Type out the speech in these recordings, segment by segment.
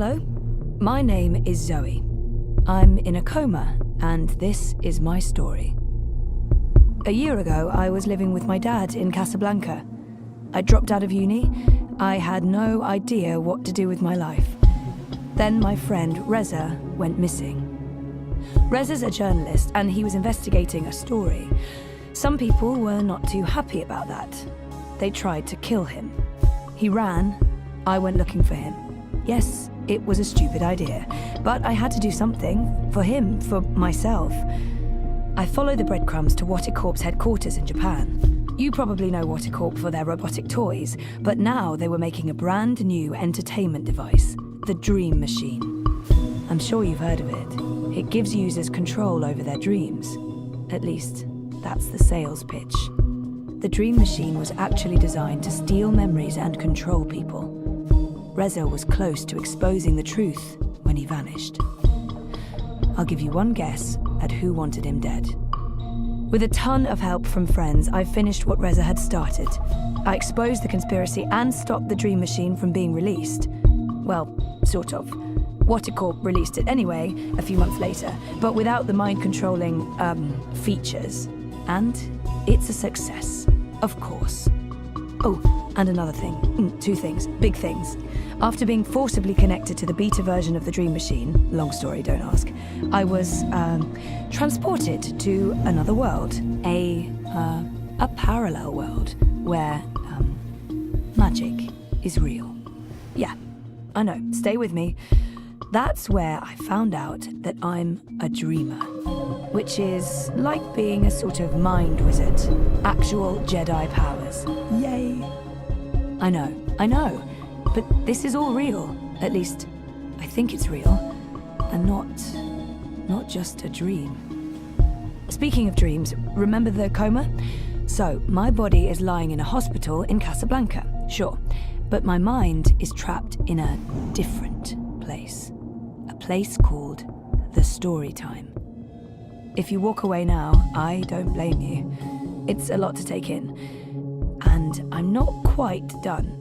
Hello, my name is Zoe. I'm in a coma, and this is my story. A year ago, I was living with my dad in Casablanca. I dropped out of uni. I had no idea what to do with my life. Then my friend Reza went missing. Reza's a journalist, and he was investigating a story. Some people were not too happy about that. They tried to kill him. He ran. I went looking for him. Yes, it was a stupid idea, but I had to do something for him, for myself. I followed the breadcrumbs to Watticorp's headquarters in Japan. You probably know Watticorp for their robotic toys, but now they were making a brand new entertainment device, the Dream Machine. I'm sure you've heard of it. It gives users control over their dreams. At least, that's the sales pitch. The Dream Machine was actually designed to steal memories and control people. Reza was close to exposing the truth when he vanished. I'll give you one guess at who wanted him dead. With a ton of help from friends, I finished what Reza had started. I exposed the conspiracy and stopped the Dream Machine from being released. Well, sort of. Watticorp released it anyway, a few months later, but without the mind-controlling, features. And it's a success, of course. Oh, and another thing. Two things. Big things. After being forcibly connected to the beta version of the Dream Machine, long story, don't ask, I was, transported to another world. A parallel world where, magic is real. Yeah, I know. Stay with me. That's where I found out that I'm a dreamer, which is like being a sort of mind wizard. Actual Jedi powers. Yay! I know, but this is all real. At least, I think it's real, and not just a dream. Speaking of dreams, remember the coma? So, my body is lying in a hospital in Casablanca, sure, but my mind is trapped in a different place. A place called the Storytime. If you walk away now, I don't blame you. It's a lot to take in. And I'm not quite done.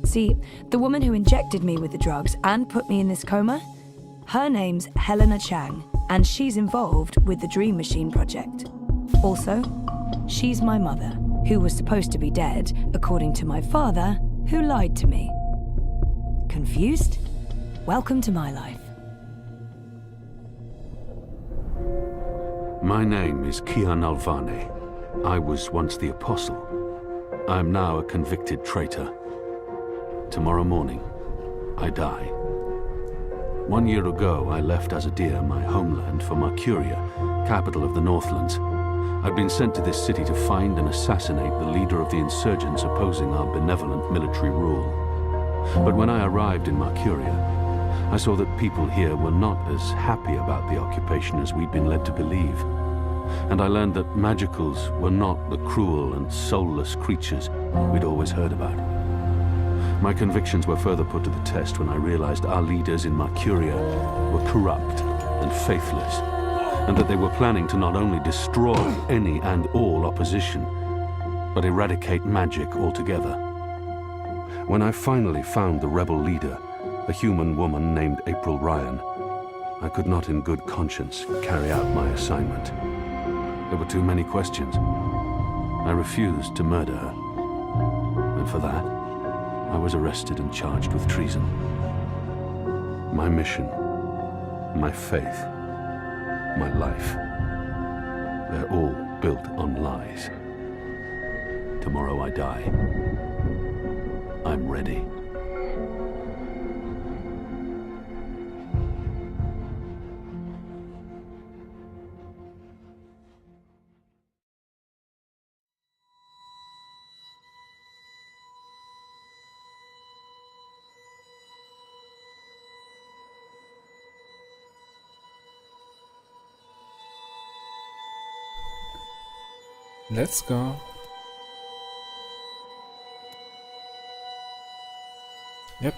See, the woman who injected me with the drugs and put me in this coma, her name's Helena Chang, and she's involved with the Dream Machine project. Also, she's my mother, who was supposed to be dead, according to my father, who lied to me. Confused? Welcome to my life. My name is Kian Alvane. I was once the Apostle. I am now a convicted traitor. Tomorrow morning, I die. 1 year ago, I left Azadir, my homeland, for Mercuria, capital of the Northlands. I'd been sent to this city to find and assassinate the leader of the insurgents opposing our benevolent military rule. But when I arrived in Mercuria, I saw that people here were not as happy about the occupation as we'd been led to believe. And I learned that magicals were not the cruel and soulless creatures we'd always heard about. My convictions were further put to the test when I realized our leaders in Mercuria were corrupt and faithless, and that they were planning to not only destroy any and all opposition, but eradicate magic altogether. When I finally found the rebel leader, a human woman named April Ryan, I could not in good conscience carry out my assignment. There were too many questions. I refused to murder her, and for that, I was arrested and charged with treason. My mission, my faith, my life, they're all built on lies. Tomorrow I die. I'm ready. Let's go. Yep.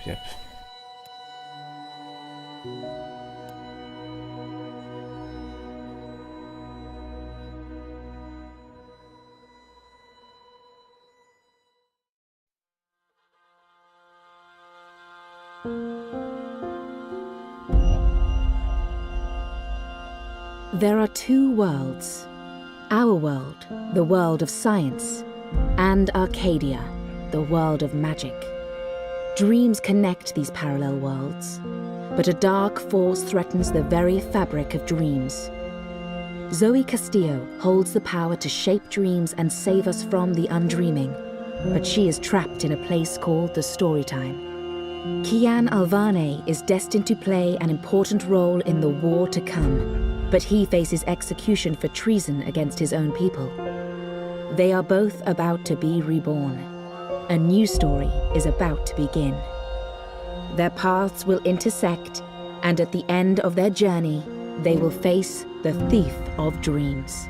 There are two worlds. Our world, the world of science, and Arcadia, the world of magic. Dreams connect these parallel worlds, but a dark force threatens the very fabric of dreams. Zoe Castillo holds the power to shape dreams and save us from the undreaming, but she is trapped in a place called the Storytime. Kian Alvane is destined to play an important role in the war to come, but he faces execution for treason against his own people. They are both about to be reborn. A new story is about to begin. Their paths will intersect, and at the end of their journey, they will face the thief of dreams.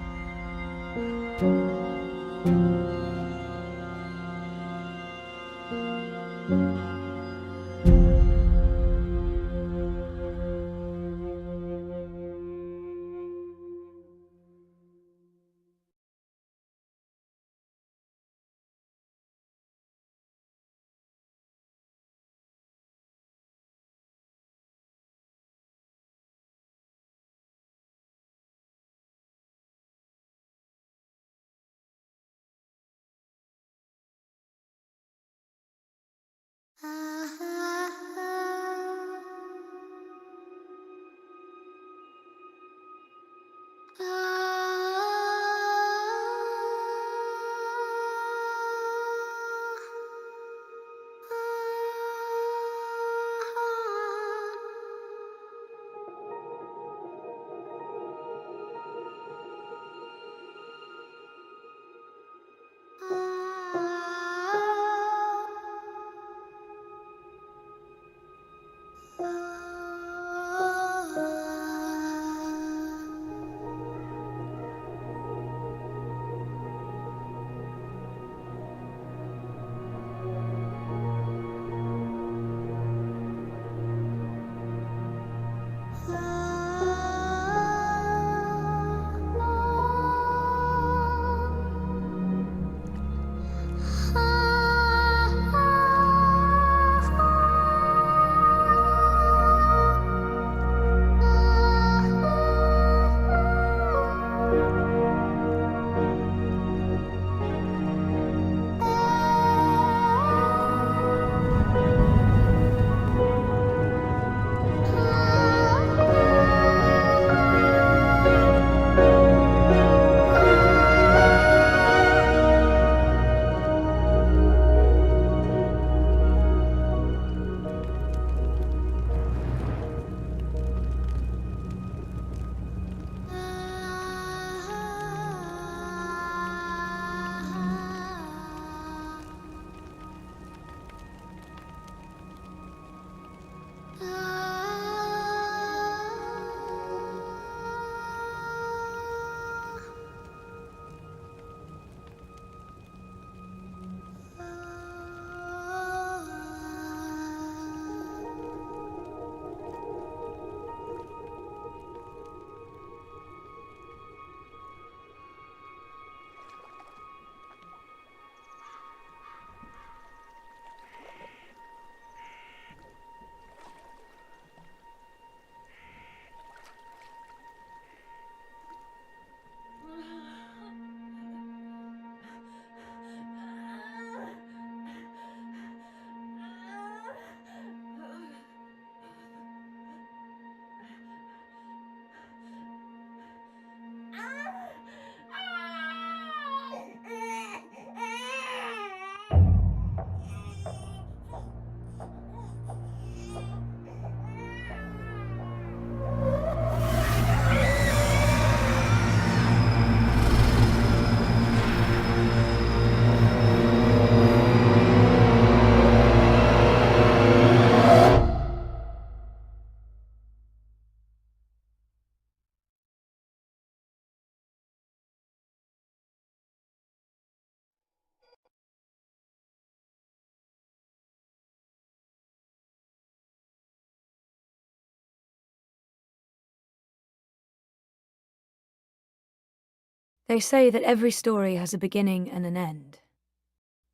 They say that every story has a beginning and an end,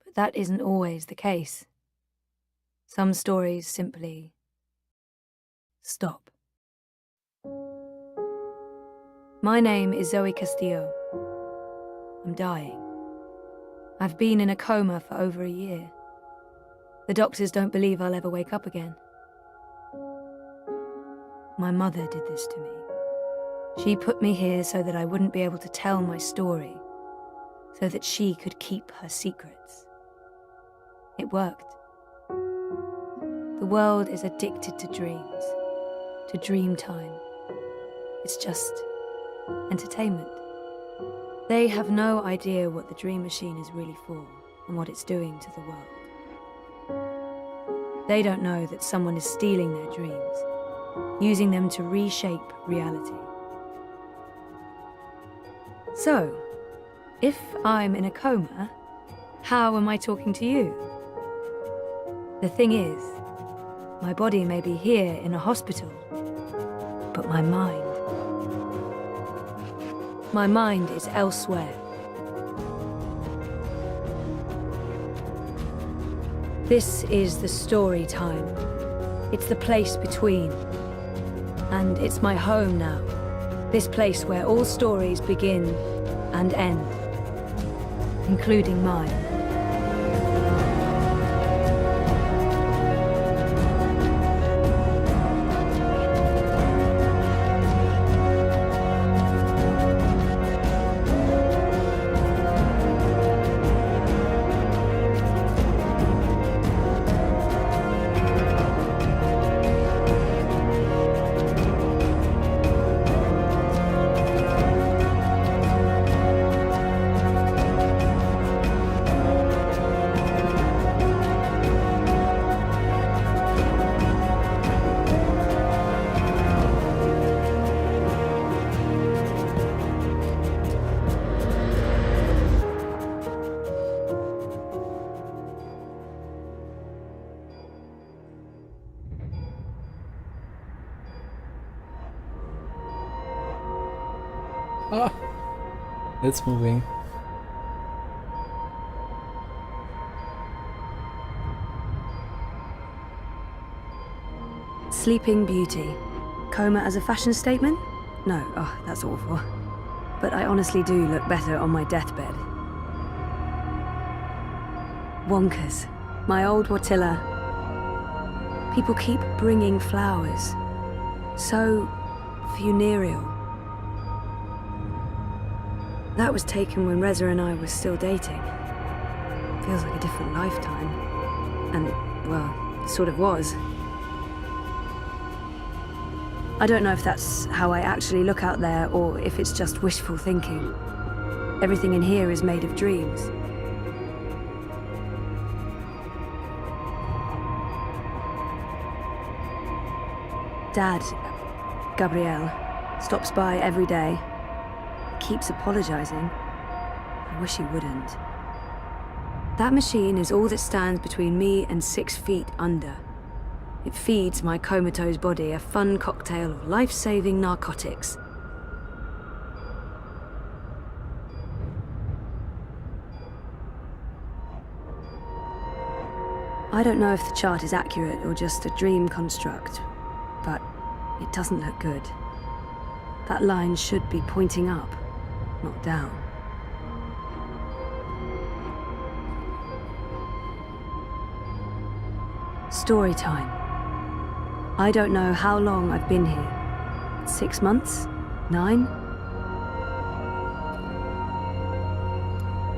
but that isn't always the case. Some stories simply stop. My name is Zoe Castillo. I'm dying. I've been in a coma for over a year. The doctors don't believe I'll ever wake up again. My mother did this to me. She put me here so that I wouldn't be able to tell my story, so that she could keep her secrets. It worked. The world is addicted to dreams, to dream time. It's just entertainment. They have no idea what the dream machine is really for and what it's doing to the world. They don't know that someone is stealing their dreams, using them to reshape reality. So, if I'm in a coma, how am I talking to you? The thing is, my body may be here in a hospital, but my mind is elsewhere. This is the story time. It's the place between. And it's my home now. This place where all stories begin and end, including mine. Ah! It's moving. Sleeping Beauty. Coma as a fashion statement? No, oh, that's awful. But I honestly do look better on my deathbed. Wonkers. My old Watilla. People keep bringing flowers. So funereal. That was taken when Reza and I were still dating. Feels like a different lifetime. And, well, it sort of was. I don't know if that's how I actually look out there or if it's just wishful thinking. Everything in here is made of dreams. Dad, Gabrielle, stops by every day. Keeps apologizing. I wish he wouldn't. That machine is all that stands between me and 6 feet under. It feeds my comatose body a fun cocktail of life-saving narcotics. I don't know if the chart is accurate or just a dream construct, but it doesn't look good. That line should be pointing up, not down. Story time. I don't know how long I've been here. 6 months? 9?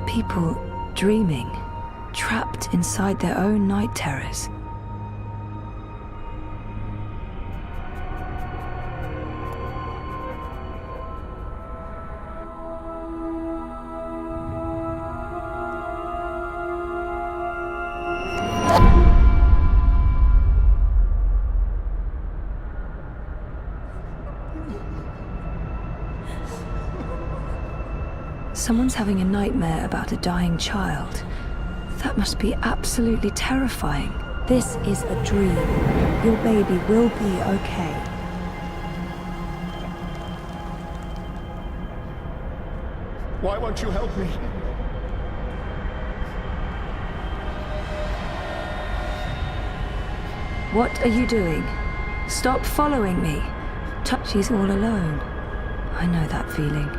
People dreaming, trapped inside their own night terrors. Someone's having a nightmare about a dying child. That must be absolutely terrifying. This is a dream. Your baby will be okay. Why won't you help me? What are you doing? Stop following me. She's all alone. I know that feeling.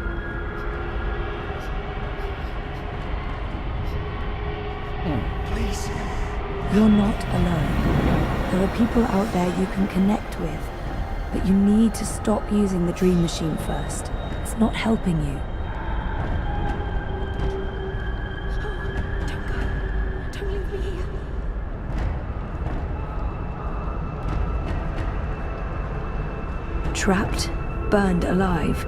Please. You're not alone. There are people out there you can connect with, but you need to stop using the dream machine first. It's not helping you. Don't go. Don't leave me here. Trapped, burned alive.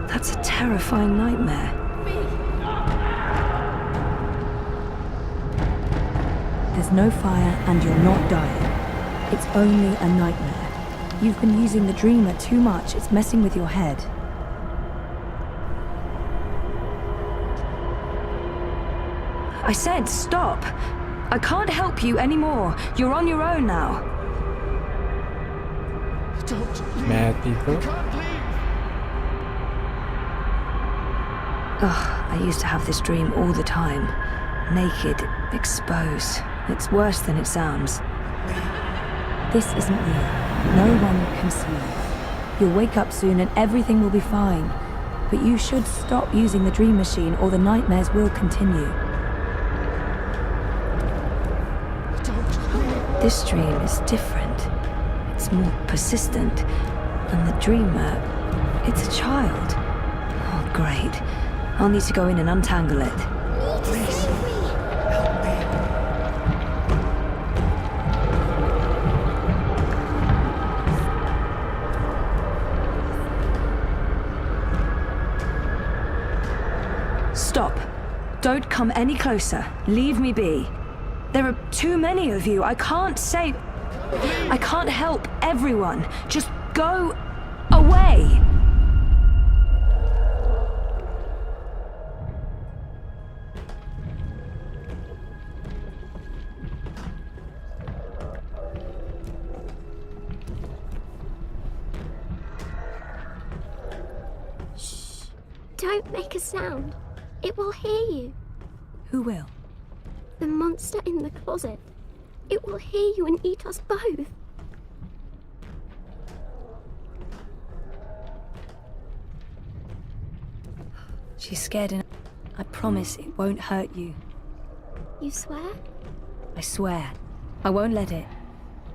That's a terrifying nightmare. There's no fire and you're not dying. It's only a nightmare. You've been using the dreamer too much. It's messing with your head. I said stop. I can't help you anymore. You're on your own now. Don't leave. Mad people. You can't leave. Ugh, I used to have this dream all the time. Naked, exposed. It's worse than it sounds. This isn't real. No one can see you. You'll wake up soon and everything will be fine. But you should stop using the dream machine or the nightmares will continue. Don't leave. This dream is different. It's more persistent. And the dreamer, it's a child. Oh, great. I'll need to go in and untangle it. Please. Help me. Stop. Don't come any closer. Leave me be. There are too many of you. I can't save... I can't help everyone. Just go away. Don't make a sound. It will hear you. Who will? The monster in the closet. It will hear you and eat us both. She's scared and I promise it won't hurt you. You swear? I swear. I won't let it.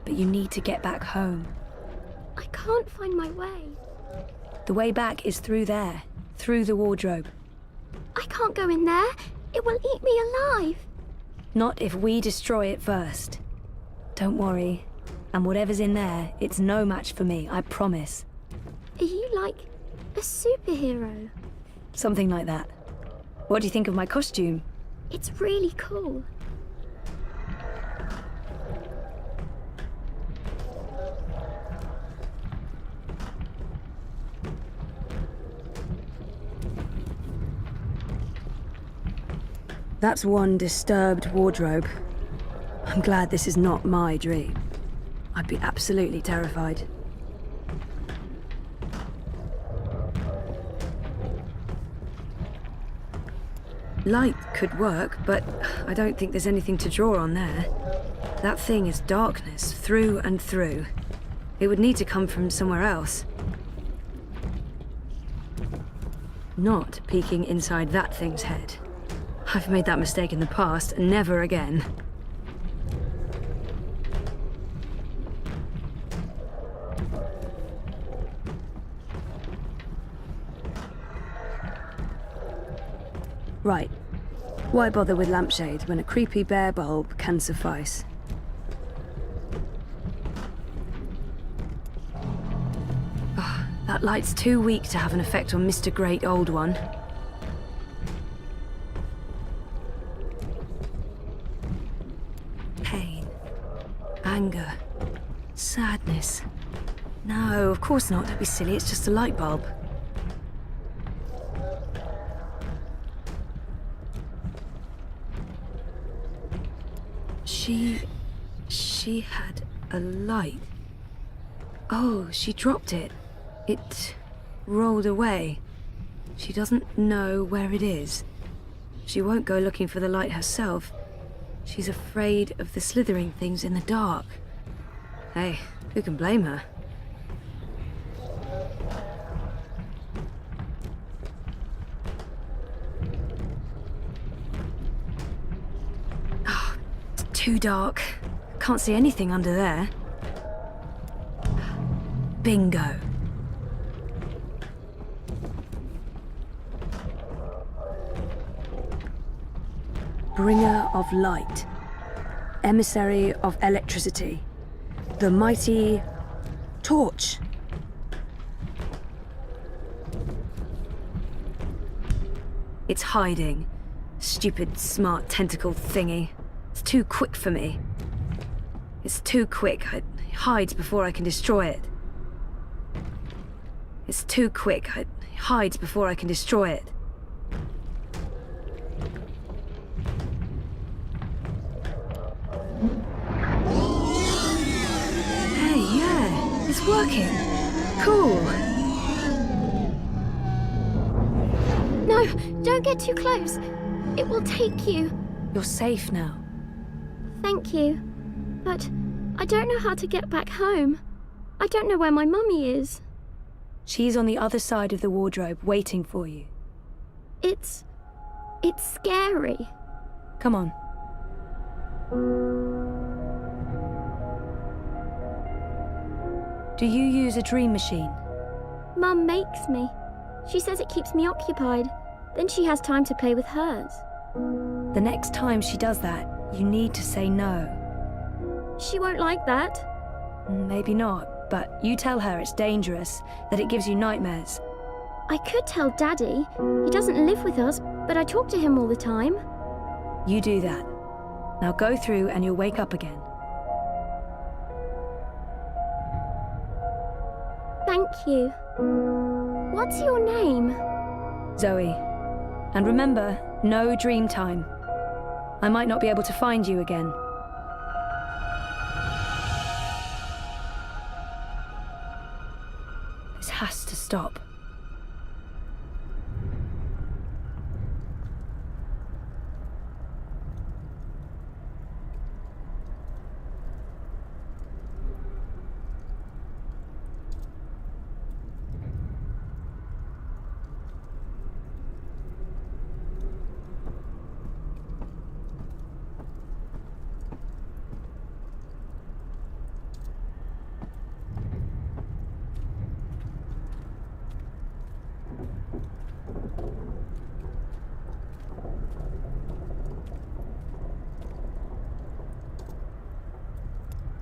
But you need to get back home. I can't find my way. The way back is through there. Through the wardrobe. I can't go in there. It will eat me alive. Not if we destroy it first. Don't worry. And whatever's in there, it's no match for me, I promise. Are you like a superhero? Something like that. What do you think of my costume? It's really cool. That's one disturbed wardrobe. I'm glad this is not my dream. I'd be absolutely terrified. Light could work, but I don't think there's anything to draw on there. That thing is darkness, through and through. It would need to come from somewhere else. Not peeking inside that thing's head. I've made that mistake in the past, never again. Right. Why bother with lampshade when a creepy bear bulb can suffice? Oh, that light's too weak to have an effect on Mr. Great Old One. Pain. Anger. Sadness. No, of course not. Don't be silly. It's just a light bulb. She had a light. Oh, she dropped it. It rolled away. She doesn't know where it is. She won't go looking for the light herself. She's afraid of the slithering things in the dark. Hey, who can blame her? too dark. Can't see anything under there. Bingo. Bringer of light. Emissary of electricity. The mighty torch. It's hiding. Stupid, smart tentacle thingy. It's too quick for me. It's too quick. It hides before I can destroy it. It's too quick. It hides before I can destroy it. Hey, yeah, it's working. Cool. No, don't get too close. It will take you. You're safe now. Thank you. But I don't know how to get back home. I don't know where my mummy is. She's on the other side of the wardrobe, waiting for you. It's scary. Come on. Do you use a dream machine? Mum makes me. She says it keeps me occupied. Then she has time to play with hers. The next time she does that, you need to say no. She won't like that. Maybe not, but you tell her it's dangerous, that it gives you nightmares. I could tell Daddy. He doesn't live with us, but I talk to him all the time. You do that. Now go through and you'll wake up again. Thank you. What's your name? Zoe. And remember, no dream time. I might not be able to find you again. This has to stop.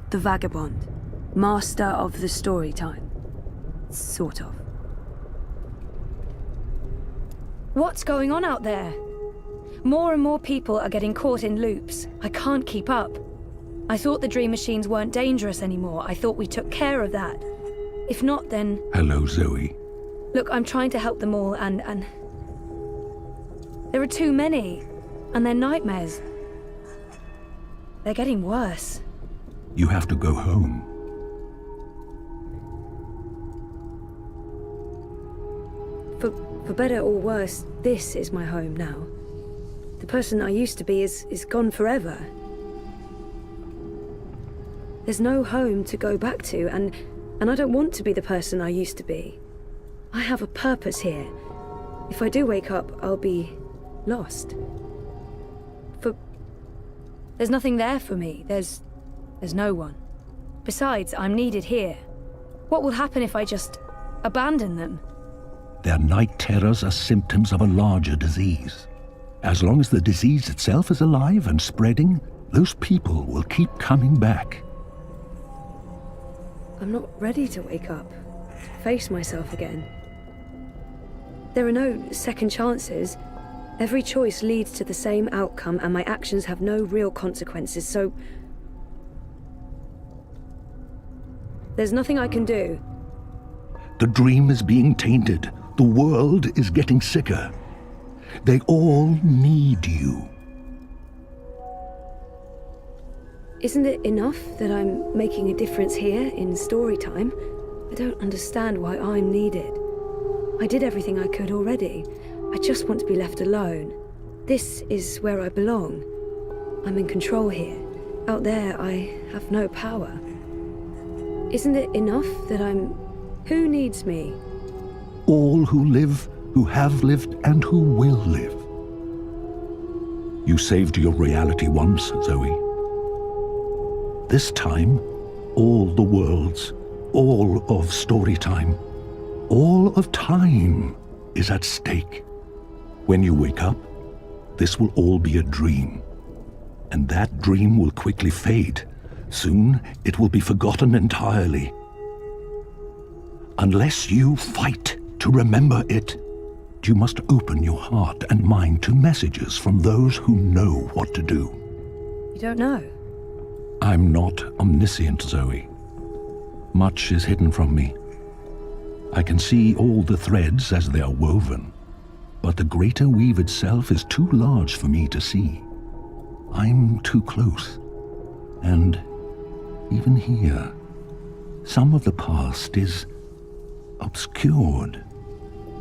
The Vagabond, master of the story time. Sort of. What's going on out there? More and more people are getting caught in loops. I can't keep up. I thought the dream machines weren't dangerous anymore. I thought we took care of that. If not, then... Hello, Zoe. Look, I'm trying to help them all, and... There are too many. And they're nightmares. They're getting worse. You have to go home. For better or worse, this is my home now. The person I used to be is gone forever. There's no home to go back to, and I don't want to be the person I used to be. I have a purpose here. If I do wake up, I'll be lost. There's nothing there for me. There's no one. Besides, I'm needed here. What will happen if I just abandon them? Their night terrors are symptoms of a larger disease. As long as the disease itself is alive and spreading, those people will keep coming back. I'm not ready to wake up, face myself again. There are no second chances. Every choice leads to the same outcome, and my actions have no real consequences, so... There's nothing I can do. The dream is being tainted. The world is getting sicker. They all need you. Isn't it enough that I'm making a difference here in story time? I don't understand why I'm needed. I did everything I could already. I just want to be left alone. This is where I belong. I'm in control here. Out there, I have no power. Isn't it enough that I'm... Who needs me? All who live, who have lived, and who will live. You saved your reality once, Zoe. This time, all the worlds, all of story time, all of time is at stake. When you wake up, this will all be a dream. And that dream will quickly fade. Soon, it will be forgotten entirely. Unless you fight to remember it, you must open your heart and mind to messages from those who know what to do. You don't know? I'm not omniscient, Zoe. Much is hidden from me. I can see all the threads as they are woven, but the greater weave itself is too large for me to see. I'm too close. And even here, some of the past is obscured.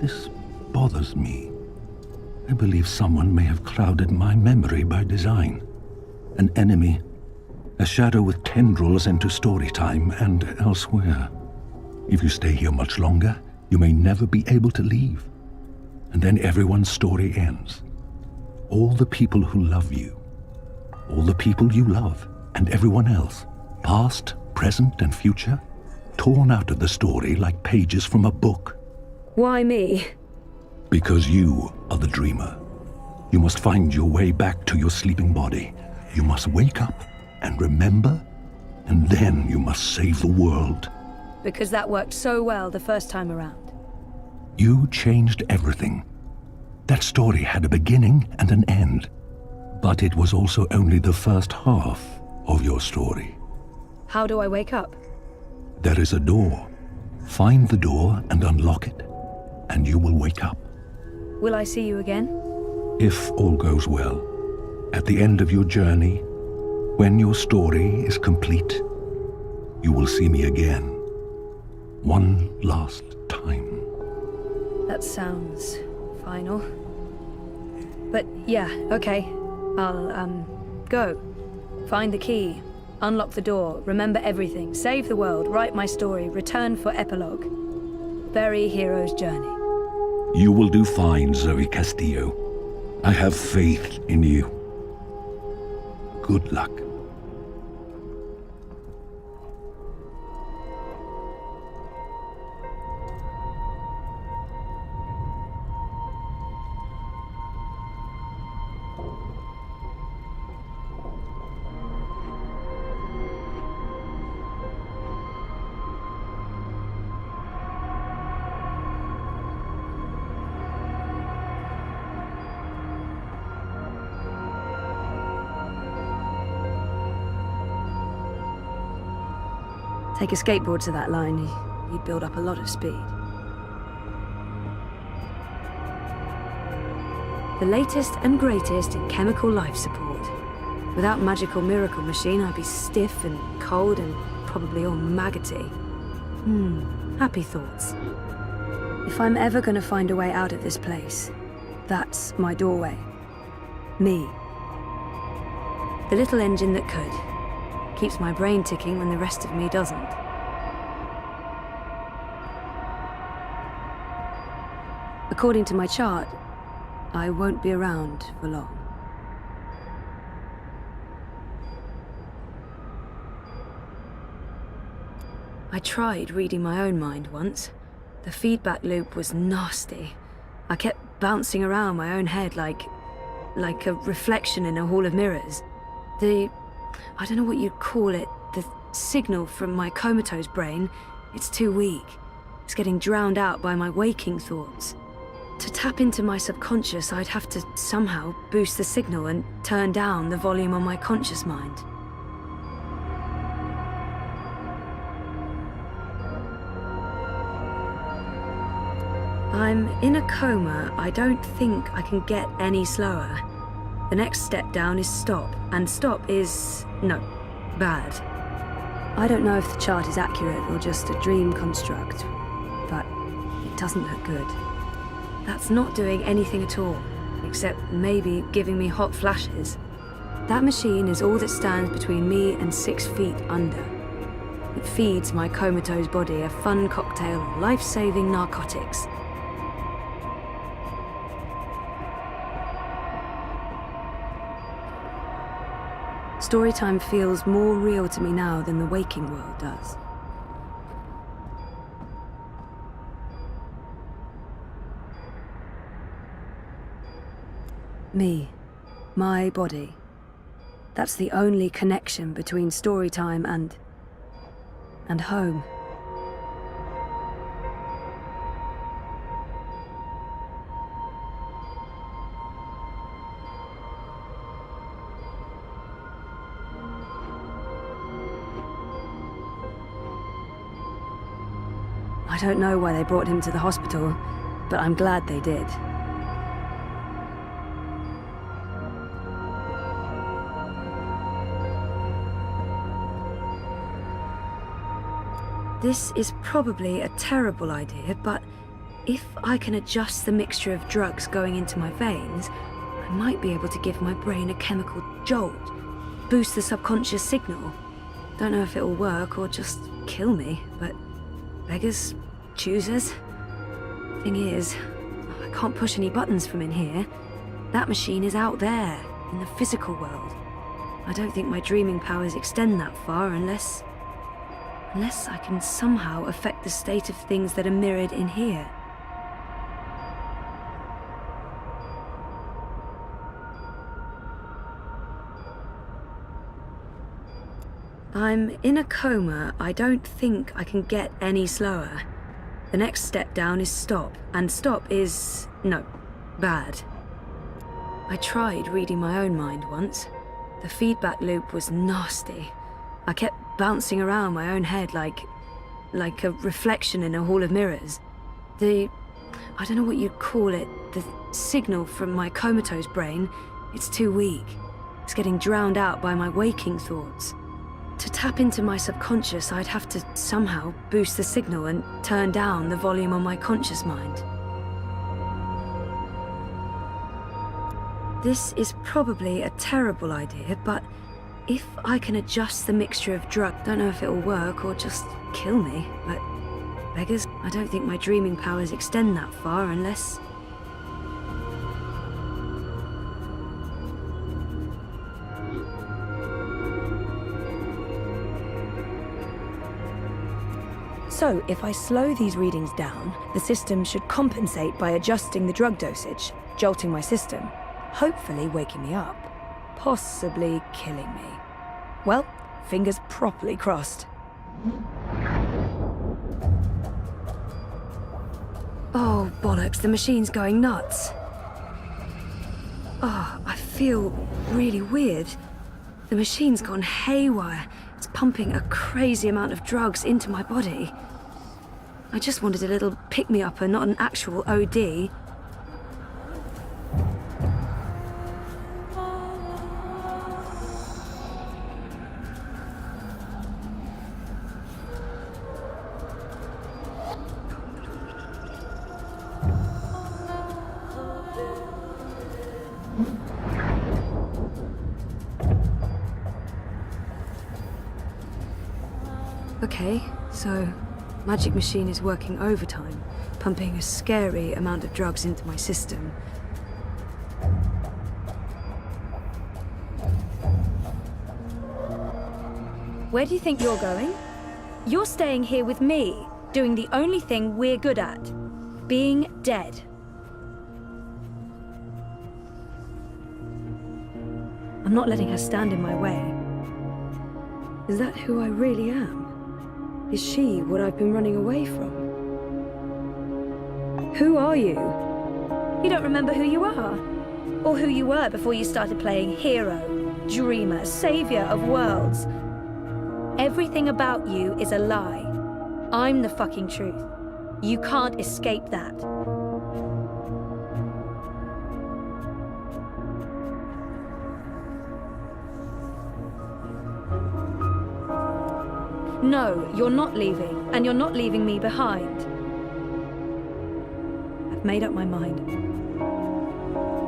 This bothers me. I believe someone may have clouded my memory by design. An enemy, a shadow with tendrils into story time and elsewhere. If you stay here much longer, you may never be able to leave. And then everyone's story ends. All the people who love you, all the people you love, and everyone else, past, present, and future, torn out of the story like pages from a book. Why me? Because you are the dreamer. You must find your way back to your sleeping body. You must wake up and remember, and then you must save the world. Because that worked so well the first time around. You changed everything. That story had a beginning and an end, but it was also only the first half of your story. How do I wake up? There is a door. Find the door and unlock it, and you will wake up. Will I see you again? If all goes well, at the end of your journey, when your story is complete, you will see me again. One last time. That sounds final. But yeah, okay. I'll, go. Find the key. Unlock the door. Remember everything. Save the world. Write my story. Return for epilogue. Bury hero's journey. You will do fine, Zoe Castillo. I have faith in you. Good luck. Take a skateboard to that line, you'd build up a lot of speed. The latest and greatest in chemical life support. Without magical miracle machine, I'd be stiff and cold and probably all maggoty. Happy thoughts. If I'm ever gonna find a way out of this place, that's my doorway. Me. The little engine that could. Keeps my brain ticking when the rest of me doesn't. According to my chart, I won't be around for long. I tried reading my own mind once. The feedback loop was nasty. I kept bouncing around my own head like a reflection in a hall of mirrors. I don't know what you'd call it, the signal from my comatose brain, it's too weak. It's getting drowned out by my waking thoughts. To tap into my subconscious, I'd have to somehow boost the signal and turn down the volume on my conscious mind. I'm in a coma. I don't think I can get any slower. The next step down is stop, and stop is, no, bad. I don't know if the chart is accurate or just a dream construct, but it doesn't look good. That's not doing anything at all, except maybe giving me hot flashes. That machine is all that stands between me and 6 feet under. It feeds my comatose body a fun cocktail of life-saving narcotics. Storytime feels more real to me now than the waking world does. Me, my body. That's the only connection between Storytime and home. I don't know why they brought him to the hospital, but I'm glad they did. This is probably a terrible idea, but if I can adjust the mixture of drugs going into my veins, I might be able to give my brain a chemical jolt, boost the subconscious signal. Don't know if it'll work or just kill me, but beggars, choosers. Thing is, I can't push any buttons from in here. That machine is out there, in the physical world. I don't think my dreaming powers extend that far unless I can somehow affect the state of things that are mirrored in here. I'm in a coma. I don't think I can get any slower. The next step down is stop, and stop is, no, bad. I tried reading my own mind once. The feedback loop was nasty. I kept bouncing around my own head like a reflection in a hall of mirrors. I don't know what you'd call it, the signal from my comatose brain, it's too weak. It's getting drowned out by my waking thoughts. To tap into my subconscious, I'd have to somehow boost the signal and turn down the volume on my conscious mind. This is probably a terrible idea, but if I can adjust the mixture of drugs, don't know if it'll work or just kill me, but beggars, I don't think my dreaming powers extend that far unless... So, if I slow these readings down, the system should compensate by adjusting the drug dosage, jolting my system, hopefully waking me up, possibly killing me. Well, fingers properly crossed. Oh, bollocks, the machine's going nuts. Oh, I feel really weird. The machine's gone haywire. It's pumping a crazy amount of drugs into my body. I just wanted a little pick-me-upper, not an actual OD. Okay, so magic machine is working overtime, pumping a scary amount of drugs into my system. Where do you think you're going? You're staying here with me, doing the only thing we're good at, being dead. I'm not letting her stand in my way. Is that who I really am? Is she what I've been running away from? Who are you? You don't remember who you are? Or who you were before you started playing hero, dreamer, savior of worlds? Everything about you is a lie. I'm the fucking truth. You can't escape that. No, you're not leaving, and you're not leaving me behind. I've made up my mind.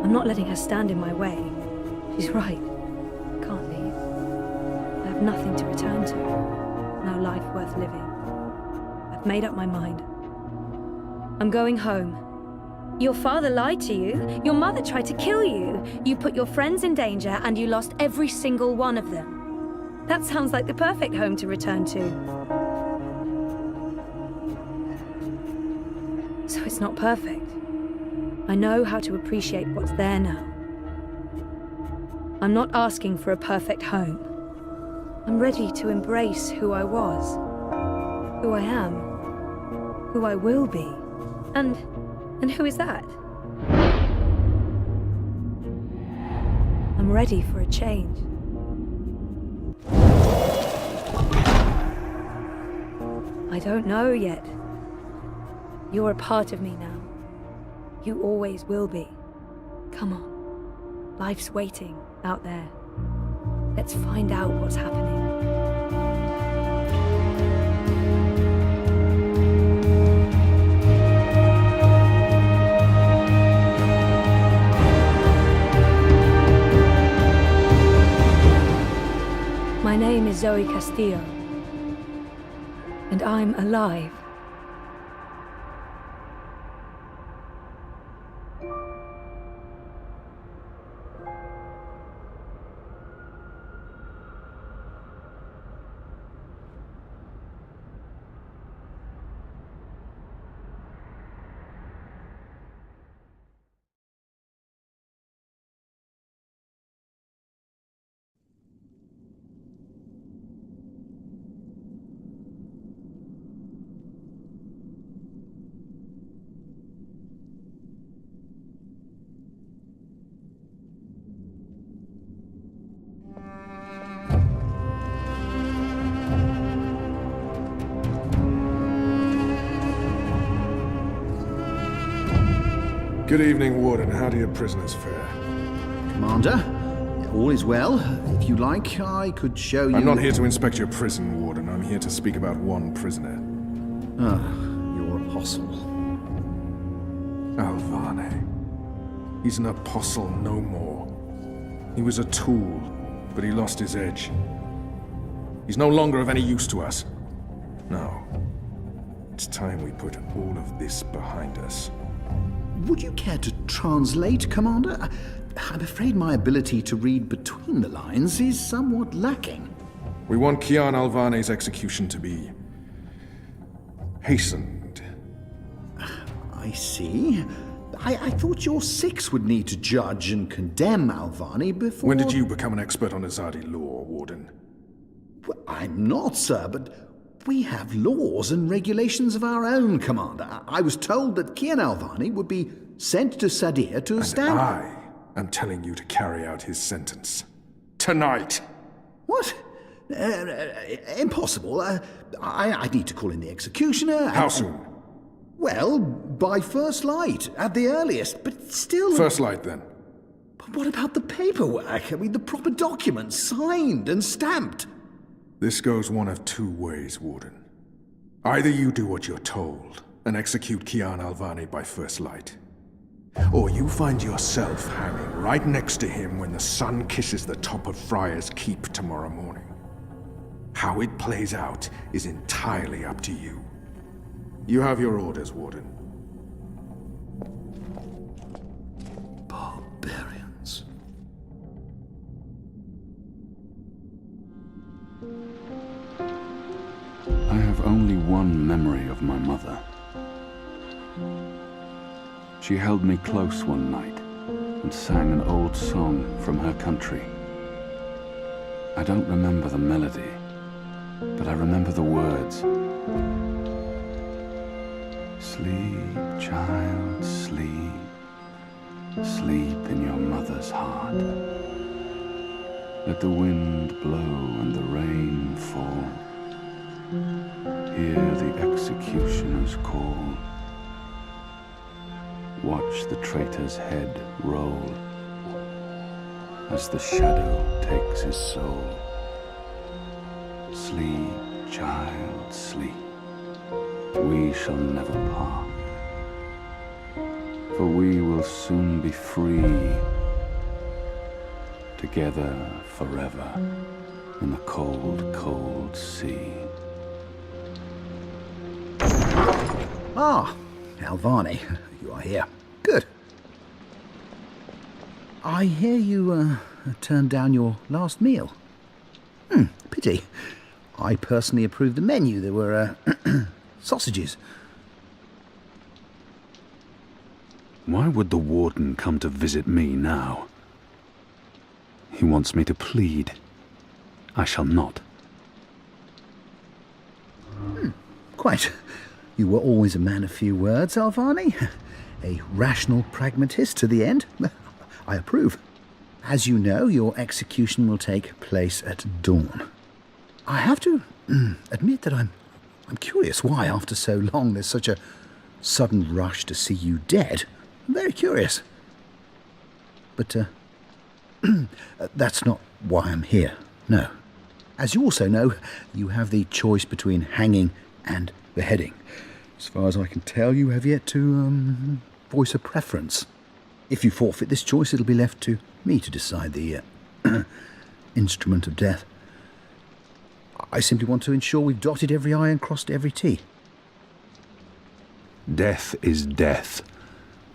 I'm not letting her stand in my way. She's right. I can't leave. I have nothing to return to. No life worth living. I've made up my mind. I'm going home. Your father lied to you. Your mother tried to kill you. You put your friends in danger and you lost every single one of them. That sounds like the perfect home to return to. So it's not perfect. I know how to appreciate what's there now. I'm not asking for a perfect home. I'm ready to embrace who I was, who I am, who I will be. And who is that? I'm ready for a change. I don't know yet. You're a part of me now. You always will be. Come on. Life's waiting out there. Let's find out what's happening. My name is Zoe Castillo, and I'm alive. Good evening, Warden. How do your prisoners fare? Commander, all is well. If you like, I could show you... I'm not here to inspect your prison, Warden. I'm here to speak about one prisoner. Ah, your apostle. Alvane. He's an apostle no more. He was a tool, but he lost his edge. He's no longer of any use to us. No. It's time we put all of this behind us. Would you care to translate, Commander? I'm afraid my ability to read between the lines is somewhat lacking. We want Kian Alvane's execution to be... hastened. I see. I thought your six would need to judge and condemn Alvane before... When did you become an expert on Azadi law, Warden? Well, I'm not, sir, but we have laws and regulations of our own, Commander. I was told that Kian Alvane would be sent to Sadir to stand... And I am telling you to carry out his sentence. Tonight! What? Impossible. I need to call in the executioner. How soon? Well, by first light, at the earliest, but still... First light, then. But what about the paperwork? I mean, the proper documents, signed and stamped. This goes one of two ways, Warden. Either you do what you're told, and execute Kian Alvane by first light. Or you find yourself hanging right next to him when the sun kisses the top of Friar's Keep tomorrow morning. How it plays out is entirely up to you. You have your orders, Warden. Barbarians. I have only one memory of my mother. She held me close one night and sang an old song from her country. I don't remember the melody, but I remember the words. Sleep, child, sleep. Sleep in your mother's heart. Let the wind blow and the rain fall. Hear the executioner's call. Watch the traitor's head roll as the shadow takes his soul. Sleep, child, sleep. We shall never part, for we will soon be free, together forever in the cold, cold sea. Ah, Alvane, you are here. Good. I hear you turned down your last meal. Pity. I personally approved the menu. There were sausages. Why would the warden come to visit me now? He wants me to plead. I shall not. Quite. You were always a man of few words, Alvani. A rational pragmatist to the end. I approve. As you know, your execution will take place at dawn. I have to admit that I'm curious why, after so long, there's such a sudden rush to see you dead. I'm very curious. But that's not why I'm here, no. As you also know, you have the choice between hanging and beheading. As far as I can tell, you have yet to voice a preference. If you forfeit this choice, it'll be left to me to decide the instrument of death. I simply want to ensure we've dotted every I and crossed every T. Death is death,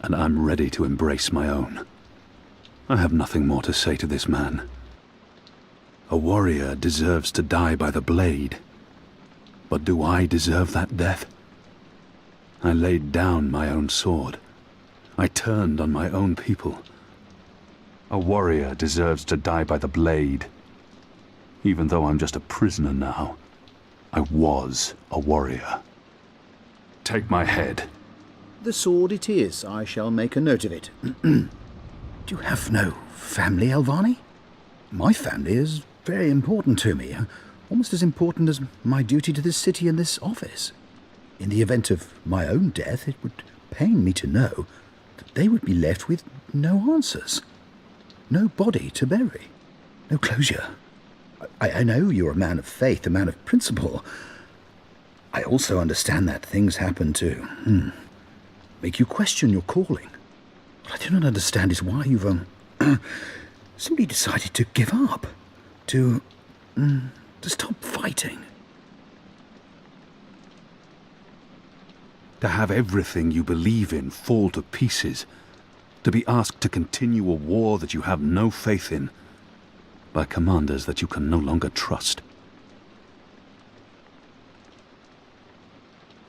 and I'm ready to embrace my own. I have nothing more to say to this man. A warrior deserves to die by the blade. But do I deserve that death? I laid down my own sword. I turned on my own people. A warrior deserves to die by the blade. Even though I'm just a prisoner now, I was a warrior. Take my head. The sword it is. I shall make a note of it. Do you have no family, Alvani? My family is very important to me. Almost as important as my duty to this city and this office. In the event of my own death, it would pain me to know that they would be left with no answers. No body to bury. No closure. I know you're a man of faith, a man of principle. I also understand that things happen to make you question your calling. What I do not understand is why you've simply decided to give up. To stop fighting. To have everything you believe in fall to pieces. To be asked to continue a war that you have no faith in. By commanders that you can no longer trust.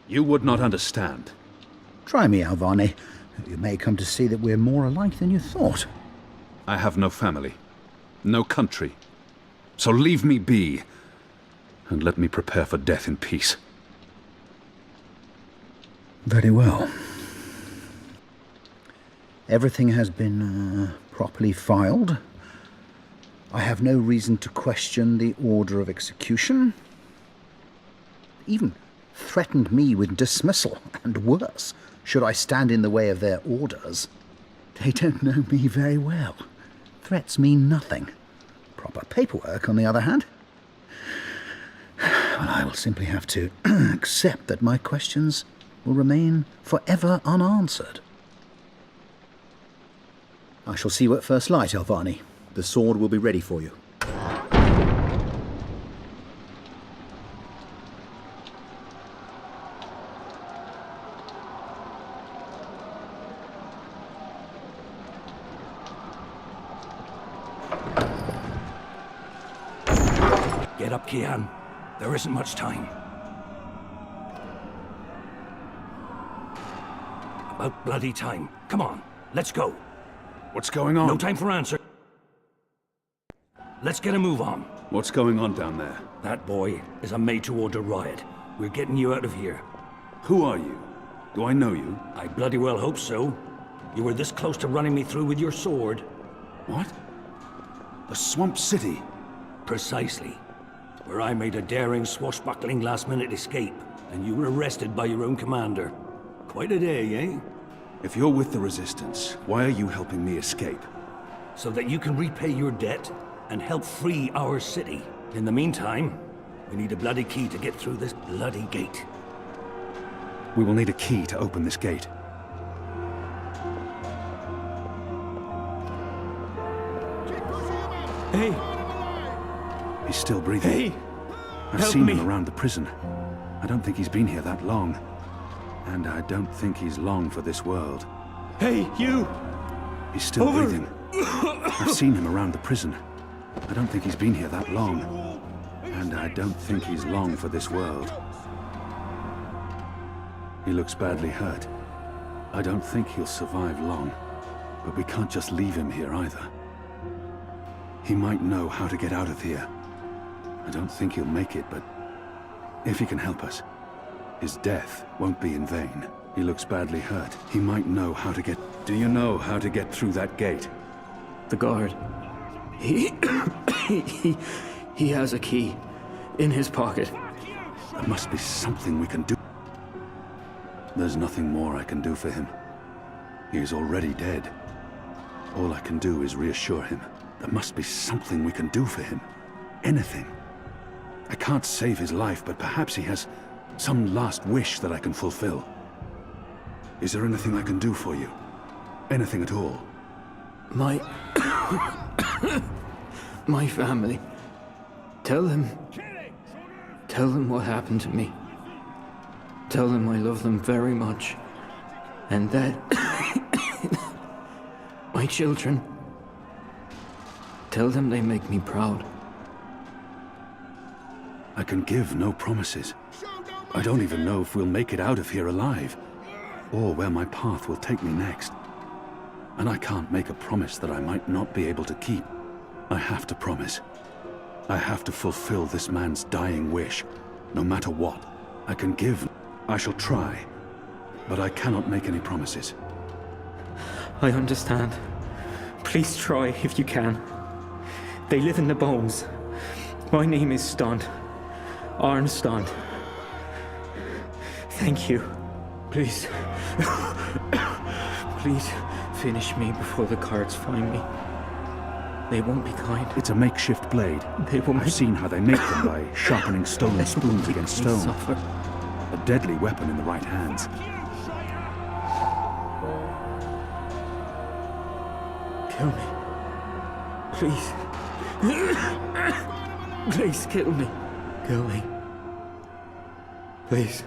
You would not understand. Try me, Alvani. You may come to see that we're more alike than you thought. I have no family. No country. So leave me be. And let me prepare for death in peace. Very well. Everything has been properly filed. I have no reason to question the order of execution. Even threatened me with dismissal, and worse, should I stand in the way of their orders. They don't know me very well. Threats mean nothing. Proper paperwork, on the other hand. Well, I will simply have to accept that my questions will remain forever unanswered. I shall see you at first light, Alvani. The sword will be ready for you. Get up, Kian. There isn't much time. About bloody time. Come on, let's go. What's going on? No time for answer. Let's get a move on. What's going on down there? That boy is a made-to-order riot. We're getting you out of here. Who are you? Do I know you? I bloody well hope so. You were this close to running me through with your sword. What? The Swamp City? Precisely. Where I made a daring, swashbuckling last-minute escape, and you were arrested by your own commander. Quite a day, eh? If you're with the Resistance, why are you helping me escape? So that you can repay your debt and help free our city. In the meantime, we need a bloody key to get through this bloody gate. We will need a key to open this gate. Hey! He's still breathing. Hey! I've seen him around the prison. I don't think he's been here that long. And I don't think he's long for this world. Hey, you! He's still breathing. I've seen him around the prison. I don't think he's been here that long. And I don't think he's long for this world. He looks badly hurt. I don't think he'll survive long. But we can't just leave him here either. He might know how to get out of here. I don't think he'll make it, but if he can help us, his death won't be in vain. He looks badly hurt. He might know how to get... Do you know how to get through that gate? The guard. He has a key in his pocket. There must be something we can do. There's nothing more I can do for him. He is already dead. All I can do is reassure him. There must be something we can do for him. Anything. I can't save his life, but perhaps he has some last wish that I can fulfill. Is there anything I can do for you? Anything at all? My family. Tell them what happened to me. Tell them I love them very much. And that my children. Tell them they make me proud. I can give no promises. I don't even know if we'll make it out of here alive, or where my path will take me next. And I can't make a promise that I might not be able to keep. I have to promise. I have to fulfill this man's dying wish, no matter what. I can give. I shall try, but I cannot make any promises. I understand. Please try if you can. They live in the bones. My name is Stond. Arn Stond. Thank you. Please. Please finish me before the guards find me. They won't be kind. It's a makeshift blade. I've seen how they make them by sharpening stone spoons against stone. Suffer. A deadly weapon in the right hands. Kill me. Please. Please kill me. Kill me. Please.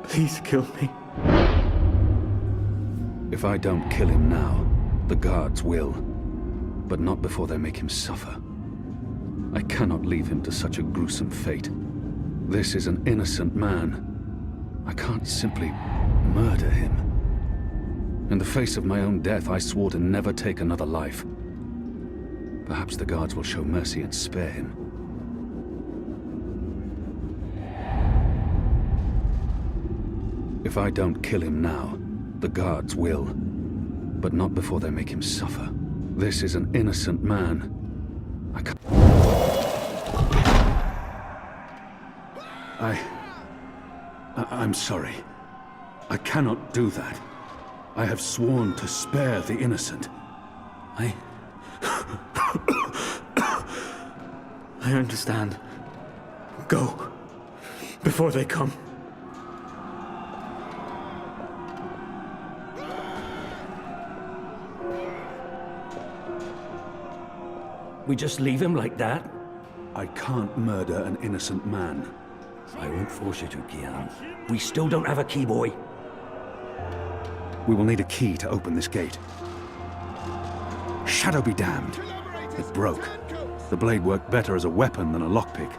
Please kill me. If I don't kill him now, the guards will. But not before they make him suffer. I cannot leave him to such a gruesome fate. This is an innocent man. I can't simply murder him. In the face of my own death, I swore to never take another life. Perhaps the guards will show mercy and spare him. If I don't kill him now, the guards will. But not before they make him suffer. This is an innocent man. I can't... I'm sorry. I cannot do that. I have sworn to spare the innocent. I understand. Go. Before they come. We just leave him like that? I can't murder an innocent man. I won't force you to, Kian. We still don't have a key, boy. We will need a key to open this gate. Shadow be damned. It broke. The blade worked better as a weapon than a lockpick.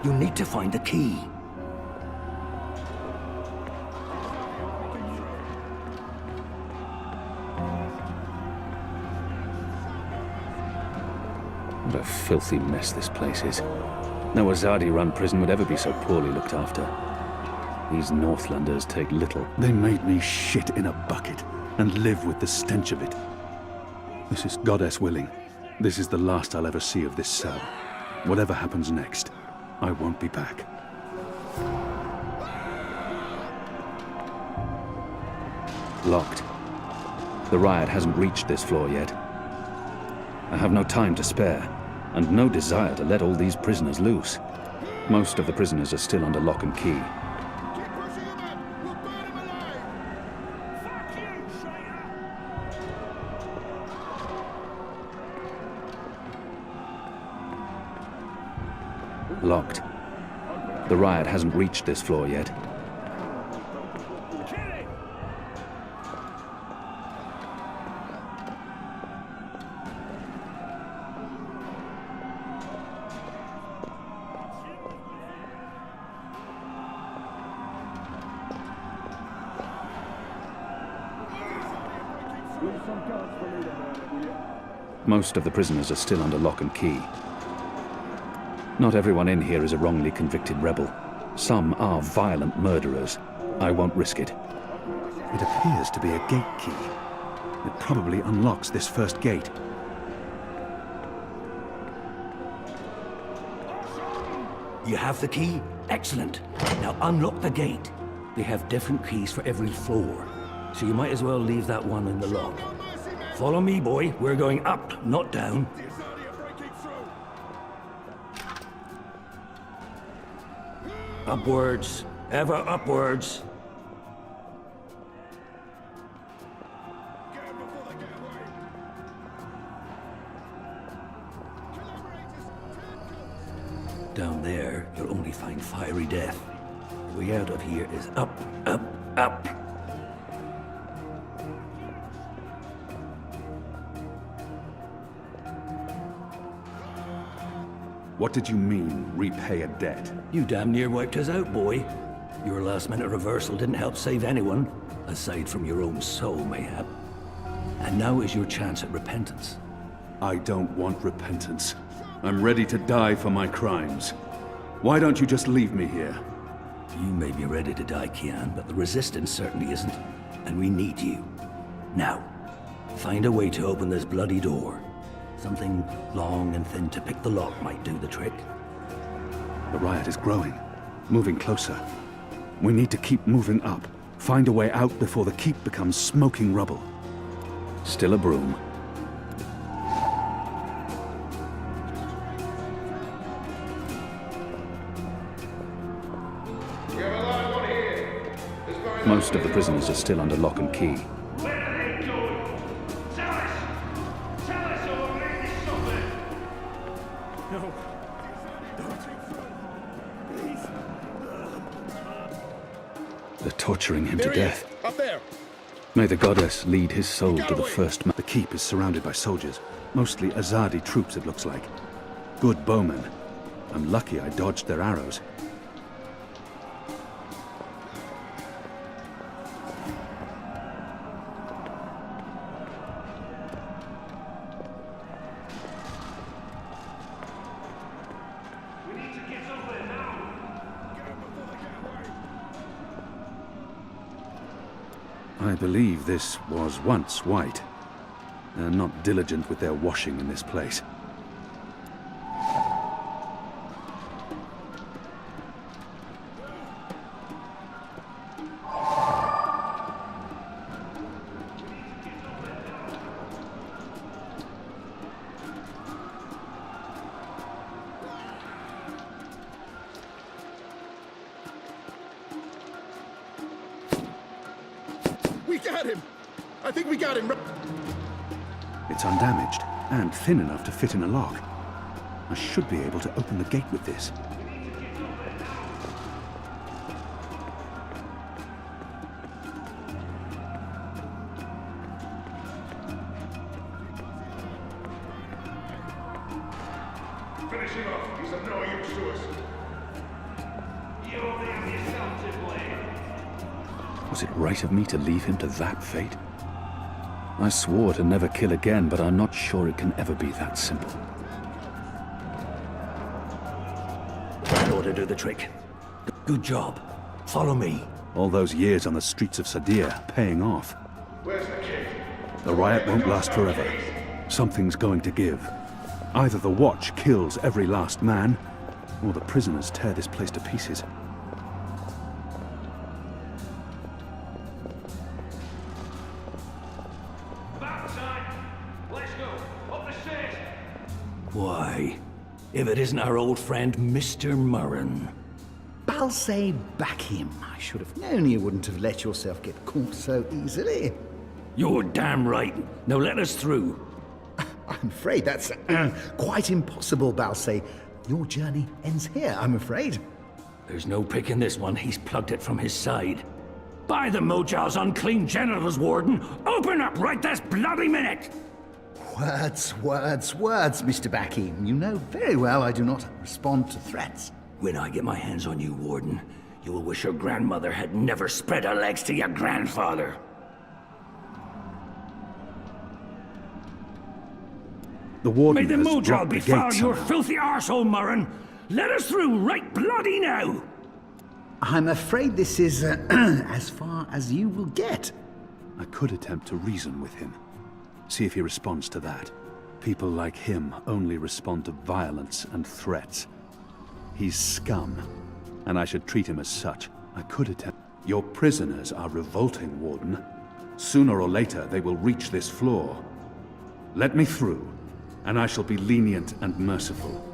You need to find the key. What a filthy mess this place is. No Azadi-run prison would ever be so poorly looked after. These Northlanders take little. They made me shit in a bucket and live with the stench of it. This is Goddess willing. This is the last I'll ever see of this cell. Whatever happens next, I won't be back. Locked. The riot hasn't reached this floor yet. I have no time to spare, and no desire to let all these prisoners loose. Most of the prisoners are still under lock and key. Locked. The riot hasn't reached this floor yet. Most of the prisoners are still under lock and key. Not everyone in here is a wrongly convicted rebel. Some are violent murderers. I won't risk it. It appears to be a gate key. It probably unlocks this first gate. You have the key? Excellent. Now unlock the gate. They have different keys for every floor, so you might as well leave that one in the lock. Follow me, boy. We're going up, not down. Upwards. Ever upwards. Down there, you'll only find fiery death. The way out of here is up, up, up. What did you mean, repay a debt? You damn near wiped us out, boy. Your last-minute reversal didn't help save anyone, aside from your own soul, mayhap. And now is your chance at repentance. I don't want repentance. I'm ready to die for my crimes. Why don't you just leave me here? You may be ready to die, Kian, but the Resistance certainly isn't. And we need you. Now, find a way to open this bloody door. Something long and thin to pick the lock might do the trick. The riot is growing, moving closer. We need to keep moving up. Find a way out before the keep becomes smoking rubble. Still a broom. Most of the prisoners are still under lock and key. They're torturing him to death. Up there. May the goddess lead his soul to the first The keep is surrounded by soldiers. Mostly Azadi troops, it looks like. Good bowmen. I'm lucky I dodged their arrows. I believe this was once white. They're not diligent with their washing in this place. We got him! I think we got him! It's undamaged, and thin enough to fit in a lock. I should be able to open the gate with this. Finish him off. He's of no use to us. You only have yourself to blame. Was it right of me to leave him to that fate? I swore to never kill again, but I'm not sure it can ever be that simple. That ought to do the trick. Good job. Follow me. All those years on the streets of Sadir paying off. Where's the kid? The riot won't last forever. Something's going to give. Either the Watch kills every last man, or the prisoners tear this place to pieces. Why, if it isn't our old friend, Mr. Murren. Balsay, back him. I should have known you wouldn't have let yourself get caught so easily. You're damn right. Now let us through. I'm afraid that's quite impossible, Balsay. Your journey ends here, I'm afraid. There's no picking this one. He's plugged it from his side. By the Mojal's unclean genitals, Warden! Open up right this bloody minute! Words, Mr. Bakim. You know very well I do not respond to threats. When I get my hands on you, Warden, you will wish your grandmother had never spread her legs to your grandfather. The Warden May the has Mojal blocked the befoul gate your somehow. filthy arsehole, Murren! Let us through right bloody now! I'm afraid this is as far as you will get. I could attempt to reason with him. See if he responds to that. People like him only respond to violence and threats. He's scum, and I should treat him as such. I could attempt... Your prisoners are revolting, Warden. Sooner or later, they will reach this floor. Let me through, and I shall be lenient and merciful.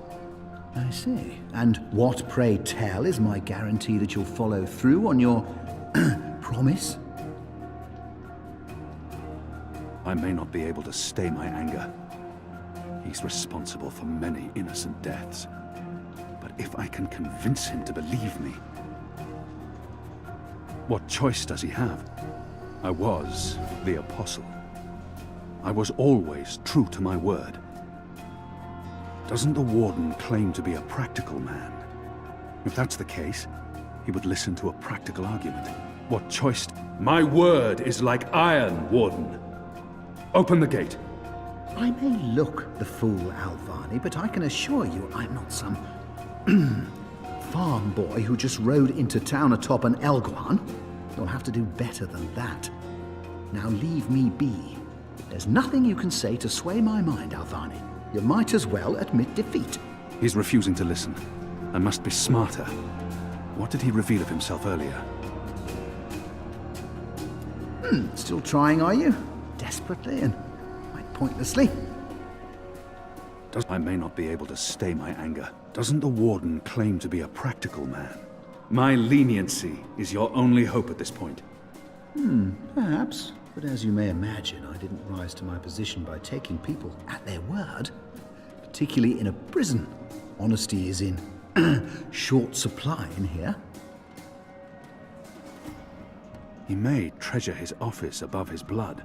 I see. And what, pray tell, is my guarantee that you'll follow through on your promise? I may not be able to stay my anger. He's responsible for many innocent deaths. But if I can convince him to believe me... What choice does he have? I was the Apostle. I was always true to my word. Doesn't the Warden claim to be a practical man? If that's the case, he would listen to a practical argument. What choice... My word is like iron, Warden. Open the gate. I may look the fool, Alvani, but I can assure you I'm not some farm boy who just rode into town atop an Elguan. You'll have to do better than that. Now leave me be. There's nothing you can say to sway my mind, Alvani. You might as well admit defeat. He's refusing to listen. I must be smarter. What did he reveal of himself earlier? Still trying, are you? Desperately and quite pointlessly. I may not be able to stay my anger. Doesn't the Warden claim to be a practical man? My leniency is your only hope at this point. Perhaps. But as you may imagine, I didn't rise to my position by taking people at their word. Particularly in a prison. Honesty is in short supply in here. He may treasure his office above his blood.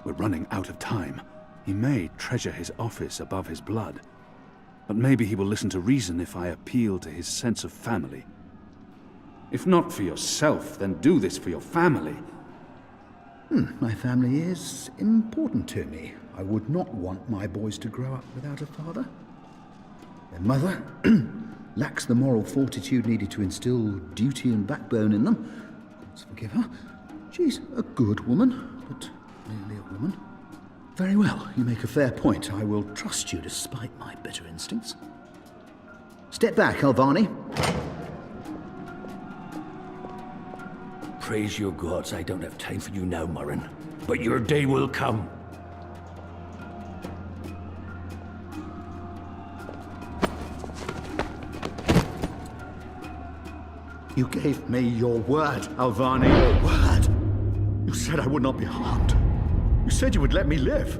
We're running out of time. He may treasure his office above his blood. But maybe he will listen to reason if I appeal to his sense of family. If not for yourself, then do this for your family. My family is important to me. I would not want my boys to grow up without a father. Their mother lacks the moral fortitude needed to instill duty and backbone in them. Let's forgive her. She's a good woman, but merely a woman. Very well, you make a fair point. I will trust you despite my bitter instincts. Step back, Alvani. Praise your gods, I don't have time for you now, Murren. But your day will come. You gave me your word, Alvani. Your word. You said I would not be harmed. You said you would let me live.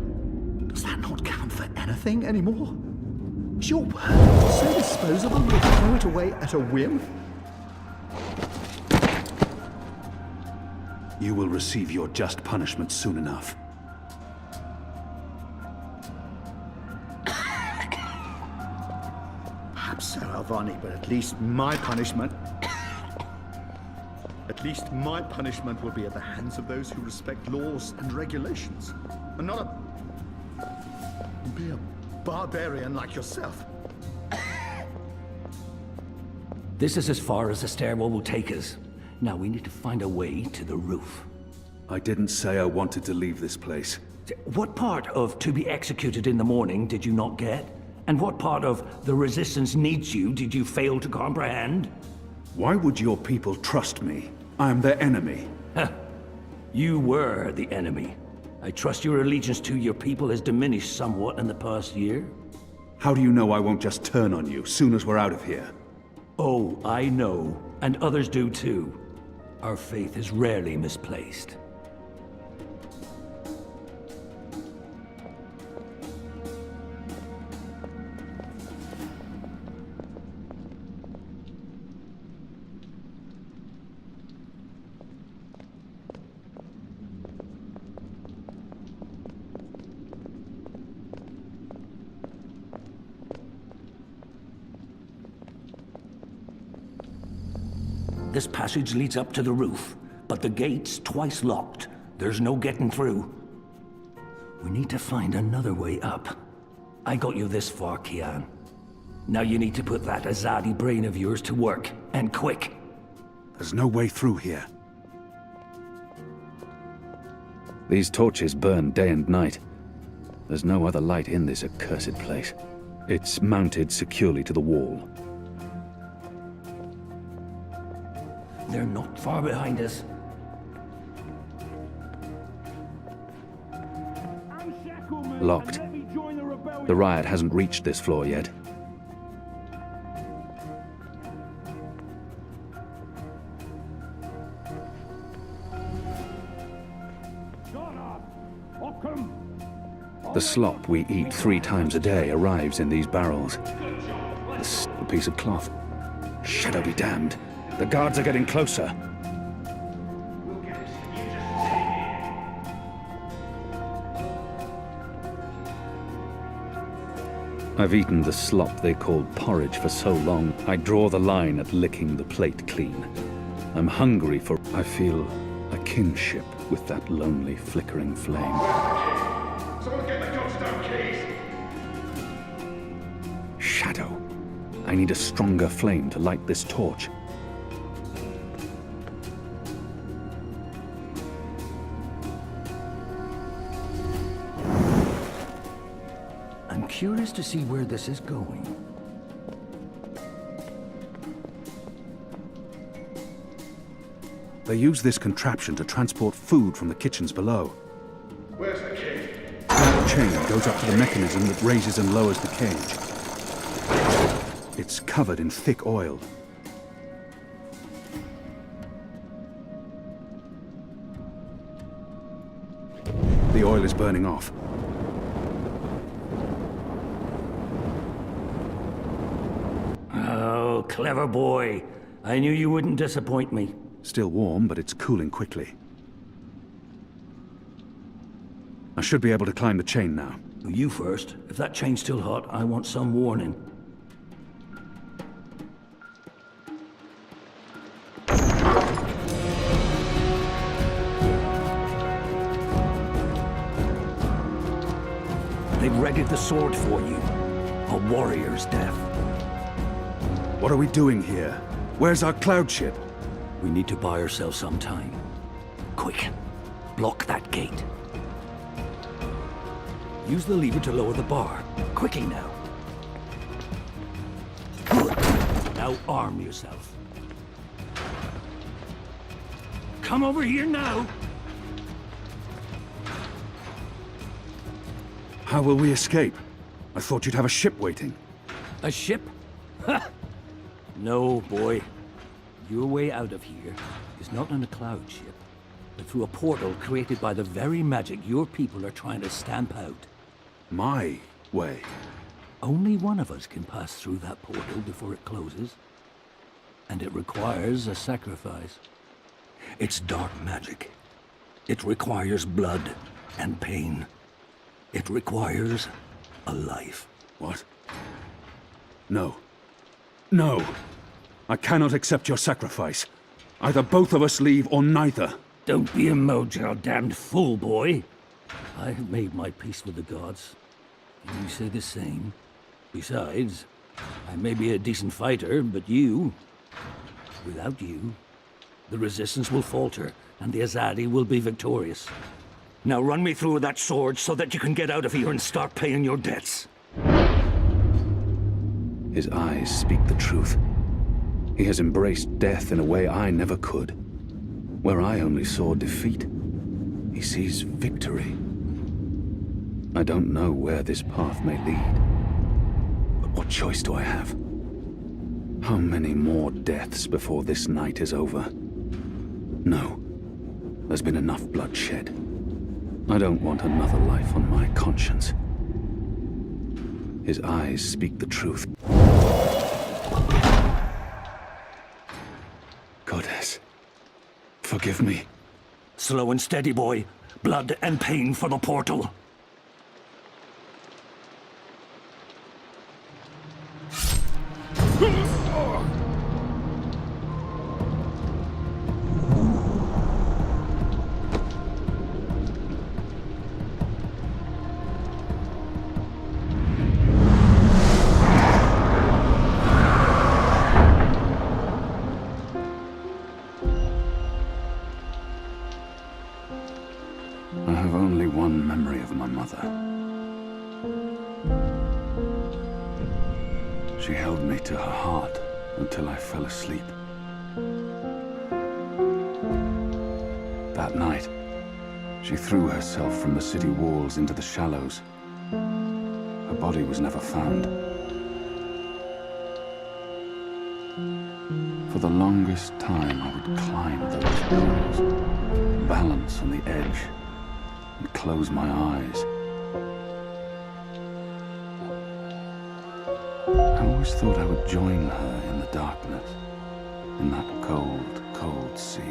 Does that not count for anything anymore? Is your word so disposable you'll throw it away at a whim? You will receive your just punishment soon enough. Perhaps so, Alvani, but at least my punishment... At least my punishment will be at the hands of those who respect laws and regulations, and not be a barbarian like yourself. This is as far as the stairwell will take us. Now we need to find a way to the roof. I didn't say I wanted to leave this place. What part of to be executed in the morning did you not get? And what part of the resistance needs you did you fail to comprehend? Why would your people trust me? I am their enemy. You were the enemy. I trust your allegiance to your people has diminished somewhat in the past year. How do you know I won't just turn on you soon as we're out of here? Oh, I know. And others do too. Our faith is rarely misplaced. this passage leads up to the roof, but the gate's twice locked. There's no getting through. We need to find another way up. I got you this far, Kian. Now you need to put that Azadi brain of yours to work, and quick. There's no way through here. These torches burn day and night. There's no other light in this accursed place. It's mounted securely to the wall. They're not far behind us. Locked. The riot hasn't reached this floor yet. The slop we eat 3 times a day arrives in these barrels. A piece of cloth. Shadow be damned. The guards are getting closer. I've eaten the slop they called porridge for so long, I draw the line at licking the plate clean. I'm hungry for... I feel a kinship with that lonely, flickering flame. Someone get the Godstone keys! Shadow. I need a stronger flame to light this torch. I'm curious to see where this is going. They use this contraption to transport food from the kitchens below. Where's the key? The chain goes up to the mechanism that raises and lowers the cage. It's covered in thick oil. The oil is burning off. Oh, clever boy. I knew you wouldn't disappoint me. Still warm, but it's cooling quickly. I should be able to climb the chain now. You first. If that chain's still hot, I want some warning. They've readied the sword for you. A warrior's death. What are we doing here? Where's our cloud ship? We need to buy ourselves some time. Quick, block that gate. Use the lever to lower the bar. Quickly now. Good. Now arm yourself. Come over here now. How will we escape? I thought you'd have a ship waiting. A ship? Ha! No, boy. Your way out of here is not on a cloud ship, but through a portal created by the very magic your people are trying to stamp out. My way? Only one of us can pass through that portal before it closes. And it requires a sacrifice. It's dark magic. It requires blood and pain. It requires a life. What? No. No! I cannot accept your sacrifice. Either both of us leave or neither. Don't be a mojo damned fool, boy. I have made my peace with the gods. Can you say the same? Besides, I may be a decent fighter, but without you, the resistance will falter, and the Azadi will be victorious. Now run me through that sword so that you can get out of here and start paying your debts. His eyes speak the truth. He has embraced death in a way I never could. Where I only saw defeat, he sees victory. I don't know where this path may lead. But what choice do I have? How many more deaths before this night is over? No. There's been enough bloodshed. I don't want another life on my conscience. His eyes speak the truth. Goddess, forgive me. Slow and steady, boy. Blood and pain for the portal. me to her heart until I fell asleep. That night, she threw herself from the city walls into the shallows. Her body was never found. For the longest time, I would climb those walls, balance on the edge, and close my eyes. I always thought I would join her in the darkness, in that cold, cold sea.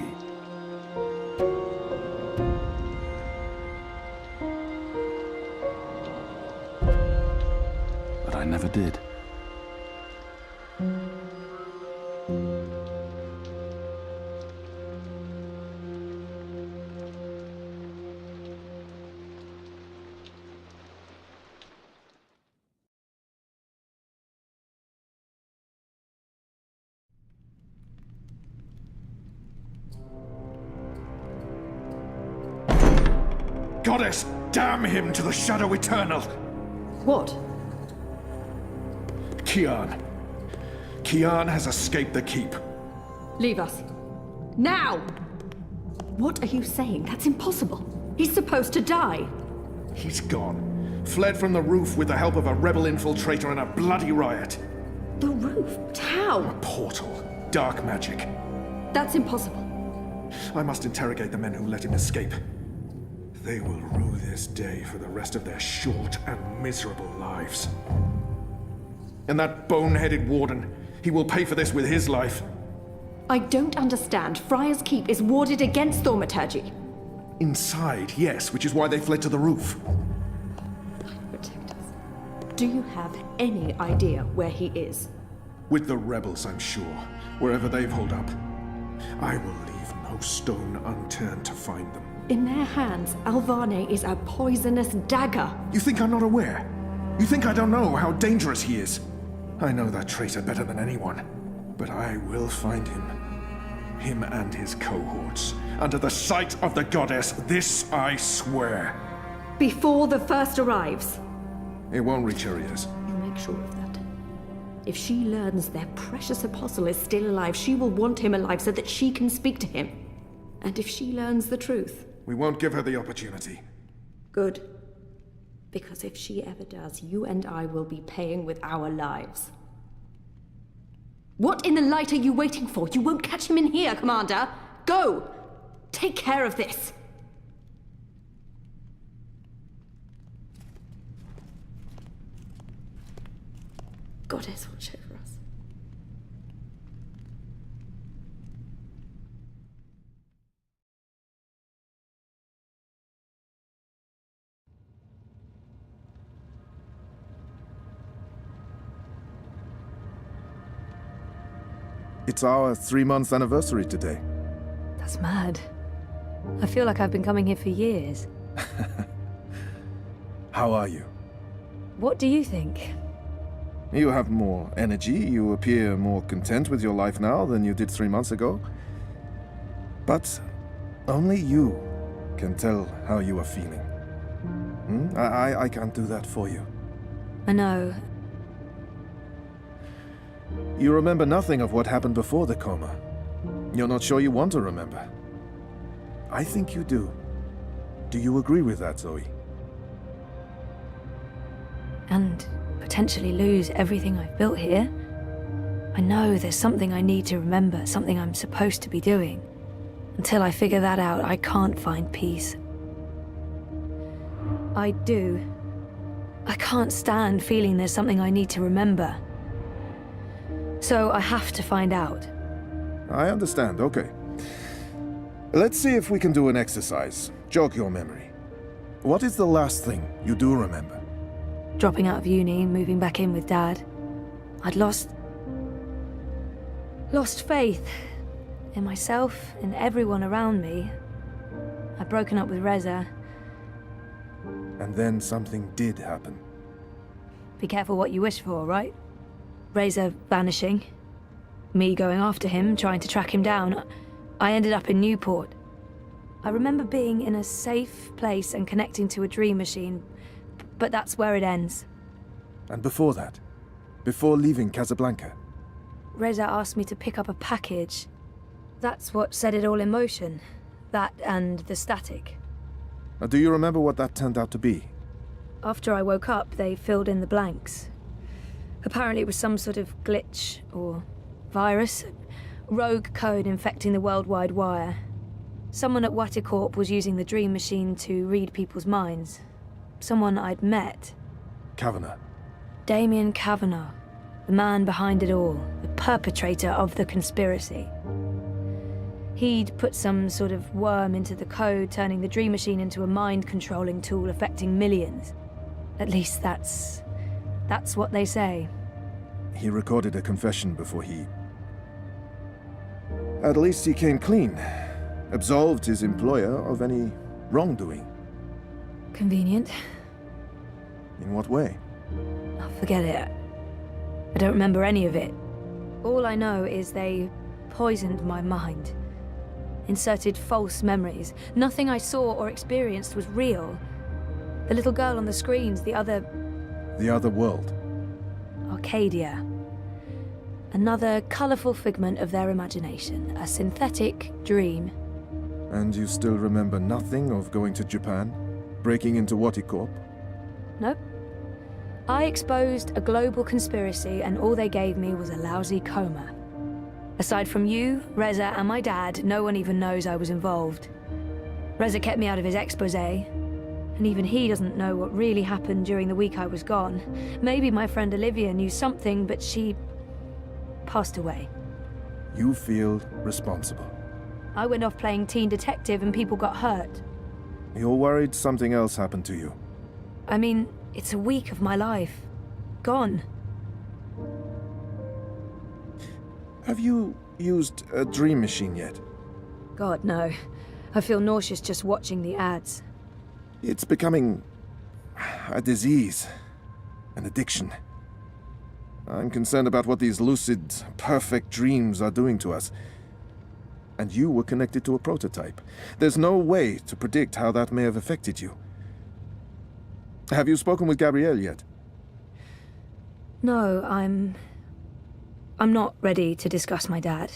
But I never did. Goddess, damn him to the shadow eternal! What? Kian. Kian has escaped the keep. Leave us. Now! What are you saying? That's impossible. He's supposed to die. He's gone. Fled from the roof with the help of a rebel infiltrator in a bloody riot. The roof? How? A portal. Dark magic. That's impossible. I must interrogate the men who let him escape. They will rue this day for the rest of their short and miserable lives. And that bone-headed warden, he will pay for this with his life. I don't understand. Friar's Keep is warded against thaumaturgy. Inside, yes, which is why they fled to the roof. Protect us. Do you have any idea where he is? With the rebels, I'm sure. Wherever they've holed up. I will leave no stone unturned to find them. In their hands, Alvane is a poisonous dagger. You think I'm not aware? You think I don't know how dangerous he is? I know that traitor better than anyone. But I will find him. Him and his cohorts. Under the sight of the goddess, this I swear. Before the first arrives. It won't reach her ears. You make sure of that. If she learns their precious apostle is still alive, she will want him alive so that she can speak to him. And if she learns the truth... We won't give her the opportunity. Good. Because if she ever does, you and I will be paying with our lives. What in the light are you waiting for? You won't catch him in here, Commander! Go! Take care of this! Goddess, watch over us. It's our 3-month anniversary today. That's mad. I feel like I've been coming here for years. How are you? What do you think? You have more energy, you appear more content with your life now than you did 3 months ago. But only you can tell how you are feeling. I can't do that for you. I know. You remember nothing of what happened before the coma. You're not sure you want to remember. I think you do. Do you agree with that, Zoe? And potentially lose everything I've built here. I know there's something I need to remember, something I'm supposed to be doing. Until I figure that out, I can't find peace. I do. I can't stand feeling there's something I need to remember. So I have to find out. I understand, okay. Let's see if we can do an exercise. Jog your memory. What is the last thing you do remember? Dropping out of uni, moving back in with Dad. I'd lost faith in myself and everyone around me. I'd broken up with Reza. And then something did happen. Be careful what you wish for, right? Reza vanishing. Me going after him, trying to track him down. I ended up in Newport. I remember being in a safe place and connecting to a dream machine, but that's where it ends. And before that? before leaving Casablanca? Reza asked me to pick up a package. That's what set it all in motion. That and the static. Do you remember what that turned out to be? After I woke up, they filled in the blanks. Apparently it was some sort of glitch or virus. Rogue code infecting the worldwide wire. Someone at Waticorp was using the Dream Machine to read people's minds. Someone I'd met. Kavanagh. Damien Kavanagh. The man behind it all. The perpetrator of the conspiracy. He'd put some sort of worm into the code, turning the Dream Machine into a mind-controlling tool affecting millions. At least that's what they say. He recorded a confession before he... At least he came clean. Absolved his employer of any wrongdoing. Convenient. In what way? Oh, forget it. I don't remember any of it. All I know is they poisoned my mind. Inserted false memories. Nothing I saw or experienced was real. The little girl on the screens, the other... The other world. Arcadia. Another colourful figment of their imagination. A synthetic dream. And you still remember nothing of going to Japan? Breaking into Waticorp? Nope. I exposed a global conspiracy and all they gave me was a lousy coma. Aside from you, Reza, and my dad, no one even knows I was involved. Reza kept me out of his exposé, and even he doesn't know what really happened during the week I was gone. Maybe my friend Olivia knew something, but she... passed away. You feel responsible. I went off playing teen detective and people got hurt. You're worried something else happened to you. I mean, it's a week of my life. Gone. Have you used a Dream Machine yet? God, no. I feel nauseous just watching the ads. It's becoming a disease, an addiction. I'm concerned about what these lucid, perfect dreams are doing to us. And you were connected to a prototype. There's no way to predict how that may have affected you. Have you spoken with Gabrielle yet? No, I'm not ready to discuss my dad.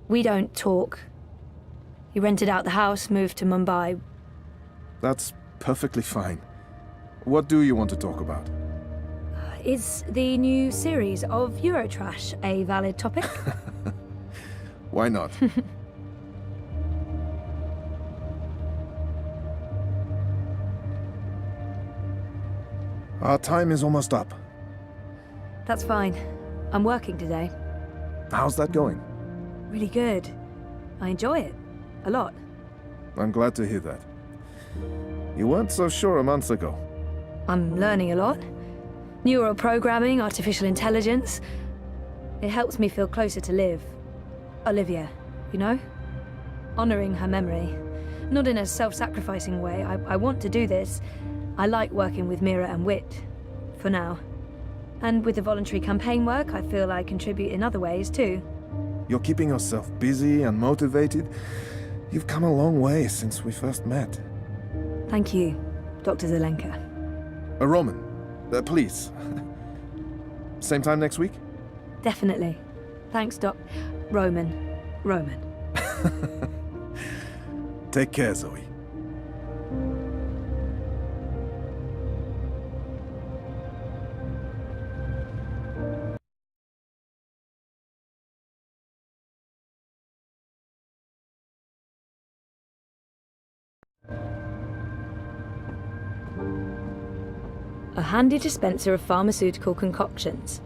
We don't talk. He rented out the house, moved to Mumbai. That's perfectly fine. What do you want to talk about? Is the new series of Eurotrash a valid topic? Why not? Our time is almost up. That's fine. I'm working today. How's that going? Really good. I enjoy it. A lot. I'm glad to hear that. You weren't so sure a month ago. I'm learning a lot. Neural programming, artificial intelligence. It helps me feel closer to Liv. Olivia, you know? Honoring her memory. Not in a self-sacrificing way. I want to do this. I like working with Mira and Wit. For now. And with the voluntary campaign work, I feel I contribute in other ways, too. You're keeping yourself busy and motivated. You've come a long way since we first met. Thank you, Dr. Zelenka. Roman, please. Same time next week? Definitely. Thanks, Doc. Roman. Take care, Zoe. A handy dispenser of pharmaceutical concoctions.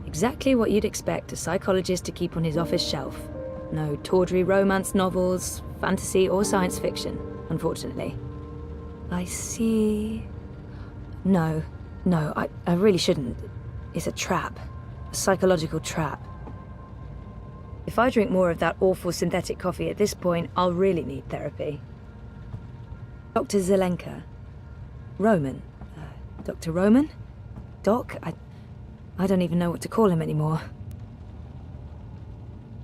Exactly what you'd expect a psychologist to keep on his office shelf. No tawdry romance novels, fantasy or science fiction, unfortunately. I see... No, I really shouldn't. It's a trap. A psychological trap. If I drink more of that awful synthetic coffee at this point, I'll really need therapy. Dr. Zelenka. Roman. Dr. Roman? Doc? I don't even know what to call him anymore.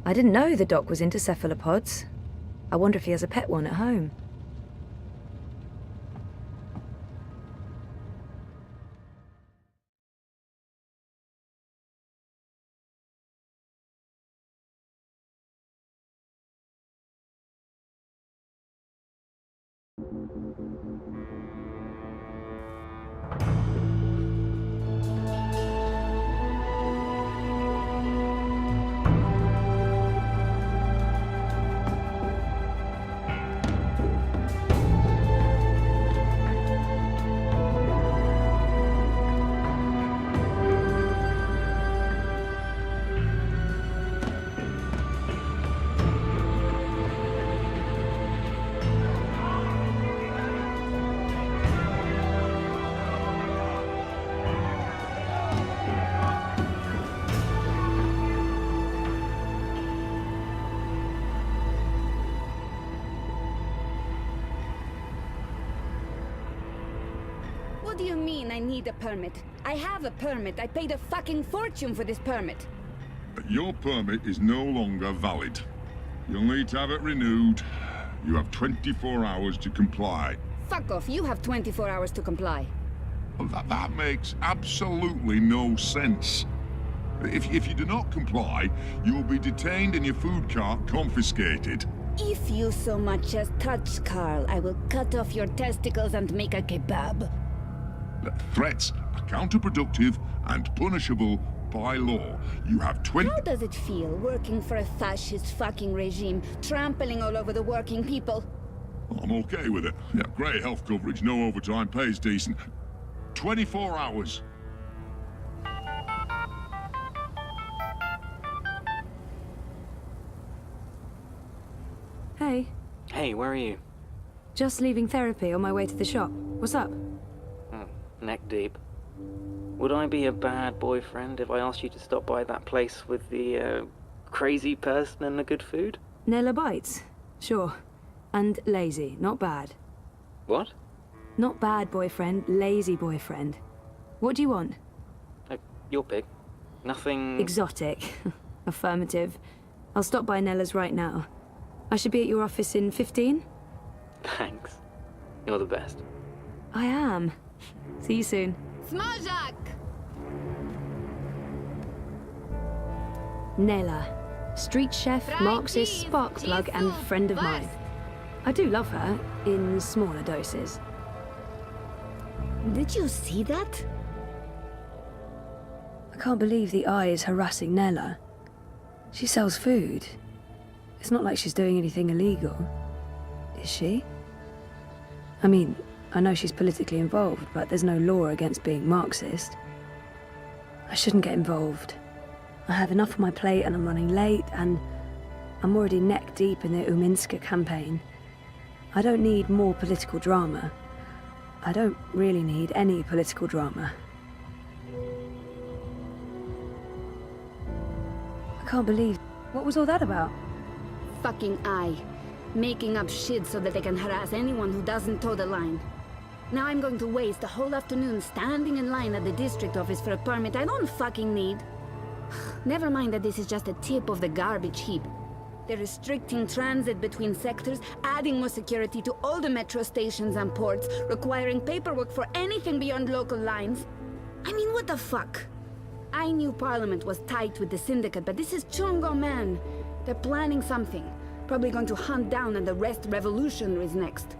I didn't know the doc was into cephalopods. I wonder if he has a pet one at home. What do you mean I need a permit? I have a permit. I paid a fucking fortune for this permit. Your permit is no longer valid. You'll need to have it renewed. You have 24 hours to comply. Fuck off. You have 24 hours to comply. Well, that makes absolutely no sense. If you do not comply, you will be detained and your food cart confiscated. If you so much as touch Carl, I will cut off your testicles and make a kebab. Threats are counterproductive and punishable by law. You have 20... How does it feel working for a fascist fucking regime, trampling all over the working people? I'm okay with it. Yeah, great health coverage, no overtime, pays decent. 24 hours. Hey. Hey, where are you? Just leaving therapy on my way to the shop. What's up? Neck deep. Would I be a bad boyfriend if I asked you to stop by that place with the, crazy person and the good food? Nella bites? Sure. And lazy, not bad. What? Not bad boyfriend, lazy boyfriend. What do you want? Your pick. Nothing... Exotic. Affirmative. I'll stop by Nella's right now. I should be at your office in 15? Thanks. You're the best. I am. See you soon. Smajak! Nella. Street chef, Marxist, spark plug, and friend of mine. I do love her, in smaller doses. Did you see that? I can't believe the eye is harassing Nella. She sells food. It's not like she's doing anything illegal. Is she? I mean, I know she's politically involved, but there's no law against being Marxist. I shouldn't get involved. I have enough on my plate and I'm running late, and I'm already neck deep in the Uminska campaign. I don't need more political drama. I don't really need any political drama. I can't believe... What was all that about? Fucking eye. Making up shit so that they can harass anyone who doesn't toe the line. Now I'm going to waste a whole afternoon standing in line at the district office for a permit I don't fucking need. Never mind that this is just a tip of the garbage heap. They're restricting transit between sectors, adding more security to all the metro stations and ports, requiring paperwork for anything beyond local lines. I mean, what the fuck? I knew Parliament was tight with the syndicate, but this is Chungo, man. They're planning something. Probably going to hunt down and arrest revolutionaries next.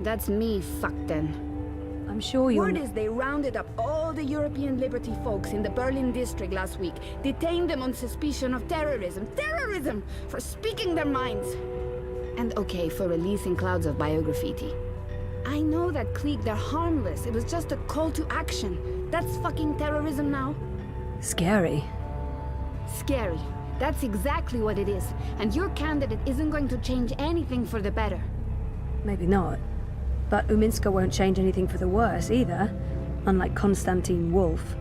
That's me fucked then. I'm sure you're... Word is they rounded up all the European Liberty folks in the Berlin district last week, detained them on suspicion of terrorism. Terrorism! For speaking their minds! And okay, for releasing clouds of biograffiti. I know that clique, they're harmless. It was just a call to action. That's fucking terrorism now. Scary. Scary. That's exactly what it is. And your candidate isn't going to change anything for the better. Maybe not. But Uminska won't change anything for the worse either, unlike Konstantin Wolf.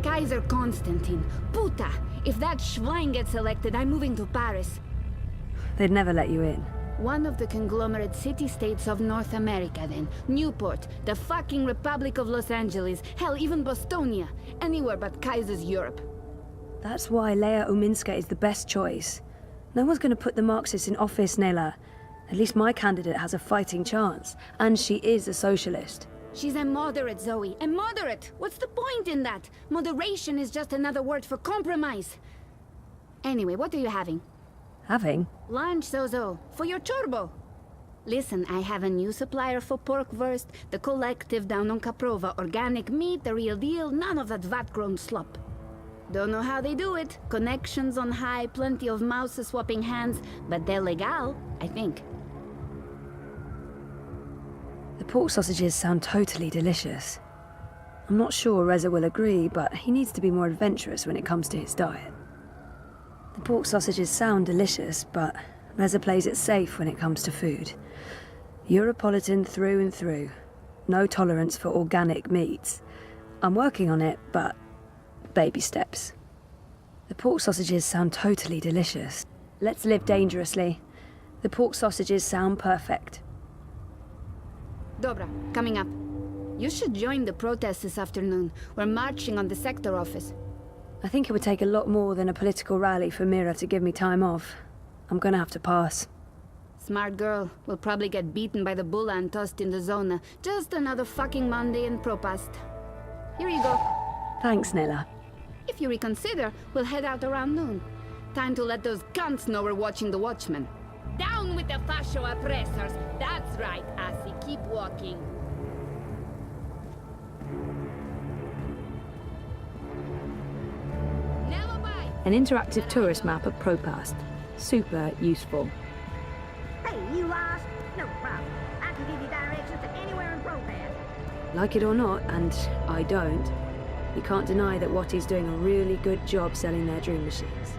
Kaiser Konstantin. Puta! If that Schwein gets elected, I'm moving to Paris. They'd never let you in. One of the conglomerate city-states of North America, then. Newport, the fucking Republic of Los Angeles, hell, even Bostonia. Anywhere but Kaiser's Europe. That's why Leia Uminska is the best choice. No one's going to put the Marxists in office, Nella. At least my candidate has a fighting chance. And she is a socialist. She's a moderate, Zoe. A moderate! What's the point in that? Moderation is just another word for compromise. Anyway, what are you having? Having? Lunch, Zozo. For your chorbo. Listen, I have a new supplier for pork wurst, the collective down on Caprova. Organic meat, the real deal, none of that vat-grown slop. Don't know how they do it. Connections on high, plenty of mouses swapping hands, but they're legal, I think. The pork sausages sound totally delicious. I'm not sure Reza will agree, but he needs to be more adventurous when it comes to his diet. The pork sausages sound delicious, but Reza plays it safe when it comes to food. Europolitan through and through. No tolerance for organic meats. I'm working on it, but baby steps. The pork sausages sound totally delicious. Let's live dangerously. The pork sausages sound perfect. Dobra, coming up. You should join the protest this afternoon. We're marching on the sector office. I think it would take a lot more than a political rally for Mira to give me time off. I'm gonna have to pass. Smart girl. We'll probably get beaten by the bulla and tossed in the zona. Just another fucking Monday in Propast. Here you go. Thanks, Nella. If you reconsider, we'll head out around noon. Time to let those cunts know we're watching the Watchmen. Down with the fascio oppressors! That's right, Assy. Keep walking. An interactive tourist map of Propast. Super useful. Hey, you lost? No problem. I can give you directions to anywhere in Propast. Like it or not, and I don't, you can't deny that Watty's doing a really good job selling their dream machines.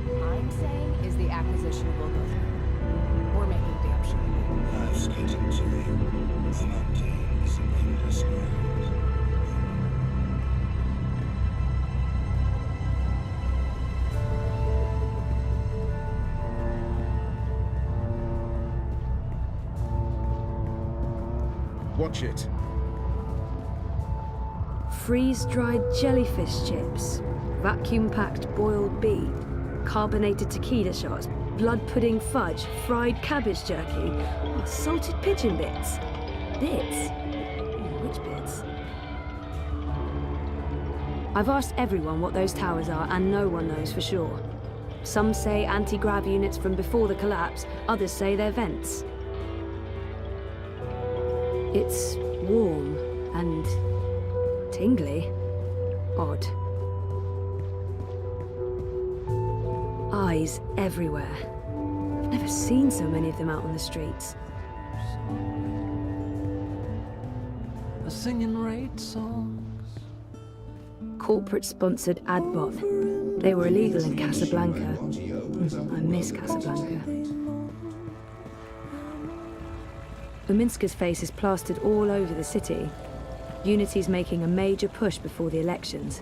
I'm saying is the acquisition will go through. We're making damn sure. Life's getting to me. The mountain is an endless road. Watch it. Freeze-dried jellyfish chips, vacuum-packed boiled beef, carbonated tequila shots, blood pudding fudge, fried cabbage jerky, salted pigeon bits. Bits? Which bits? I've asked everyone what those towers are, and no one knows for sure. Some say anti-grav units from before the collapse, others say they're vents. It's warm and tingly. Odd. Eyes everywhere. I've never seen so many of them out on the streets. A singing rate songs. Corporate-sponsored ad bot. They were illegal in Casablanca. I miss Casablanca. Uminska's face is plastered all over the city. Unity's making a major push before the elections.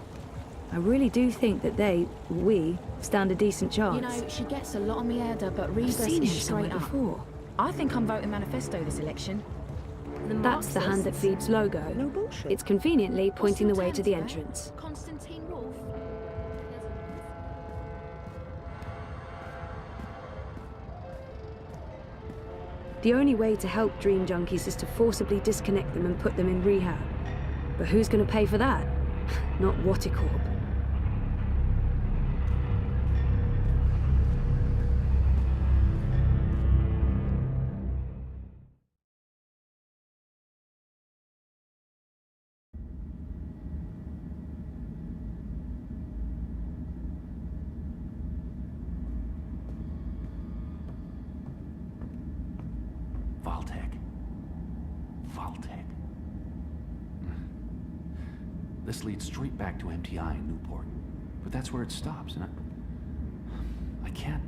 I really do think that we, stand a decent chance. You know, she gets a lot on me Ada, but Rebus seen is him somewhere straight up. before. I think I'm voting manifesto this election. That's the Hand That Feeds logo. No bullshit. It's conveniently pointing the way to the entrance. Constantine Wolf. The only way to help dream junkies is to forcibly disconnect them and put them in rehab. But who's going to pay for that? Not Watticorp. Vault-Tec. This leads straight back to MTI in Newport. But that's where it stops, and I can't...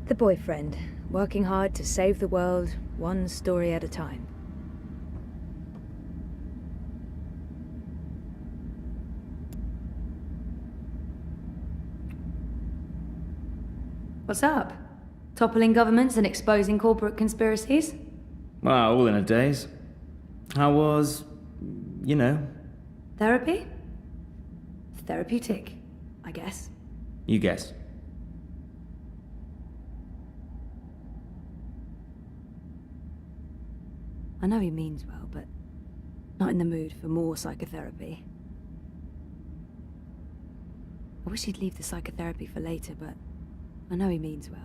The boyfriend, working hard to save the world, one story at a time. What's up? Toppling governments and exposing corporate conspiracies? Well, all in a daze. How was, you know? Therapy? Therapeutic, I guess. You guess. I know he means well, but not in the mood for more psychotherapy. I wish he'd leave the psychotherapy for later, but I know he means well.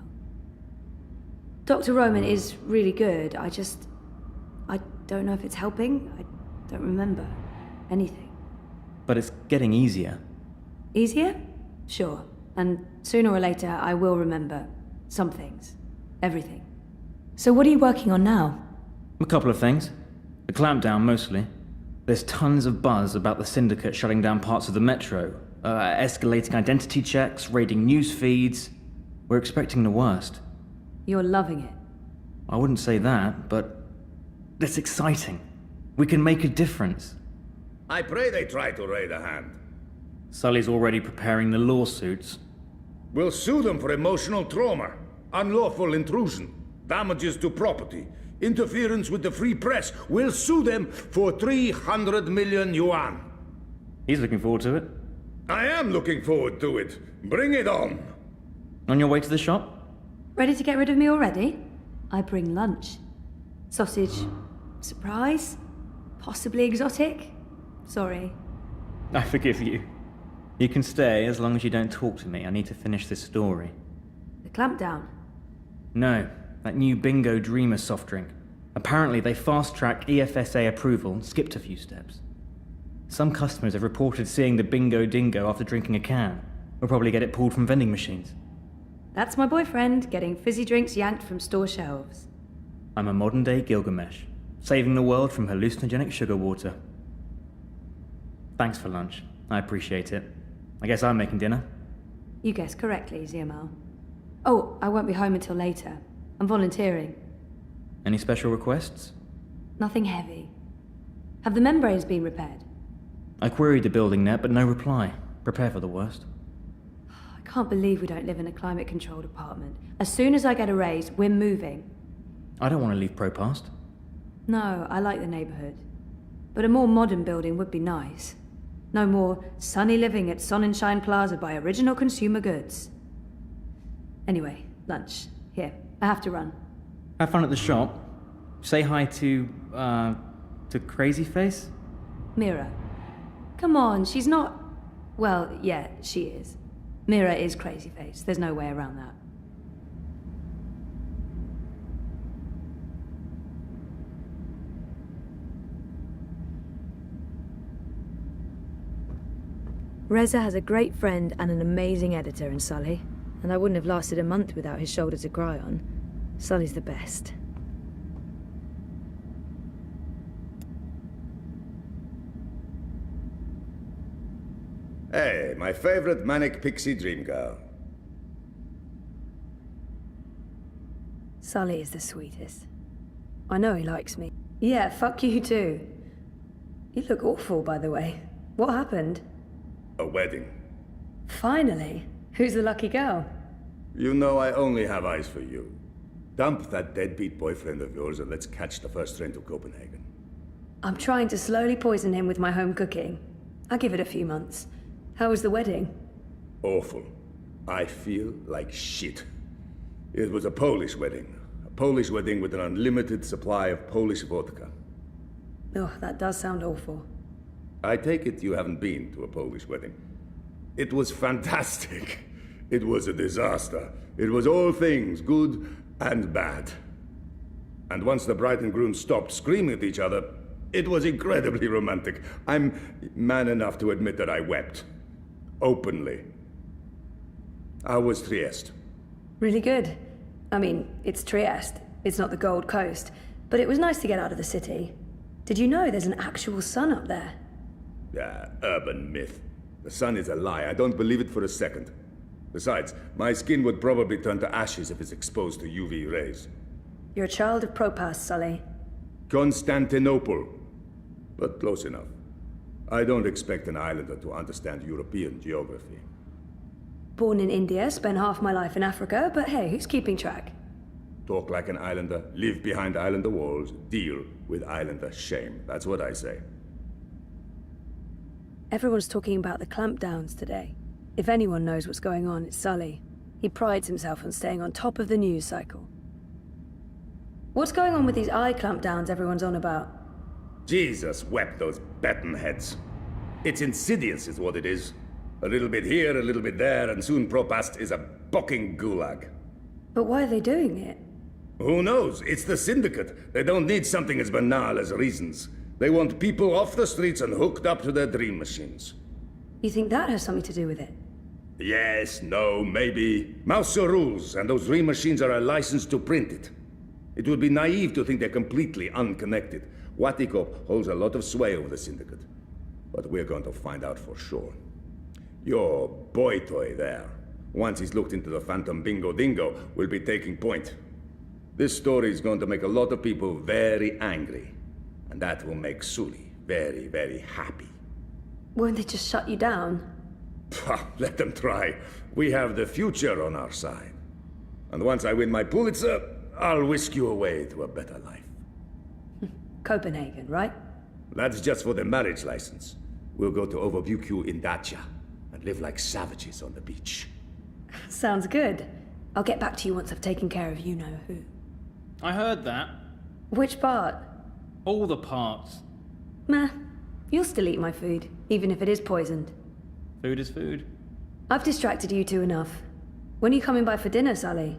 Dr. Roman is really good. I don't know if it's helping. I don't remember anything. But it's getting easier. Easier? Sure. And sooner or later, I will remember some things. Everything. So what are you working on now? A couple of things. A clampdown, mostly. There's tons of buzz about the Syndicate shutting down parts of the metro, escalating identity checks, raiding news feeds. We're expecting the worst. You're loving it. I wouldn't say that, but it's exciting. We can make a difference. I pray they try to raid a hand. Sully's already preparing the lawsuits. We'll sue them for emotional trauma, unlawful intrusion, damages to property, interference with the free press. We'll sue them for 300 million yuan. He's looking forward to it. I am looking forward to it. Bring it on. On your way to the shop? Ready to get rid of me already? I bring lunch. Sausage. Surprise? Possibly exotic? Sorry. I forgive you. You can stay as long as you don't talk to me. I need to finish this story. The clampdown? No, that new Bingo Dreamer soft drink. Apparently they fast-tracked EFSA approval and skipped a few steps. Some customers have reported seeing the Bingo Dingo after drinking a can. We'll probably get it pulled from vending machines. That's my boyfriend, getting fizzy drinks yanked from store shelves. I'm a modern-day Gilgamesh, saving the world from hallucinogenic sugar water. Thanks for lunch. I appreciate it. I guess I'm making dinner. You guessed correctly, Ziamal. Oh, I won't be home until later. I'm volunteering. Any special requests? Nothing heavy. Have the membranes been repaired? I queried the building net, but no reply. Prepare for the worst. I can't believe we don't live in a climate-controlled apartment. As soon as I get a raise, we're moving. I don't want to leave Propast. No, I like the neighborhood. But a more modern building would be nice. No more sunny living at Sonnenschein Plaza by Original Consumer Goods. Anyway, lunch. Here, I have to run. Have fun at the shop. Say hi to Crazy Face? Mira. Come on, she's not... Well, yeah, she is. Mira is Crazy Face. There's no way around that. Reza has a great friend and an amazing editor in Sully, and I wouldn't have lasted a month without his shoulder to cry on. Sully's the best. Hey, my favorite manic pixie dream girl. Sully is the sweetest. I know he likes me. Yeah, fuck you too. You look awful, by the way. What happened? A wedding. Finally. Who's the lucky girl? You know I only have eyes for you. Dump that deadbeat boyfriend of yours and let's catch the first train to Copenhagen. I'm trying to slowly poison him with my home cooking. I'll give it a few months. How was the wedding? Awful. I feel like shit. It was a Polish wedding. A Polish wedding with an unlimited supply of Polish vodka. Oh, that does sound awful. I take it you haven't been to a Polish wedding. It was fantastic. It was a disaster. It was all things, good and bad. And once the bride and groom stopped screaming at each other, it was incredibly romantic. I'm man enough to admit that I wept. Openly. How was Trieste? Really good. I mean, it's Trieste. It's not the Gold Coast. But it was nice to get out of the city. Did you know there's an actual sun up there? Urban myth. The sun is a lie. I don't believe it for a second. Besides, my skin would probably turn to ashes if it's exposed to UV rays. You're a child of Propast, Sully. Constantinople. But close enough. I don't expect an islander to understand European geography. Born in India, spent half my life in Africa, but hey, who's keeping track? Talk like an islander, live behind islander walls, deal with islander shame. That's what I say. Everyone's talking about the clampdowns today. If anyone knows what's going on, it's Sully. He prides himself on staying on top of the news cycle. What's going on with these eye clampdowns everyone's on about? Jesus wept those baton heads. It's insidious is what it is. A little bit here, a little bit there, and soon Propast is a fucking gulag. But why are they doing it? Who knows? It's the Syndicate. They don't need something as banal as reasons. They want people off the streets and hooked up to their dream machines. You think that has something to do with it? Yes, no, maybe. Mouser rules, and those dream machines are a license to print it. It would be naive to think they're completely unconnected. Watikop holds a lot of sway over the Syndicate. But we're going to find out for sure. Your boy toy there, once he's looked into the Phantom Bingo Dingo, will be taking point. This story is going to make a lot of people very angry. And that will make Sully very, very happy. Won't they just shut you down? Let them try. We have the future on our side. And once I win my Pulitzer, I'll whisk you away to a better life. Copenhagen, right? That's just for the marriage license. We'll go to Overbukyu in Dacia and live like savages on the beach. Sounds good. I'll get back to you once I've taken care of you-know-who. I heard that. Which part? All the parts. Meh. You'll still eat my food, even if it is poisoned. Food is food. I've distracted you two enough. When are you coming by for dinner, Sally?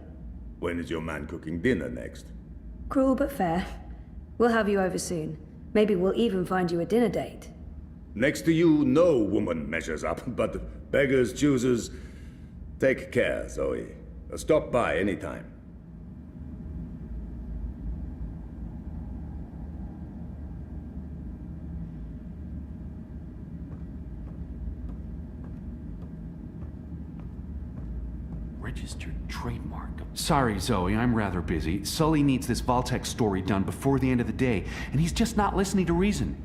When is your man cooking dinner next? Cruel but fair. We'll have you over soon. Maybe we'll even find you a dinner date. Next to you, no woman measures up, but beggars, choosers. Take care, Zoe. Stop by anytime. Registered trademark. Sorry, Zoe, I'm rather busy. Sully needs this Vault-Tec story done before the end of the day, and he's just not listening to reason.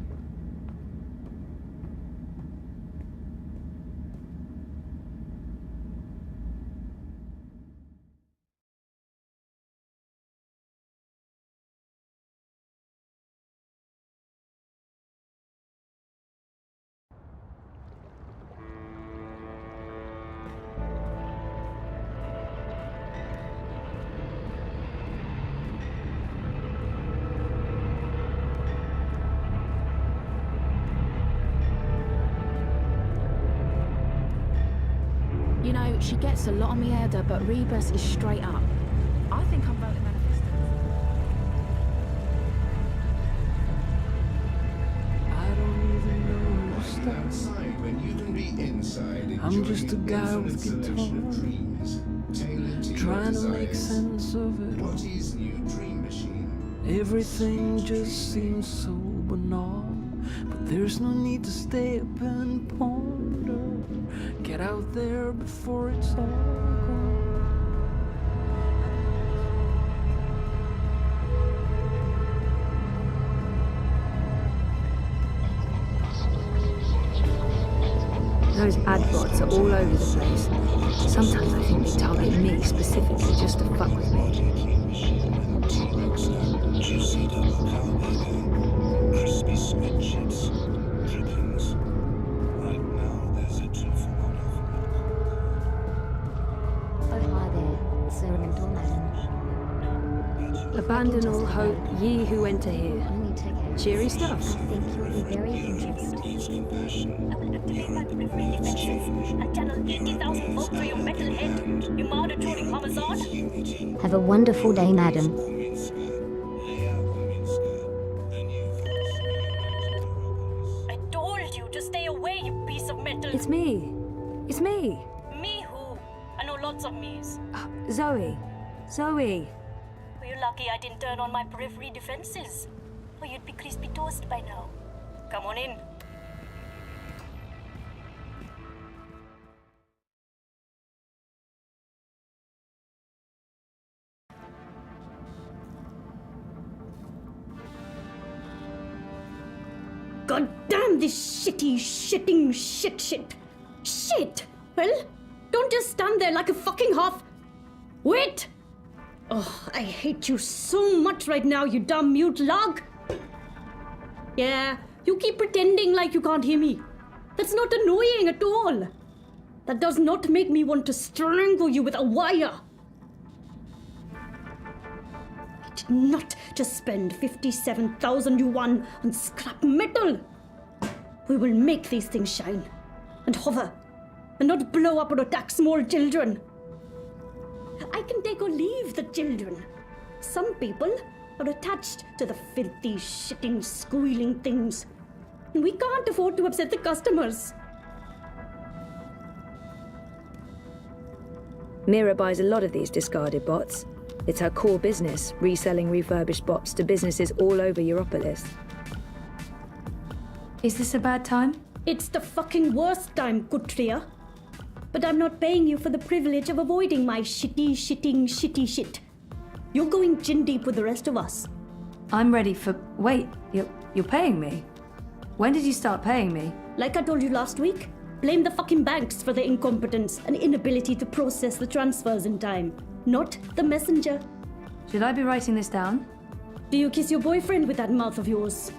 You know, she gets a lot on me Ada, but Rebus is straight up. I think I'm voting manifesto. I don't even know what's outside when you can be inside. I'm just a guy with guitar, trying to make sense of it all. What is new dream machine? Everything just seems so banal, but there's no need to stay up and ponder. Get out there before it's all gone. Those ad bots are all over the place. Sometimes I think they target me specifically just to fuck with me. Crispy squid chips, drippings. Right now there's a dreadful lot of Oh, hi there. Sir Mentor, madam. Abandon all hope, ye who enter here. Cheery stuff. I think you'll be very interested. Have a wonderful day, madam. I told you to stay away, you piece of metal. It's me. It's me. Me who? I know lots of me's. Zoe. Zoe. Were you lucky I didn't turn on my periphery defenses? Or you'd be crispy toast by now. Come on in. God damn this shitting shit! Well, don't just stand there like a fucking half... Wait! Oh, I hate you so much right now, you dumb mute log! Yeah, you keep pretending like you can't hear me. That's not annoying at all. That does not make me want to strangle you with a wire. I did not just spend 57,000 yuan on scrap metal. We will make these things shine and hover and not blow up or attack small children. I can take or leave the children. Some people are attached to the filthy, shitting, squealing things. And we can't afford to upset the customers. Mira buys a lot of these discarded bots. It's her core business, reselling refurbished bots to businesses all over Europolis. Is this a bad time? It's the fucking worst time, Kutria. But I'm not paying you for the privilege of avoiding my shitty shit. You're going chin deep with the rest of us. I'm ready for... Wait, you're paying me? When did you start paying me? Like I told you last week, blame the fucking banks for their incompetence and inability to process the transfers in time, not the messenger. Should I be writing this down? Do you kiss your boyfriend with that mouth of yours?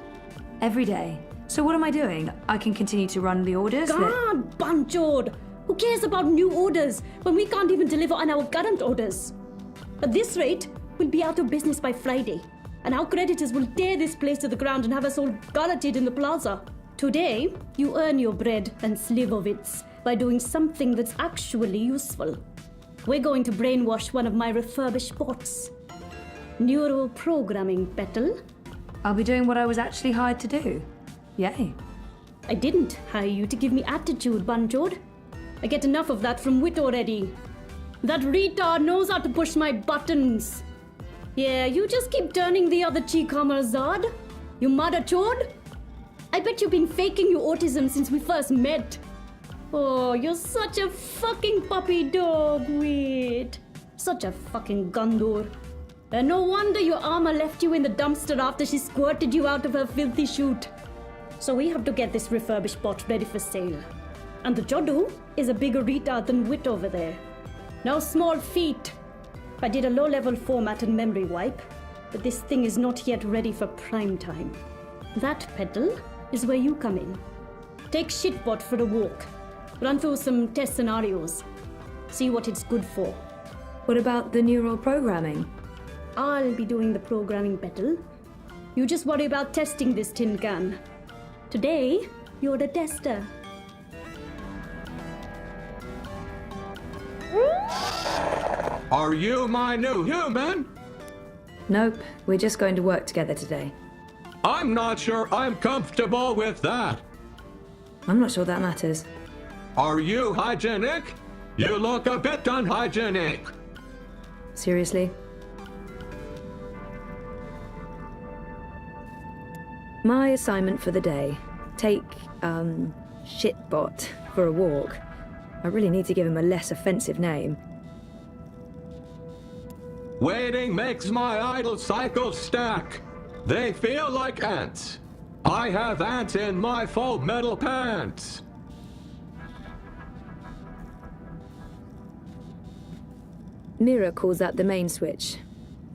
Every day. So what am I doing? I can continue to run the orders? God, Banchod! Who cares about new orders when we can't even deliver on our current orders? At this rate, we'll be out of business by Friday, and our creditors will tear this place to the ground and have us all garroted in the plaza. Today, you earn your bread and slivovitz by doing something that's actually useful. We're going to brainwash one of my refurbished bots. Neural programming, Petal. I'll be doing what I was actually hired to do. Yay. I didn't hire you to give me attitude, Banjod. I get enough of that from Wit already. That retard knows how to push my buttons. Yeah, you just keep turning the other cheek, Zad. You mother chode. I bet you've been faking your autism since we first met. Oh, you're such a fucking puppy dog, Wit. Such a fucking Gandur. And no wonder your armor left you in the dumpster after she squirted you out of her filthy chute. So we have to get this refurbished bot ready for sale. And the Jodu is a bigger retard than Wit over there. No small feat. I did a low-level format and memory wipe, but this thing is not yet ready for prime time. That, Petal, is where you come in. Take Shitbot for a walk. Run through some test scenarios. See what it's good for. What about the neural programming? I'll be doing the programming, Petal. You just worry about testing this tin can. Today, you're the tester. Are you my new human? Nope, we're just going to work together today. I'm not sure I'm comfortable with that. I'm not sure that matters. Are you hygienic? You look a bit unhygienic. Seriously? My assignment for the day. Take, Shitbot for a walk. I really need to give him a less offensive name. Waiting makes my idle cycles stack. They feel like ants. I have ants in my faux metal pants. Mira calls that the main switch.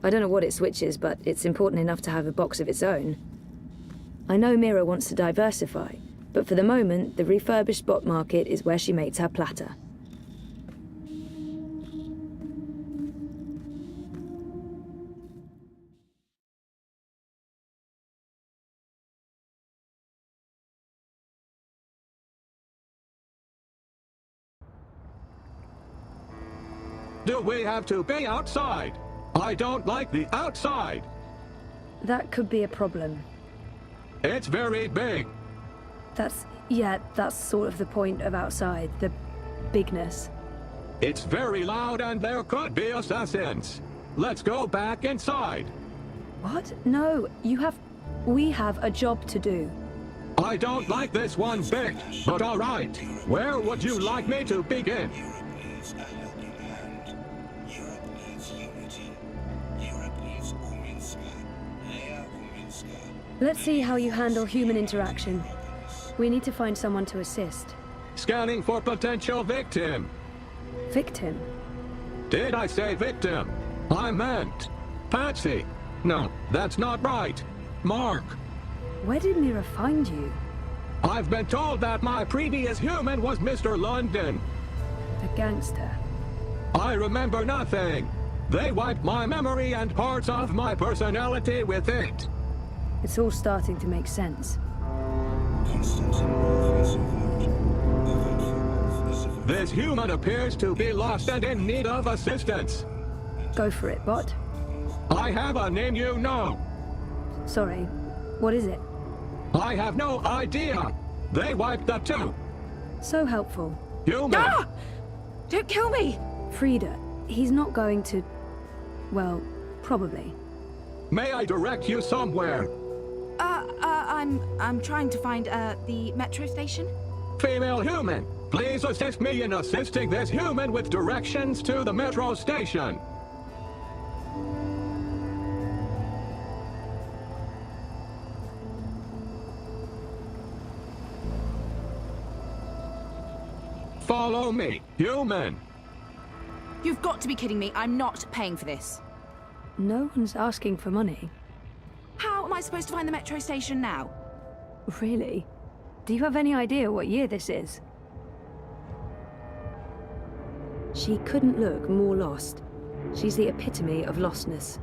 I don't know what it switches, but it's important enough to have a box of its own. I know Mira wants to diversify, but for the moment, the refurbished bot market is where she makes her platter. Do we have to be outside? I don't like the outside. That could be a problem. It's very big. That's sort of the point of outside, the bigness. It's very loud and there could be assassins. Let's go back inside. What? No, we have a job to do. I don't like this one bit, but all right. Where would you like me to begin? Let's see how you handle human interaction. We need to find someone to assist. Scanning for potential victim. Victim? Did I say victim? I meant Patsy. No, that's not right. Mark. Where did Mira find you? I've been told that my previous human was Mr. London. A gangster. I remember nothing. They wiped my memory and parts of my personality with it. It's all starting to make sense. Constance and Wolf is a vote. A vote for Wolf is a vote This human appears to be lost and in need of assistance. Go for it, bot. I have a name you know. Sorry, what is it? I have no idea. They wiped the two. So helpful. Human. Ah! Don't kill me! Frida, he's not going to... Well, probably. May I direct you somewhere? I'm trying to find, the metro station. Female human, please assist me in assisting this human with directions to the metro station. Follow me, human. You've got to be kidding me. I'm not paying for this. No one's asking for money. How am I supposed to find the metro station now? Really? Do you have any idea what year this is? She couldn't look more lost. She's the epitome of lostness.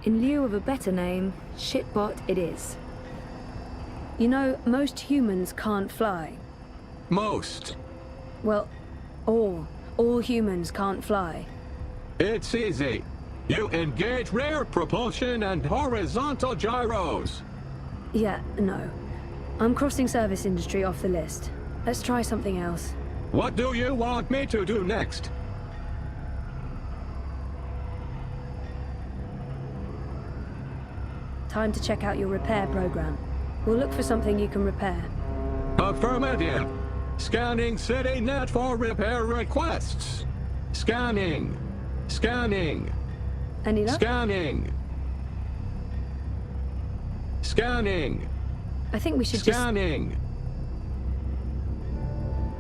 In lieu of a better name, shitbot it is. You know, most humans can't fly. Most. Well, all humans can't fly. It's easy. You engage rear propulsion and horizontal gyros. Yeah, no. I'm crossing service industry off the list. Let's try something else. What do you want me to do next? Time to check out your repair program. We'll look for something you can repair. Affirmative. Scanning CityNet for repair requests. Scanning. Scanning. Any luck? Scanning. Scanning. I think we should Scanning.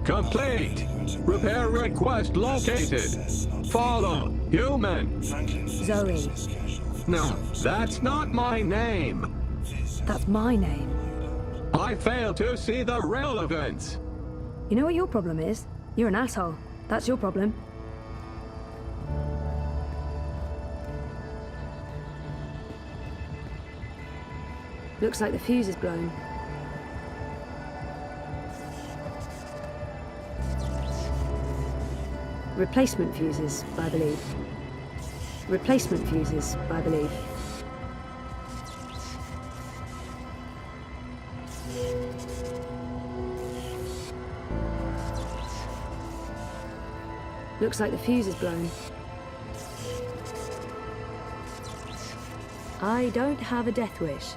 Complete. Repair request located. Follow. Human. Zoe. No, that's not my name. That's my name. I fail to see the relevance. You know what your problem is? You're an asshole. That's your problem. Looks like the fuse is blown. Replacement fuses, I believe. Replacement fuses, I believe. Looks like the fuse is blown. I don't have a death wish,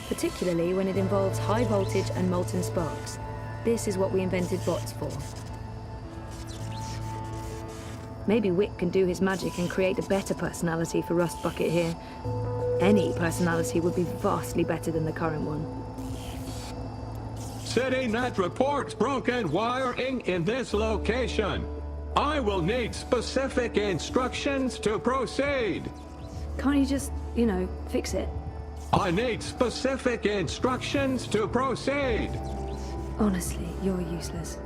particularly when it involves high voltage and molten sparks. This is what we invented bots for. Maybe Wick can do his magic and create a better personality for Rust Bucket here. Any personality would be vastly better than the current one. CityNet reports broken wiring in this location. I will need specific instructions to proceed. Can't you just, you know, fix it? I need specific instructions to proceed. Honestly, you're useless.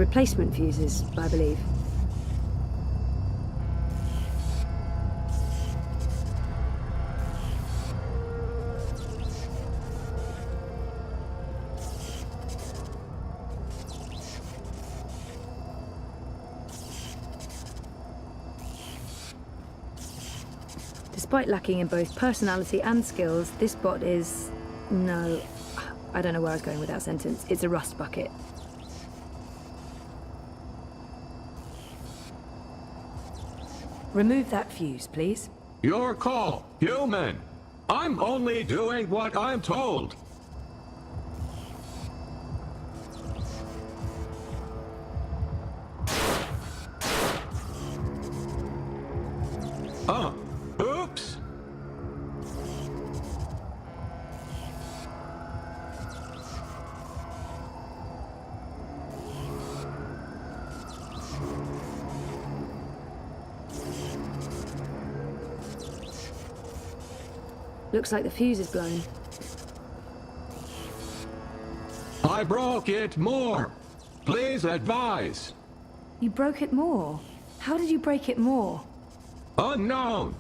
replacement fuses, I believe. Despite lacking in both personality and skills, this bot is... no, I don't know where I was going with that sentence. It's a rust bucket. Remove that fuse, please. Your call, human. I'm only doing what I'm told. Oops. Looks like the fuse is blown. I broke it more. Please advise. You broke it more? How did you break it more? Unknown.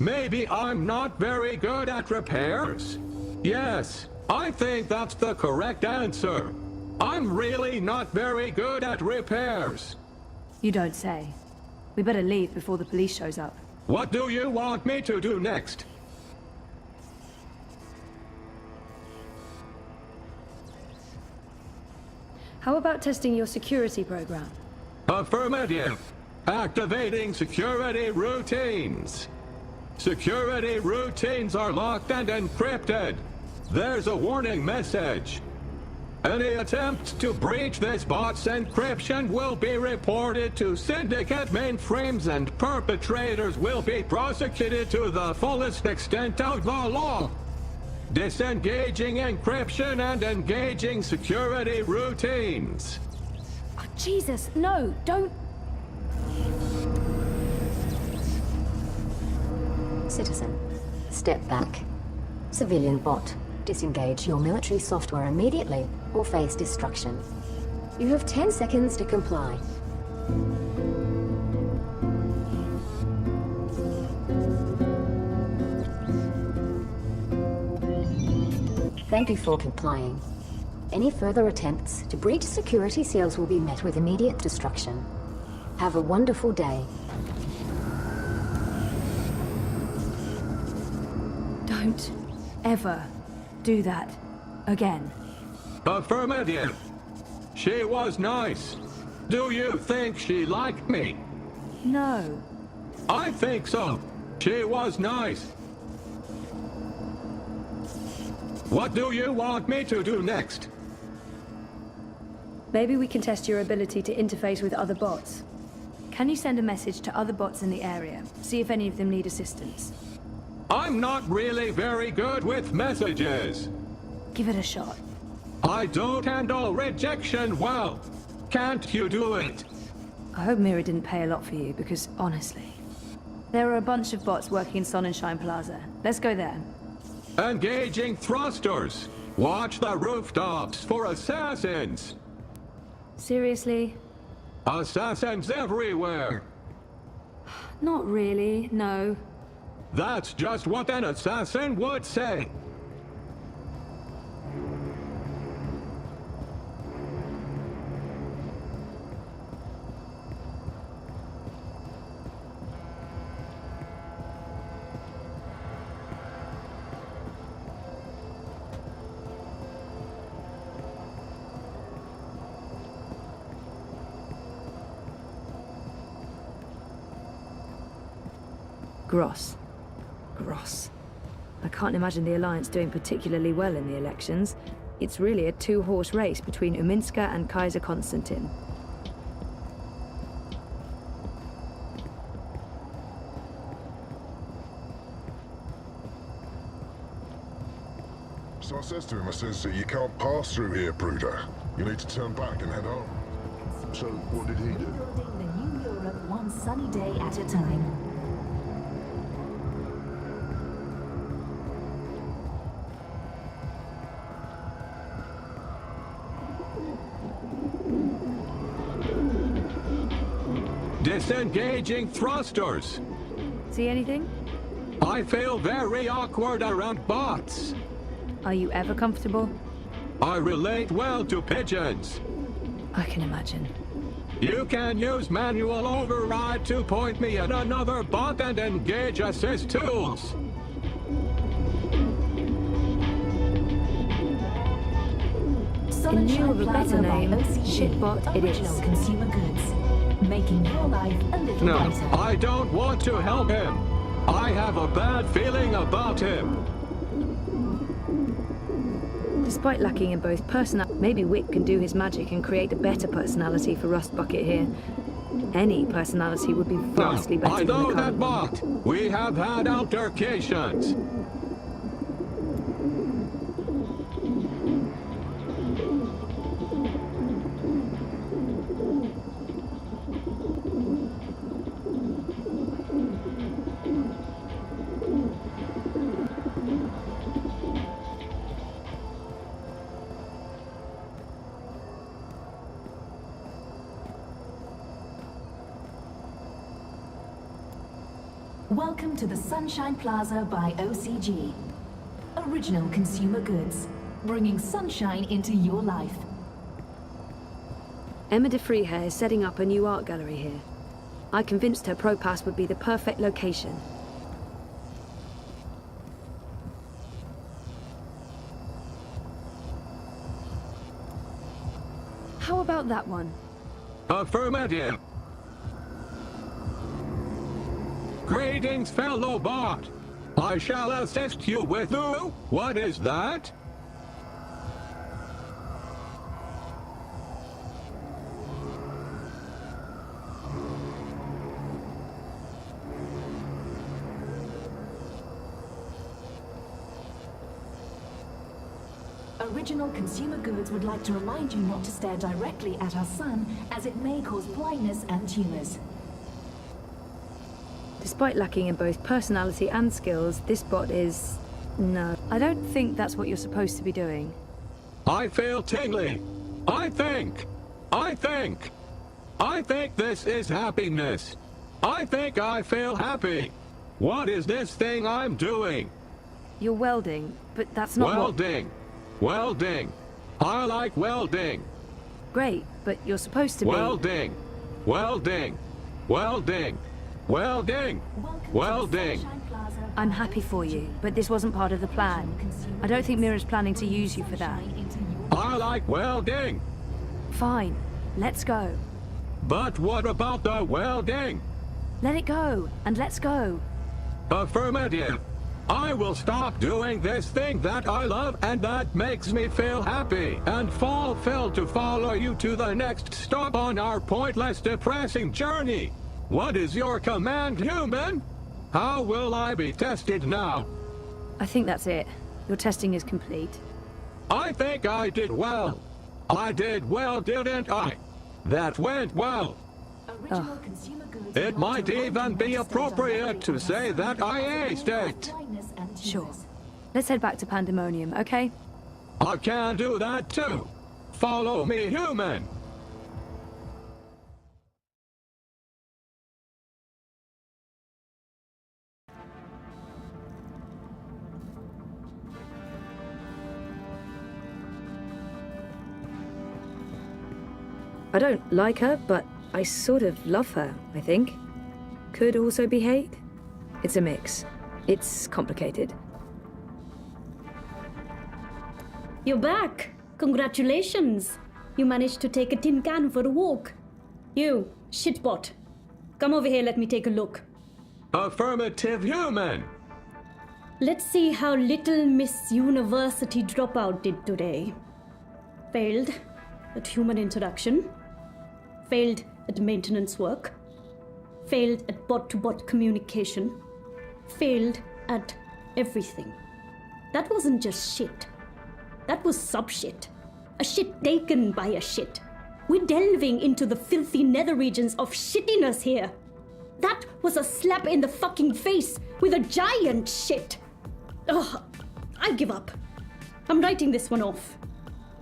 Maybe I'm not very good at repairs? Yes, I think that's the correct answer. I'm really not very good at repairs. You don't say. We better leave before the police shows up. What do you want me to do next? How about testing your security program? Affirmative. Activating security routines. Security routines are locked and encrypted. There's a warning message. Any attempt to breach this bot's encryption will be reported to Syndicate mainframes, and perpetrators will be prosecuted to the fullest extent of the law. Disengaging encryption and engaging security routines. Oh, Jesus, no, don't... Citizen, step back. Civilian bot, disengage your military software immediately or face destruction. You have 10 seconds to comply. Thank you for complying. Any further attempts to breach security seals will be met with immediate destruction. Have a wonderful day. Don't ever do that again. Affirmative. She was nice. Do you think she liked me? No. I think so. She was nice. What do you want me to do next? Maybe we can test your ability to interface with other bots. Can you send a message to other bots in the area? See if any of them need assistance. I'm not really very good with messages. Give it a shot. I don't handle rejection well. Can't you do it? I hope Mira didn't pay a lot for you, because honestly... There are a bunch of bots working in Sonnenschein Plaza. Let's go there. Engaging thrusters. Watch the rooftops for assassins. Seriously? Assassins everywhere. Not really, no. That's just what an assassin would say. Gross. I can't imagine the Alliance doing particularly well in the elections. It's really a two-horse race between Uminska and Kaiser Konstantin. So I says to him, I says, you can't pass through here, Bruder. You need to turn back and head home. So what did he do? Building the new Europe one sunny day at a time. Disengaging thrusters. See anything? I feel very awkward around bots. Are you ever comfortable? I relate well to pigeons. I can imagine. You can use manual override to point me at another bot and engage assist tools. In lieu of a better name, shitbot it is. Original consumer goods, making your life a little No, brighter. I don't want to help him. I have a bad feeling about him. Despite lacking in both personality, maybe Wick can do his magic and create a better personality for Rust Bucket here. Any personality would be vastly better I than know the that current one. bot. We have had altercations. Welcome to the Sunshine Plaza by OCG. Original consumer goods, bringing sunshine into your life. Emma de Freehair is setting up a new art gallery here. I convinced her Propass would be the perfect location. How about that one? Affirmative. Greetings, fellow bot. I shall assist you with who? What is that? Original consumer goods would like to remind you not to stare directly at our sun, as it may cause blindness and tumors. Despite lacking in both personality and skills, this bot is... no. I don't think that's what you're supposed to be doing. I feel tingly. I think this is happiness. I think I feel happy. What is this thing I'm doing? You're welding, but that's not Welding. Welding. I like welding. Great, but you're supposed to be... Welding. Welding. Welding. Welding. Welding. I'm happy for you, but this wasn't part of the plan. I don't think Mira's planning to use you for that. I like welding. Fine, let's go. But what about the welding? Let it go, and let's go. Affirmative. I will stop doing this thing that I love and that makes me feel happy and fulfilled to follow you to the next stop on our pointless, depressing journey. What is your command, human? How will I be tested now? I think that's it. Your testing is complete. I think I did well. I did well, didn't I? That went well. Oh. It might even be appropriate to say that I aced it. Sure. Let's head back to Pandemonium, okay? I can do that too. Follow me, human. I don't like her, but I sort of love her, I think. Could also be hate. It's a mix. It's complicated. You're back. Congratulations. You managed to take a tin can for a walk. You, shitbot. Come over here, let me take a look. Affirmative, human. Let's see how little Miss University dropout did today. Failed at human introduction. Failed at maintenance work. Failed at bot-to-bot communication. Failed at everything. That wasn't just shit. That was sub-shit. A shit taken by a shit. We're delving into the filthy nether regions of shittiness here. That was a slap in the fucking face with a giant shit. Ugh, I give up. I'm writing this one off.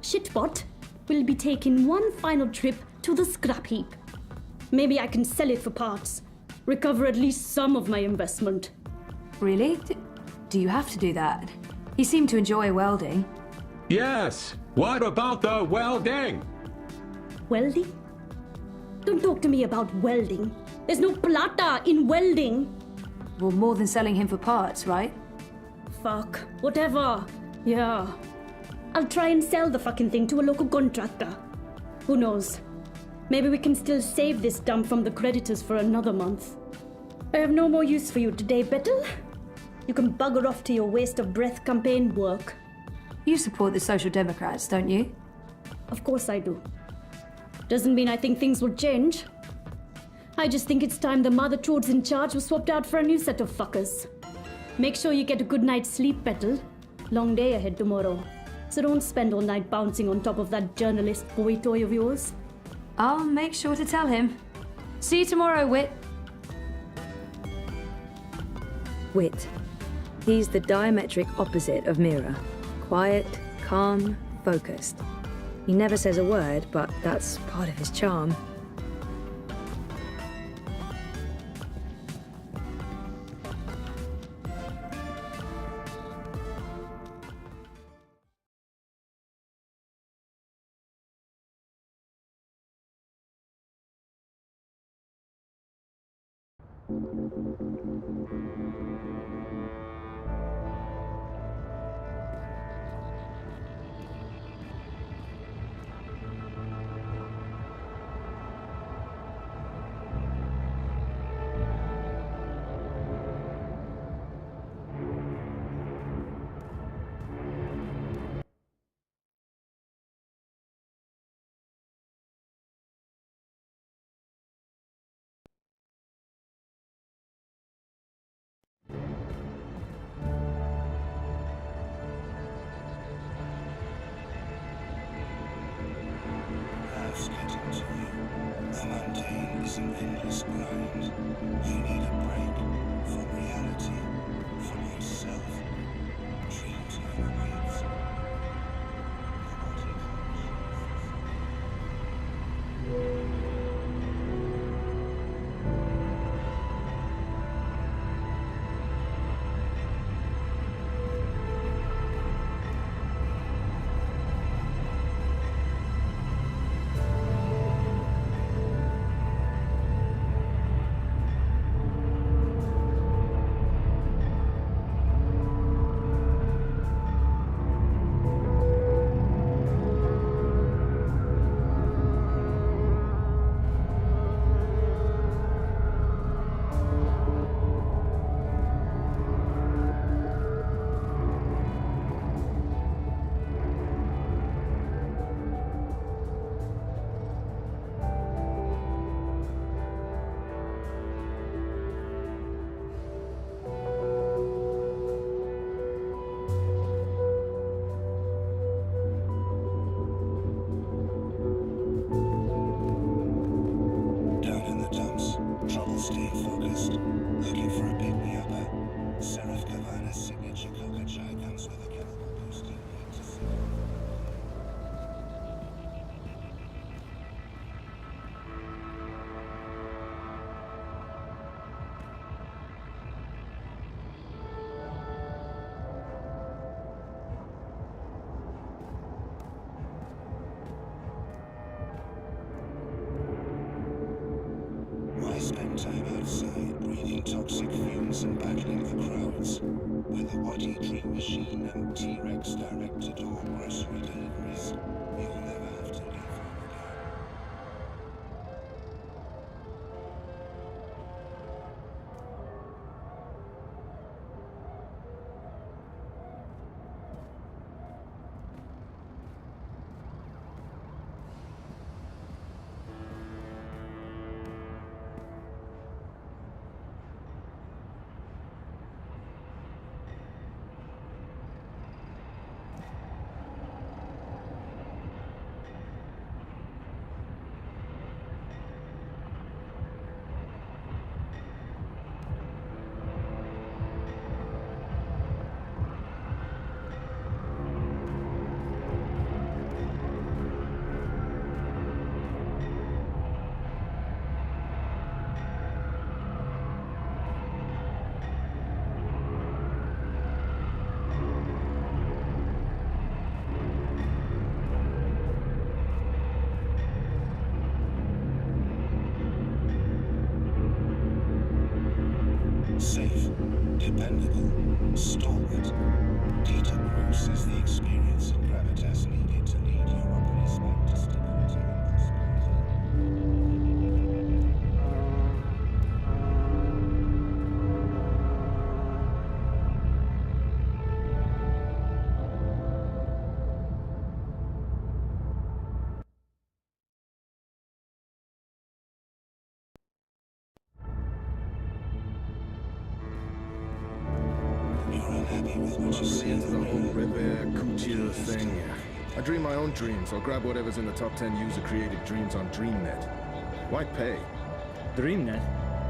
Shitbot will be taking one final trip to the scrap heap. Maybe I can sell it for parts. Recover at least some of my investment. Really? Do you have to do that? He seemed to enjoy welding. Yes! What about the welding? Welding? Don't talk to me about welding. There's no plata in welding. Well, more than selling him for parts, right? Fuck. Whatever. Yeah. I'll try and sell the fucking thing to a local contractor. Who knows? Maybe we can still save this dump from the creditors for another month. I have no more use for you today, Bettel. You can bugger off to your waste of breath campaign work. You support the Social Democrats, don't you? Of course I do. Doesn't mean I think things will change. I just think it's time the mother trods in charge was swapped out for a new set of fuckers. Make sure you get a good night's sleep, Bettel. Long day ahead tomorrow. So don't spend all night bouncing on top of that journalist boy toy of yours. I'll make sure to tell him. See you tomorrow, Wit. Wit. He's the diametric opposite of Mira. Quiet, calm, focused. He never says a word, but that's part of his charm. Life's getting to you. The mundane is an endless grind. You need a break from reality, from yourself. Dream time awaits. Stay focused. Looking for a pick-me-upper. Seraph Kavana's signature coca chai comes with a chemical boost you need to see. Why spend time outside breathing toxic fumes and battling the crowds? With a Wadi Dream Machine and T-Rex direct-to-door grocery deliveries, you'll never have to leave home again. Safe, dependable, stalwart. Data process the experience and gravitas needed to lead Europolis back to stability and prosperity. Into the whole Rebel Couture thing. I dream my own dreams, or grab whatever's in the top 10 user-created dreams on DreamNet. Why pay? DreamNet?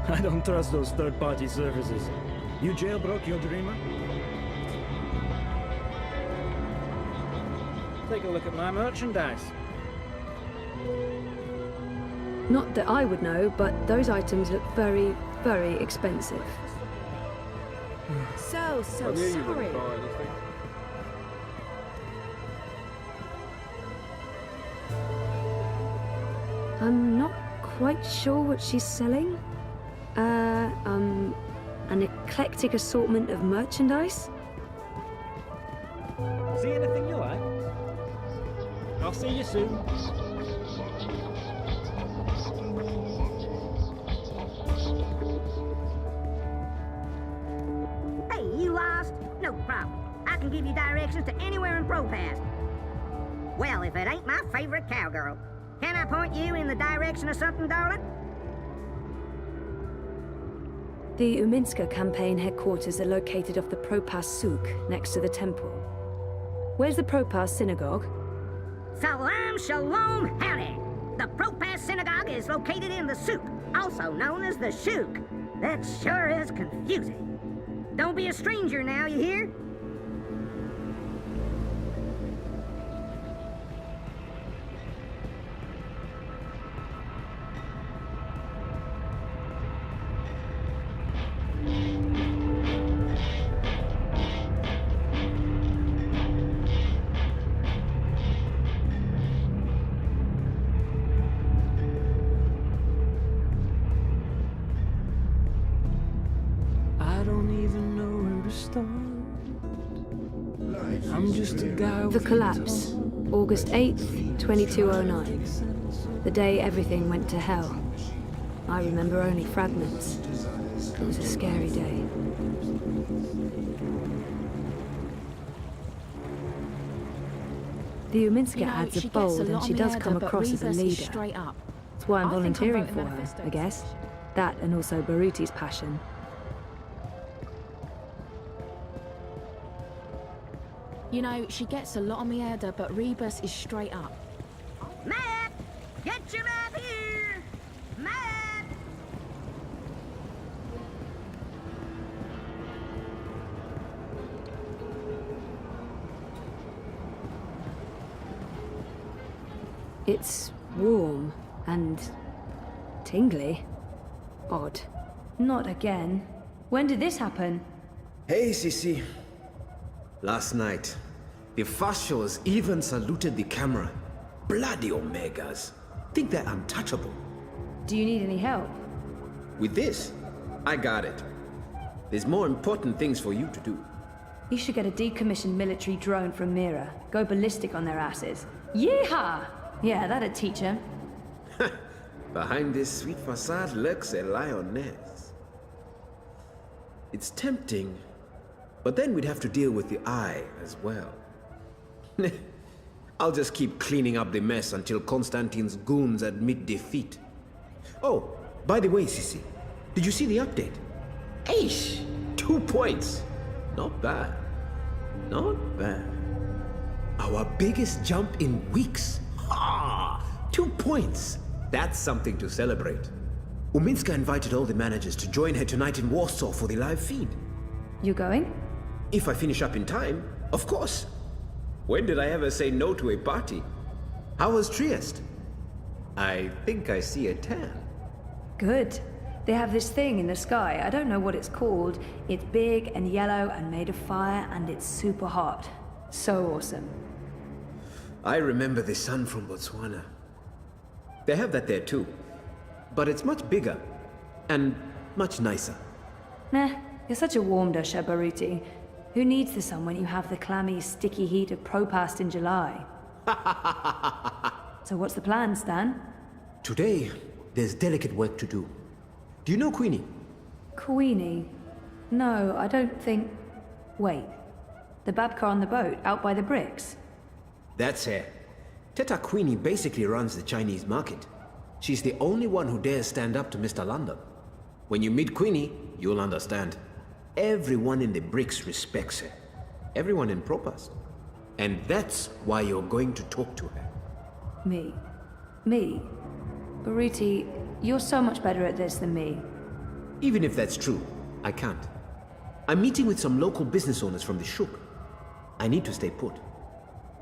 I don't trust those third-party services. You jailbroke your dreamer? Take a look at my merchandise. Not that I would know, but those items look very, very expensive. So sorry. I'm not quite sure what she's selling. An eclectic assortment of merchandise? See anything you like? I'll see you soon. Hey, you lost? No problem. I can give you directions to anywhere in ProPass. Well, if it ain't my favorite cowgirl. Can I point you in the direction of something, darling? The Uminska campaign headquarters are located off the Propass Souk, next to the temple. Where's the Propass synagogue? Salam Shalom Howdy! The Propass synagogue is located in the souk, also known as the shuk. That sure is confusing. Don't be a stranger now, you hear? I don't even know where to start. I'm just a guy. The collapse, August 8th, 2209. The day everything went to hell. I remember only fragments. It was a scary day. The Uminska ads are bold, and she does come across as a leader. That's why I'm volunteering for her, I guess. That and also Baruti's passion. You know, she gets a lot on me head, but Rebus is straight up. Map! Get your map here! Map! It's warm and tingly. Odd. Not again. When did this happen? Hey, Sisi. Last night, the Fascios even saluted the camera. Bloody Omegas. Think they're untouchable. Do you need any help? With this, I got it. There's more important things for you to do. You should get a decommissioned military drone from Mira. Go ballistic on their asses. Yeehaw! Yeah, that'd teach him. Behind this sweet facade lurks a lioness. It's tempting, but then we'd have to deal with the eye as well. I'll just keep cleaning up the mess until Constantine's goons admit defeat. Oh, by the way, Sisi, did you see the update? Aish! 2 points! Not bad. Not bad. Our biggest jump in weeks. Ah! 2 points! That's something to celebrate. Uminska invited all the managers to join her tonight in Warsaw for the live feed. You going? If I finish up in time, of course. When did I ever say no to a party? How was Trieste? I think I see a tan. Good. They have this thing in the sky. I don't know what it's called. It's big and yellow and made of fire, and it's super hot. So awesome. I remember the sun from Botswana. They have that there too. But it's much bigger and much nicer. Nah, you're such a warm dusher, Baruti. Who needs the sun when you have the clammy, sticky heat of Propast in July? So what's the plan, Stan? Today, there's delicate work to do. Do you know Queenie? Queenie? No, I don't think... Wait. The Babka on the boat, out by the bricks? That's her. Teta Queenie basically runs the Chinese market. She's the only one who dares stand up to Mr. London. When you meet Queenie, you'll understand. Everyone in the bricks respects her. Everyone in Propast. And that's why you're going to talk to her. Me? Baruti, you're so much better at this than me. Even if that's true, I can't. I'm meeting with some local business owners from the Shuk. I need to stay put.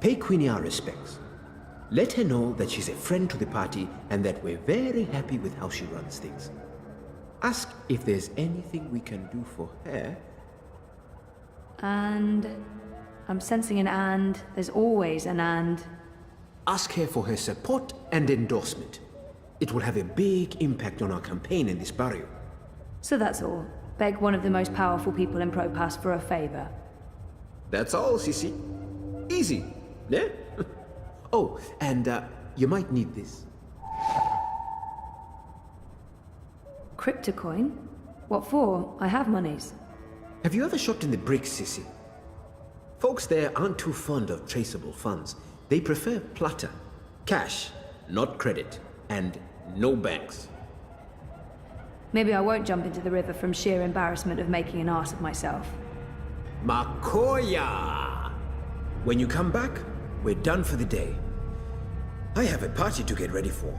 Pay Queenie our respects. Let her know that she's a friend to the party and that we're very happy with how she runs things. Ask if there's anything we can do for her. And... I'm sensing an and. There's always an and. Ask her for her support and endorsement. It will have a big impact on our campaign in this barrio. So that's all. Beg one of the most powerful people in Propast for a favor. That's all, Sissy. Easy, yeah? Oh, and you might need this. Cryptocoin? What for? I have monies. Have you ever shopped in the bricks, Sissy? Folks there aren't too fond of traceable funds. They prefer plata. Cash, not credit. And no banks. Maybe I won't jump into the river from sheer embarrassment of making an ass of myself. Makoya! When you come back, we're done for the day. I have a party to get ready for.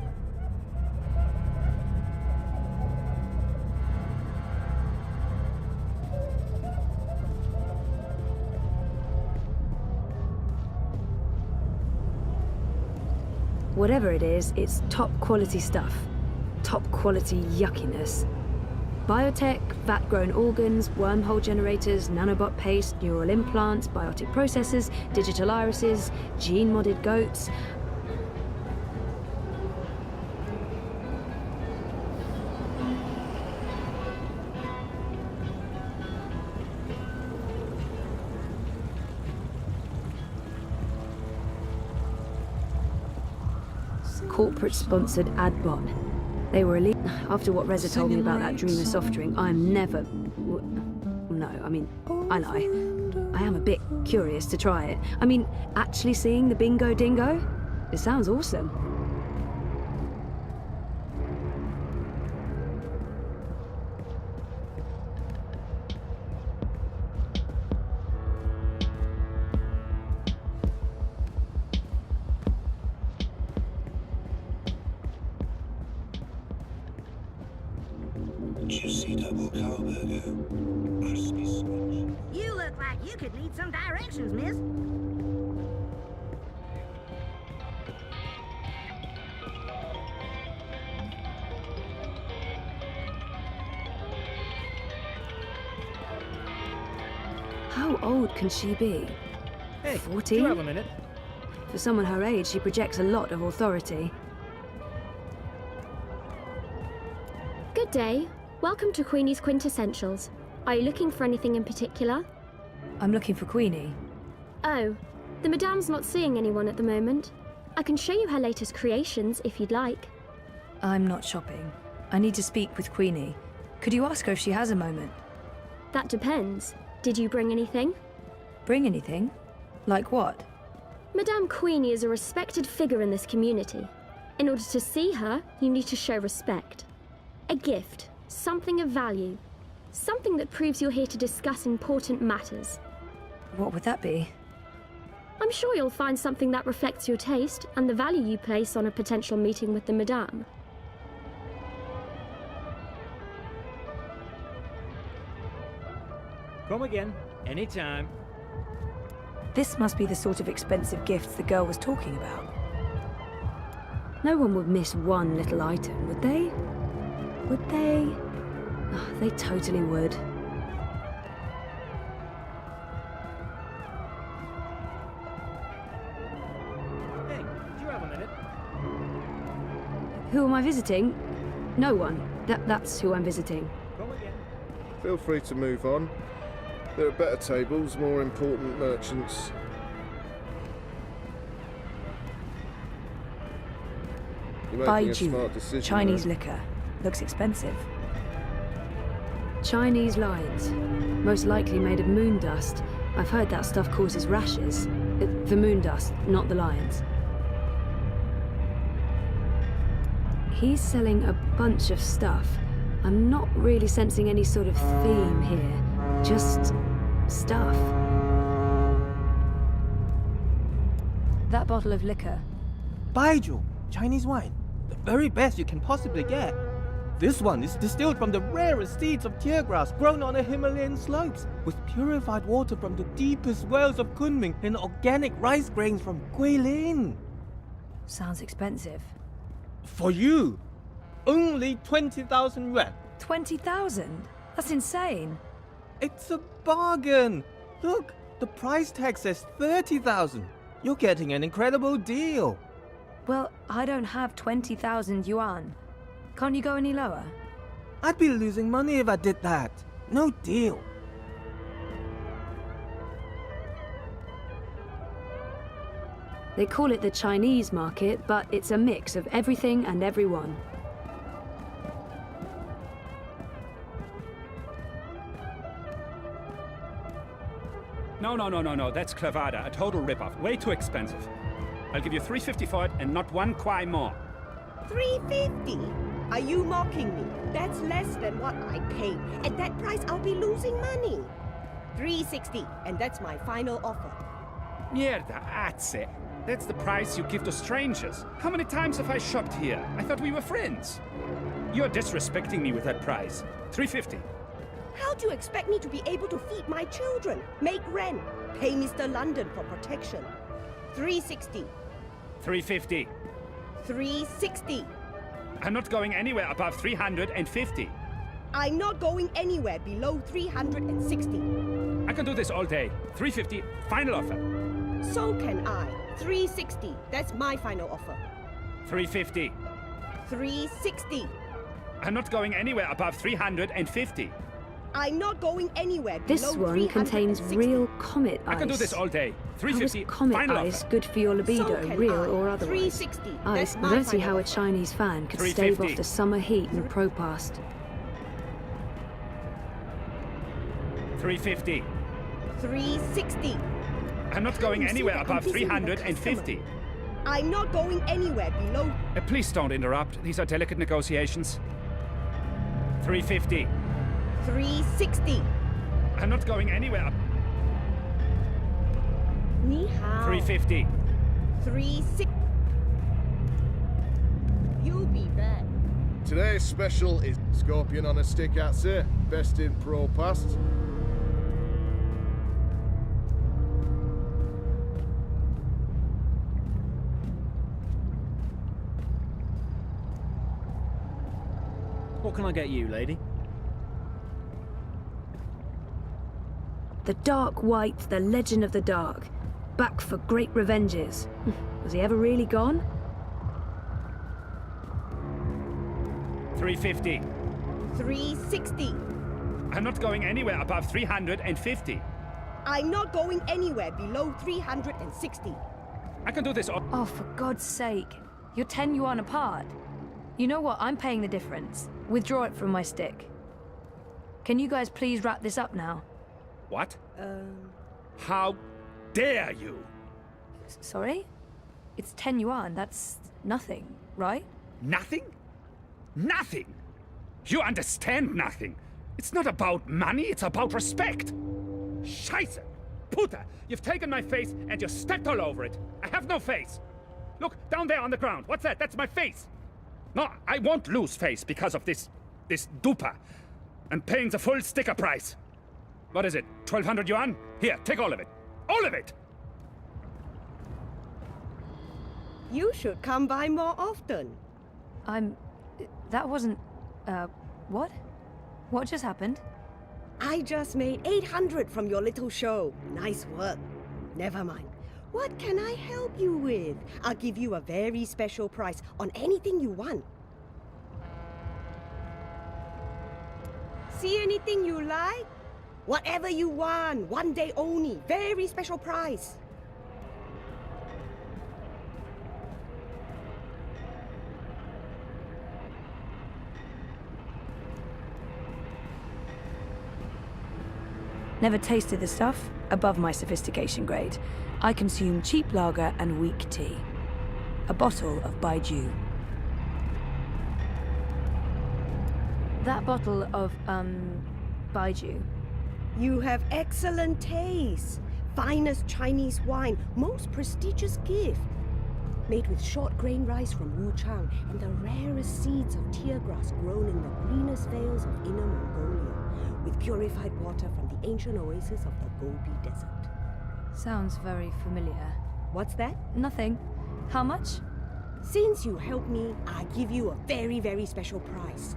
Whatever it is, it's top quality stuff. Top quality yuckiness. Biotech, vat-grown organs, wormhole generators, nanobot paste, neural implants, biotic processors, digital irises, gene-modded goats. Corporate-sponsored ad bot. They were elite. After what Reza told me about that Dreamer soft drink, I'm never... No, I mean, I lie. I am a bit curious to try it. I mean, actually seeing the Bingo Dingo? It sounds awesome. Juicy double cow burger. Crispy switch. You look like you could need some directions, miss. How old can she be? Hey, 14? do you have a minute? For someone her age, she projects a lot of authority. Good day. Welcome to Queenie's Quintessentials. Are you looking for anything in particular? I'm looking for Queenie. Oh, the Madame's not seeing anyone at the moment. I can show you her latest creations if you'd like. I'm not shopping. I need to speak with Queenie. Could you ask her if she has a moment? That depends. Did you bring anything? Bring anything? Like what? Madame Queenie is a respected figure in this community. In order to see her, you need to show respect. A gift, something of value. Something that proves you're here to discuss important matters. What would that be? I'm sure you'll find something that reflects your taste and the value you place on a potential meeting with the Madame. Come again, anytime. This must be the sort of expensive gifts the girl was talking about. No one would miss one little item, would they? Would they? Oh, they totally would. Hey, do you have a minute? Who am I visiting? No one. That's who I'm visiting. Come again. feel free to move on. There are better tables, more important merchants. You're making a smart Baiju, decision. Chinese there. liquor. Looks expensive. Chinese lions. Most likely made of moon dust. I've heard that stuff causes rashes. The moon dust, not the lions. He's selling a bunch of stuff. I'm not really sensing any sort of theme here. Just stuff. That bottle of liquor. Baiju, Chinese wine. The very best you can possibly get. This one is distilled from the rarest seeds of tear grass grown on the Himalayan slopes, with purified water from the deepest wells of Kunming and organic rice grains from Guilin. Sounds expensive. For you, only 20,000 yuan. 20,000? That's insane. It's a bargain. Look, the price tag says 30,000. You're getting an incredible deal. Well, I don't have 20,000 yuan. Can't you go any lower? I'd be losing money if I did that. No deal. They call it the Chinese market, but it's a mix of everything and everyone. No, that's clavada, a total rip-off. Way too expensive. I'll give you 350 for it and not one kwai more. 350? Are you mocking me? That's less than what I paid. At that price, I'll be losing money. 360, and that's my final offer. Mierda, azze. That's the price you give to strangers. How many times have I shopped here? I thought we were friends. You're disrespecting me with that price. 350. How do you expect me to be able to feed my children, make rent, pay Mr. London for protection? 360. 350. 360. I'm not going anywhere above 350. I'm not going anywhere below 360. I can do this all day. 350, final offer. So can I. 360. That's my final offer. 350. 360. I'm not going anywhere above 350. I'm not going anywhere below This one contains real comet ice. I can do this all day. 350, How is comet final ice offer. good for your libido, So can real I. or otherwise? 360. I That's my don't see final how a offer. Chinese fan could stave 350. off the summer heat in Propast. 350. 360. I'm not going you see anywhere that above I'm busy with a 350. I'm not going anywhere below. Please don't interrupt. These are delicate negotiations. 350. 360. I'm not going anywhere. Ni hao. 350. 360. You'll be back. Today's special is Scorpion on a stick, that's it. Best in Pro Past. What can I get you, lady? The Dark White, the Legend of the Dark. Back for great revenges. Was he ever really gone? 350. 360. I'm not going anywhere above 350. I'm not going anywhere below 360. I can do this all. Oh, for God's sake. You're 10 yuan apart. You know what? I'm paying the difference. Withdraw it from my stick. Can you guys please wrap this up now? What? How dare you? Sorry? It's 10 yuan. That's nothing, right? Nothing? Nothing? You understand nothing. It's not about money, it's about respect. Scheiße! Puta, you've taken my face and you stepped all over it. I have no face. Look, down there on the ground. What's that? That's my face. No, I won't lose face because of this dupa. And paying the full sticker price. What is it, 1,200 yuan? Here, take all of it. All of it! You should come by more often. That wasn't... what? What just happened? I just made 800 from your little show. Nice work. Never mind. What can I help you with? I'll give you a very special price on anything you want. See anything you like? Whatever you want, one day only, very special price. Never tasted the stuff, above my sophistication grade. I consume cheap lager and weak tea. A bottle of Baijiu. That bottle of, Baijiu. You have excellent taste. Finest Chinese wine, most prestigious gift. Made with short grain rice from Wuchang and the rarest seeds of tear grass grown in the greenest vales of Inner Mongolia, with purified water from the ancient oasis of the Gobi Desert. Sounds very familiar. What's that? Nothing. How much? Since you helped me, I give you a very, very special price.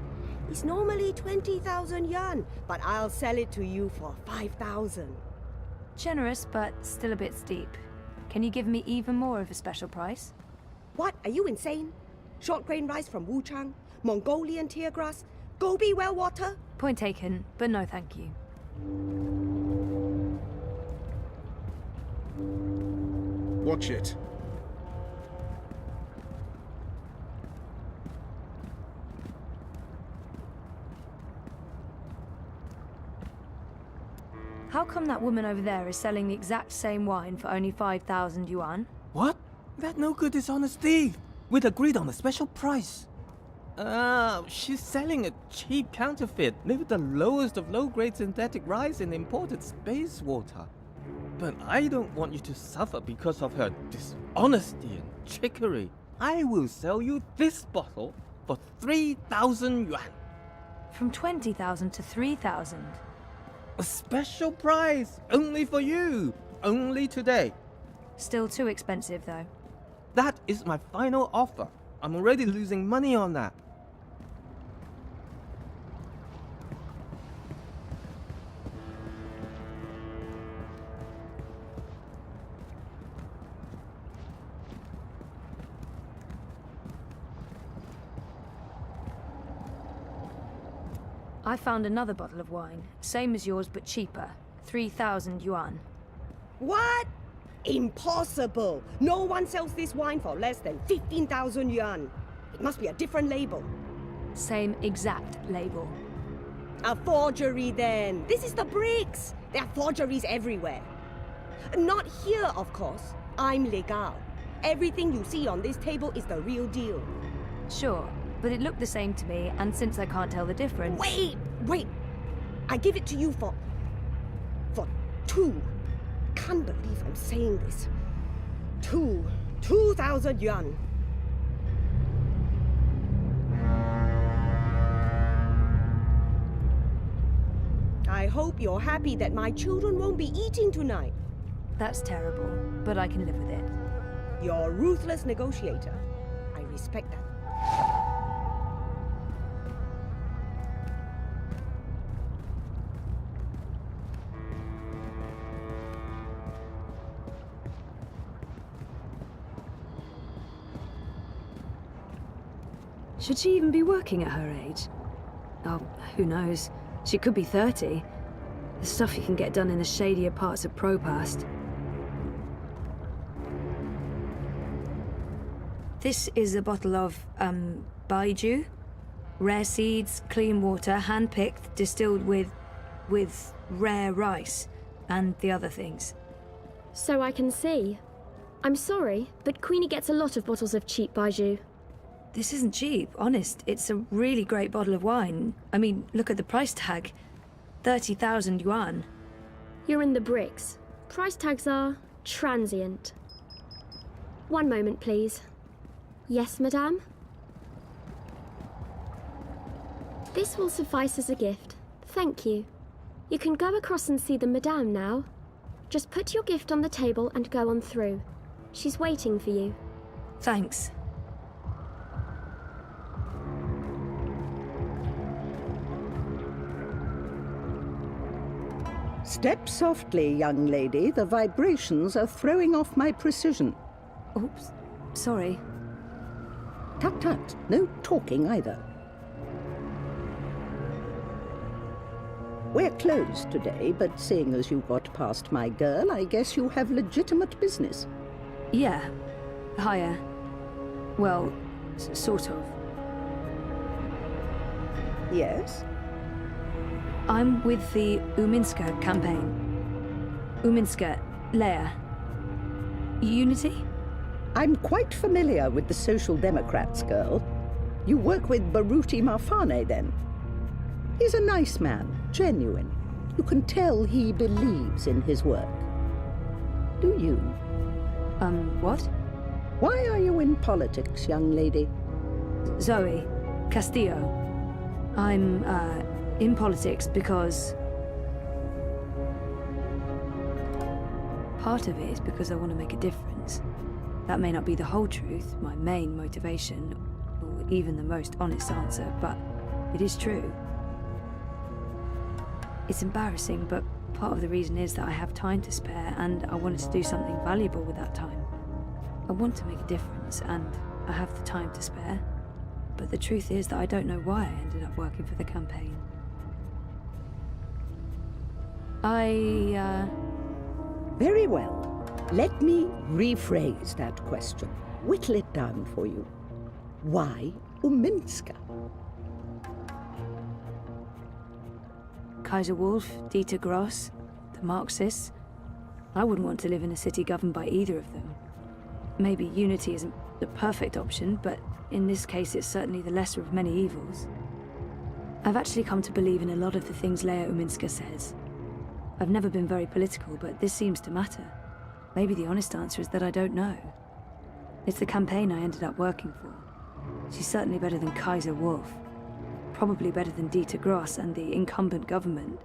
It's normally 20,000 yuan, but I'll sell it to you for 5,000. Generous, but still a bit steep. Can you give me even more of a special price? What? Are you insane? Short grain rice from Wuchang, Mongolian tear grass, Gobi well water? Point taken, but no thank you. Watch it. How come that woman over there is selling the exact same wine for only 5,000 yuan? What? That no good dishonest thief! We'd agreed on a special price. She's selling a cheap counterfeit made with the lowest of low-grade synthetic rice and imported space water. But I don't want you to suffer because of her dishonesty and trickery. I will sell you this bottle for 3,000 yuan. From 20,000 to 3,000. A special price, only for you, only today. Still too expensive, though. That is my final offer. I'm already losing money on that. I found another bottle of wine, same as yours but cheaper. 3,000 yuan. What? Impossible! No one sells this wine for less than 15,000 yuan. It must be a different label. Same exact label. A forgery then. This is the bricks. There are forgeries everywhere. Not here, of course. I'm legal. Everything you see on this table is the real deal. Sure, but it looked the same to me, and since I can't tell the difference... Wait! I give it to you for 2. Can't believe I'm saying this. 2,000 yuan. I hope you're happy that my children won't be eating tonight. That's terrible, but I can live with it. You're a ruthless negotiator. I respect that. Should she even be working at her age? Oh, who knows? She could be 30. The stuff you can get done in the shadier parts of Propast. This is a bottle of, Baijiu. Rare seeds, clean water, hand-picked, distilled with rare rice, and the other things. So I can see. I'm sorry, but Queenie gets a lot of bottles of cheap Baijiu. This isn't cheap, honest. It's a really great bottle of wine. I mean, look at the price tag. 30,000 yuan. You're in the bricks. Price tags are transient. One moment, please. Yes, madame? This will suffice as a gift. Thank you. You can go across and see the madame now. Just put your gift on the table and go on through. She's waiting for you. Thanks. Step softly, young lady. The vibrations are throwing off my precision. Oops. Sorry. Tut-tut. No talking either. We're closed today, but seeing as you got past my girl, I guess you have legitimate business. Yeah. Hiya. Well, sort of. Yes? I'm with the Uminska campaign. Uminska, Leia. Unity? I'm quite familiar with the Social Democrats, girl. You work with Baruti Marfane, then? He's a nice man, genuine. You can tell he believes in his work. Do you? What? Why are you in politics, young lady? Zoe Castillo. I'm, in politics because... Part of it is because I want to make a difference. That may not be the whole truth, my main motivation, or even the most honest answer, but it is true. It's embarrassing, but part of the reason is that I have time to spare, and I wanted to do something valuable with that time. I want to make a difference, and I have the time to spare. But the truth is that I don't know why I ended up working for the campaign. Very well. Let me rephrase that question. Whittle it down for you. Why Uminska? Kaiser Wolf, Dieter Gross, the Marxists. I wouldn't want to live in a city governed by either of them. Maybe unity isn't the perfect option, but in this case it's certainly the lesser of many evils. I've actually come to believe in a lot of the things Leia Uminska says. I've never been very political, but this seems to matter. Maybe the honest answer is that I don't know. It's the campaign I ended up working for. She's certainly better than Kaiser Wolf. Probably better than Dieter Gross and the incumbent government.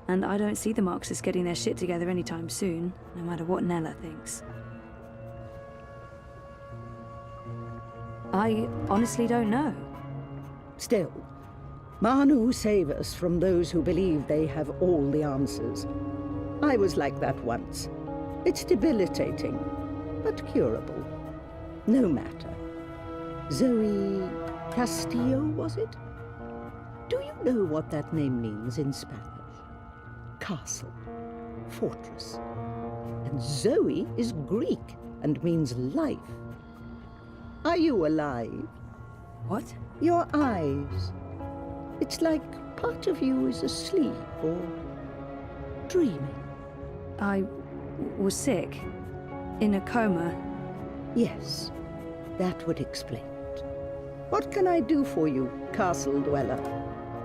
And I don't see the Marxists getting their shit together anytime soon, no matter what Nella thinks. I honestly don't know. Still, Manu save us from those who believe they have all the answers. I was like that once. It's debilitating, but curable. No matter. Zoe Castillo, was it? Do you know what that name means in Spanish? Castle, fortress. And Zoe is Greek and means life. Are you alive? What? Your eyes. It's like part of you is asleep or dreaming. I was sick. In a coma. Yes, that would explain it. What can I do for you, Castle Dweller?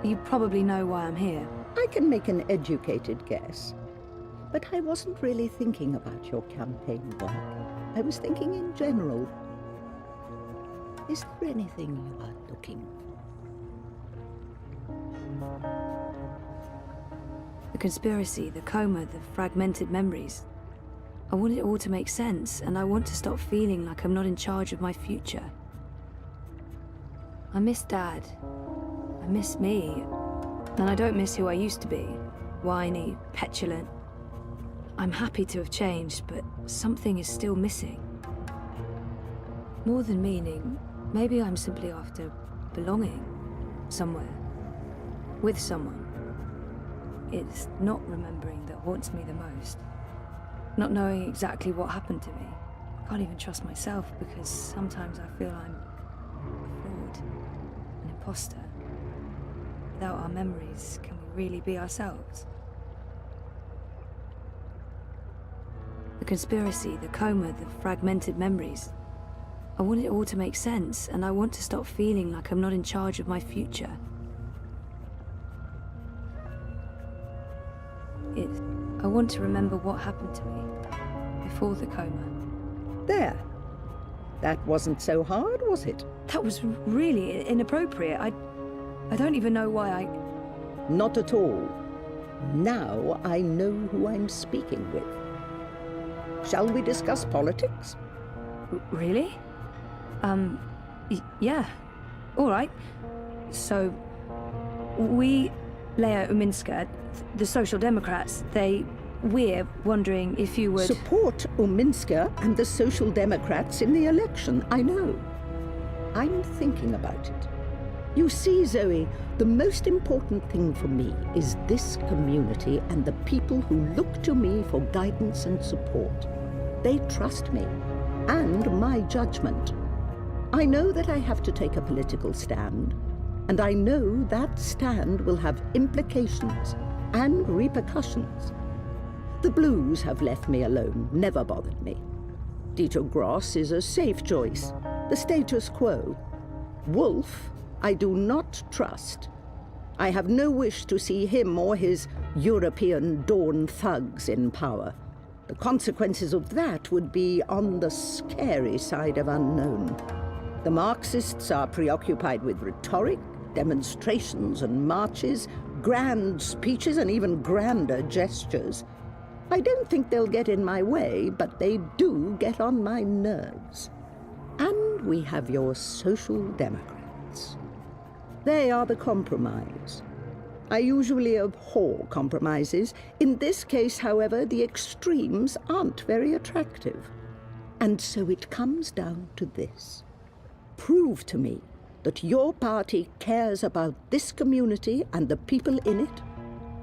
You probably know why I'm here. I can make an educated guess. But I wasn't really thinking about your campaign work. I was thinking in general. Is there anything you are looking for? The conspiracy, the coma, the fragmented memories. I want it all to make sense, and I want to stop feeling like I'm not in charge of my future. I miss Dad. I miss me. And I don't miss who I used to be. Whiny, petulant. I'm happy to have changed, but something is still missing. More than meaning, maybe I'm simply after belonging somewhere. With someone. It's not remembering that haunts me the most. Not knowing exactly what happened to me. I can't even trust myself because sometimes I feel I'm a fraud, an imposter. Without our memories, can we really be ourselves? The conspiracy, the coma, the fragmented memories. I want it all to make sense, and I want to stop feeling like I'm not in charge of my future. I want to remember what happened to me before the coma. There. That wasn't so hard, was it? That was really inappropriate. I don't even know why I... Not at all. Now I know who I'm speaking with. Shall we discuss politics? Really? Yeah. All right. So, we, Leia Uminska, the Social Democrats, we're wondering if you would... Support Uminska and the Social Democrats in the election, I know. I'm thinking about it. You see, Zoe, the most important thing for me is this community and the people who look to me for guidance and support. They trust me, and my judgment. I know that I have to take a political stand, and I know that stand will have implications and repercussions. The Blues have left me alone, never bothered me. Dieter Gross is a safe choice, the status quo. Wolf, I do not trust. I have no wish to see him or his European Dawn thugs in power. The consequences of that would be on the scary side of unknown. The Marxists are preoccupied with rhetoric, demonstrations and marches, grand speeches and even grander gestures. I don't think they'll get in my way, but they do get on my nerves. And we have your Social Democrats. They are the compromise. I usually abhor compromises. In this case, however, the extremes aren't very attractive. And so it comes down to this. Prove to me that your party cares about this community and the people in it,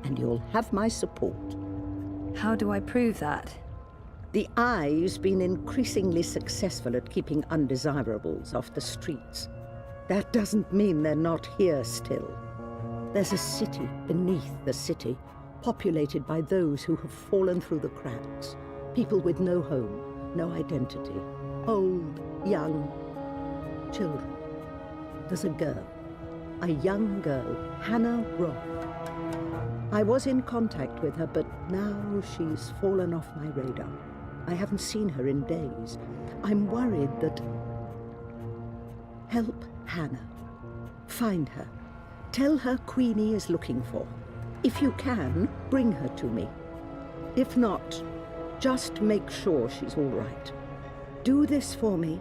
and you'll have my support. How do I prove that? The Eye's been increasingly successful at keeping undesirables off the streets. That doesn't mean they're not here still. There's a city beneath the city, populated by those who have fallen through the cracks. People with no home, no identity. Old, young, children. There's a girl, a young girl, Hannah Roth. I was in contact with her, but now she's fallen off my radar. I haven't seen her in days. I'm worried that... Help Hannah. Find her. Tell her Queenie is looking for. If you can, bring her to me. If not, just make sure she's all right. Do this for me,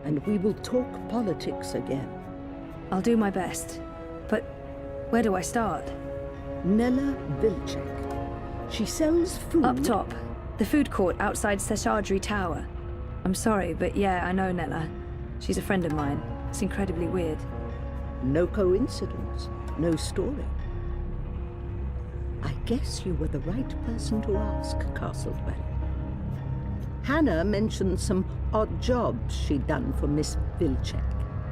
and we will talk politics again. I'll do my best. But where do I start? Nella Vilcek. She sells food... Up top. The food court outside Seshadri Tower. I'm sorry, but yeah, I know Nella. She's a friend of mine. It's incredibly weird. No coincidence. No story. I guess you were the right person to ask, Castlewell. Hannah mentioned some odd jobs she'd done for Miss Vilcek.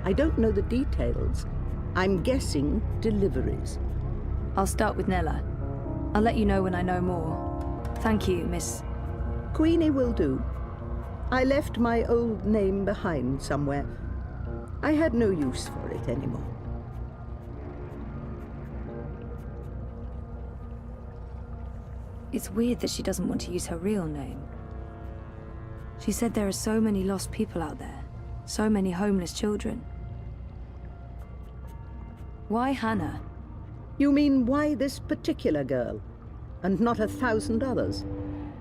I don't know the details. I'm guessing deliveries. I'll start with Nella. I'll let you know when I know more. Thank you, Miss... Queenie will do. I left my old name behind somewhere. I had no use for it anymore. It's weird that she doesn't want to use her real name. She said there are so many lost people out there. So many homeless children. Why Hannah? You mean why this particular girl, and not 1,000 others?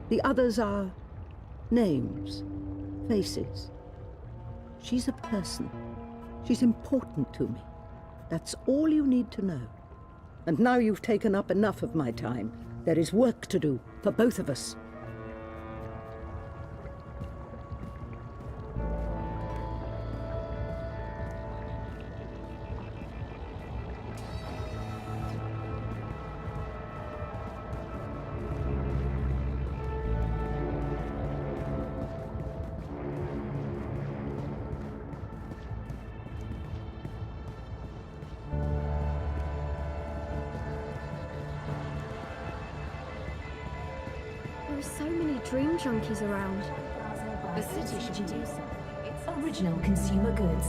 The others are names, faces. She's a person. She's important to me. That's all you need to know. And now you've taken up enough of my time. There is work to do for both of us. There are so many dream junkies around. The city should do so. It's original consumer goods,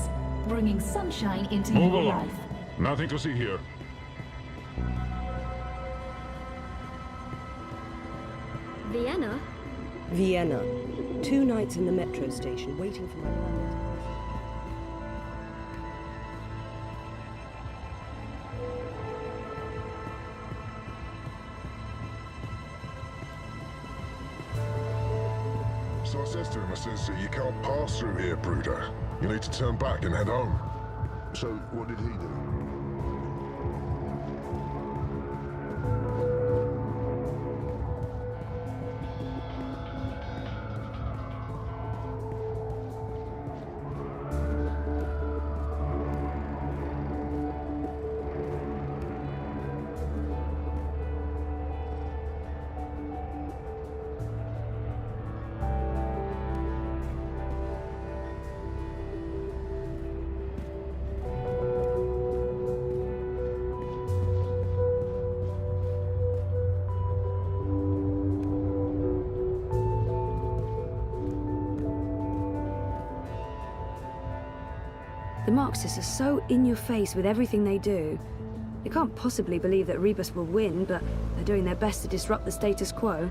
bringing sunshine into Move your along. life. Nothing to see here. Vienna? Vienna. 2 nights in the metro station, waiting for my permit. So I says to him, I says, you can't pass through here, Bruder. You need to turn back and head home. So what did he do? Marxists are so in your face with everything they do. They can't possibly believe that Rebus will win, but they're doing their best to disrupt the status quo.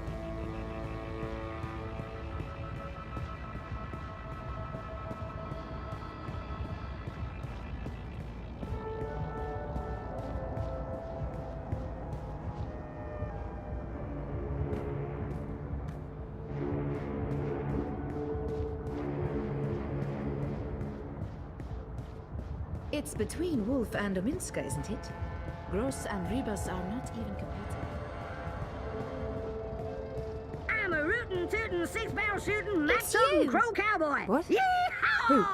It's between Wolf and Ominska, isn't it? Gross and Rebus are not even competing. I'm a rootin', tootin', six-barrel shooting, max-shooting crow cowboy. What? Yeehaw! Who?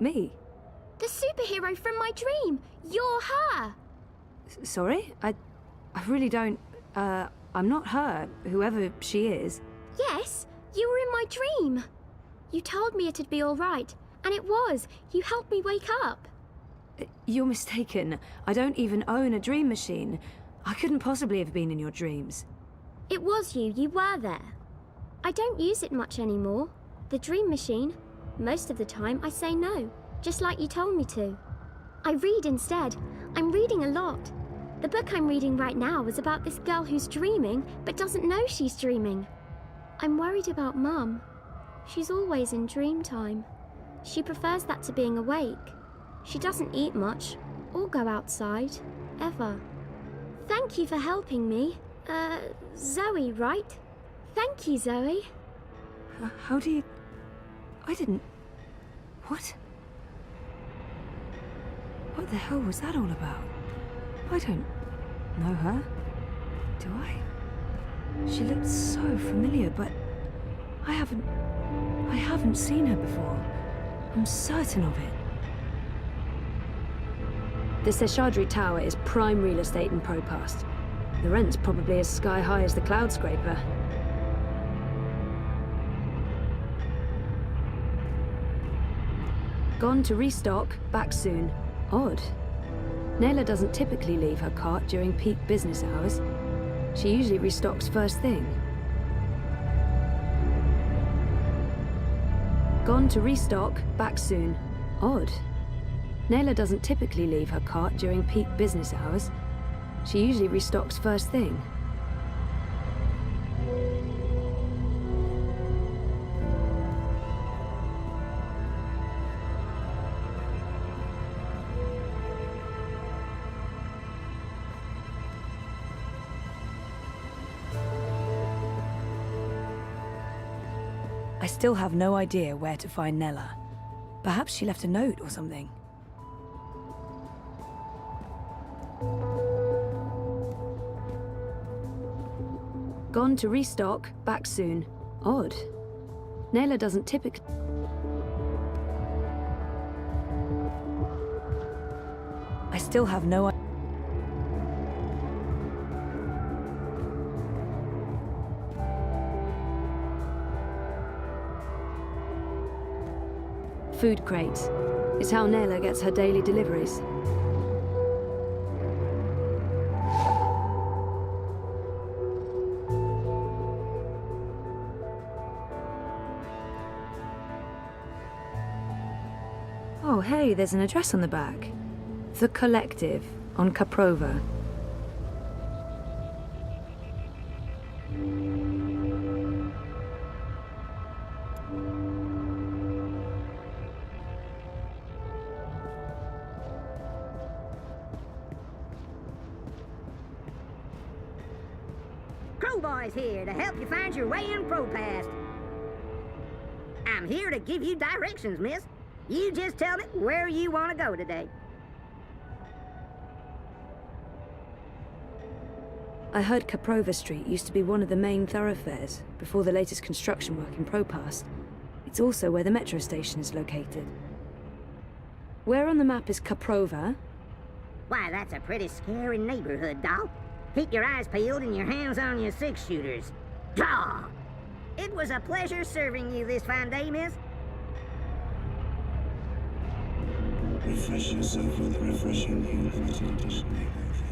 Me? The superhero from my dream. You're her. Sorry? I really don't... I'm not her, whoever she is. Yes, you were in my dream. You told me it'd be all right, and it was. You helped me wake up. You're mistaken. I don't even own a dream machine. I couldn't possibly have been in your dreams. It was you. You were there. I don't use it much anymore. The dream machine. Most of the time, I say no, just like you told me to. I read instead. I'm reading a lot. The book I'm reading right now is about this girl who's dreaming, but doesn't know she's dreaming. I'm worried about Mum. She's always in dream time. She prefers that to being awake. She doesn't eat much, or go outside, ever. Thank you for helping me. Zoe, right? Thank you, Zoe. How do you... I didn't... What? What the hell was that all about? I don't know her. Do I? She looks so familiar, but I haven't seen her before. I'm certain of it. The Seshadri Tower is prime real estate in Propast. The rent's probably as sky-high as the Cloud Scraper. Gone to restock, back soon. Odd. Nayla doesn't typically leave her cart during peak business hours. She usually restocks first thing. Gone to restock, back soon. Odd. Nayla doesn't typically leave her cart during peak business hours. She usually restocks first thing. I still have no idea where to find Nella. Perhaps she left a note or something. Gone to restock, back soon. Odd. Nayla doesn't typically... I still have no idea. Food crates. It's how Nayla gets her daily deliveries. Oh, hey, there's an address on the back. The Collective, on Caprova. Crowboy's here to help you find your way in Propast. I'm here to give you directions, miss. You just tell me where you want to go today. I heard Caprova Street used to be one of the main thoroughfares before the latest construction work in Propast. It's also where the metro station is located. Where on the map is Caprova? Why, that's a pretty scary neighborhood, doll. Keep your eyes peeled and your hands on your six-shooters. Draw! It was a pleasure serving you this fine day, miss. Refresh yourself with a refreshing new limited edition hangover.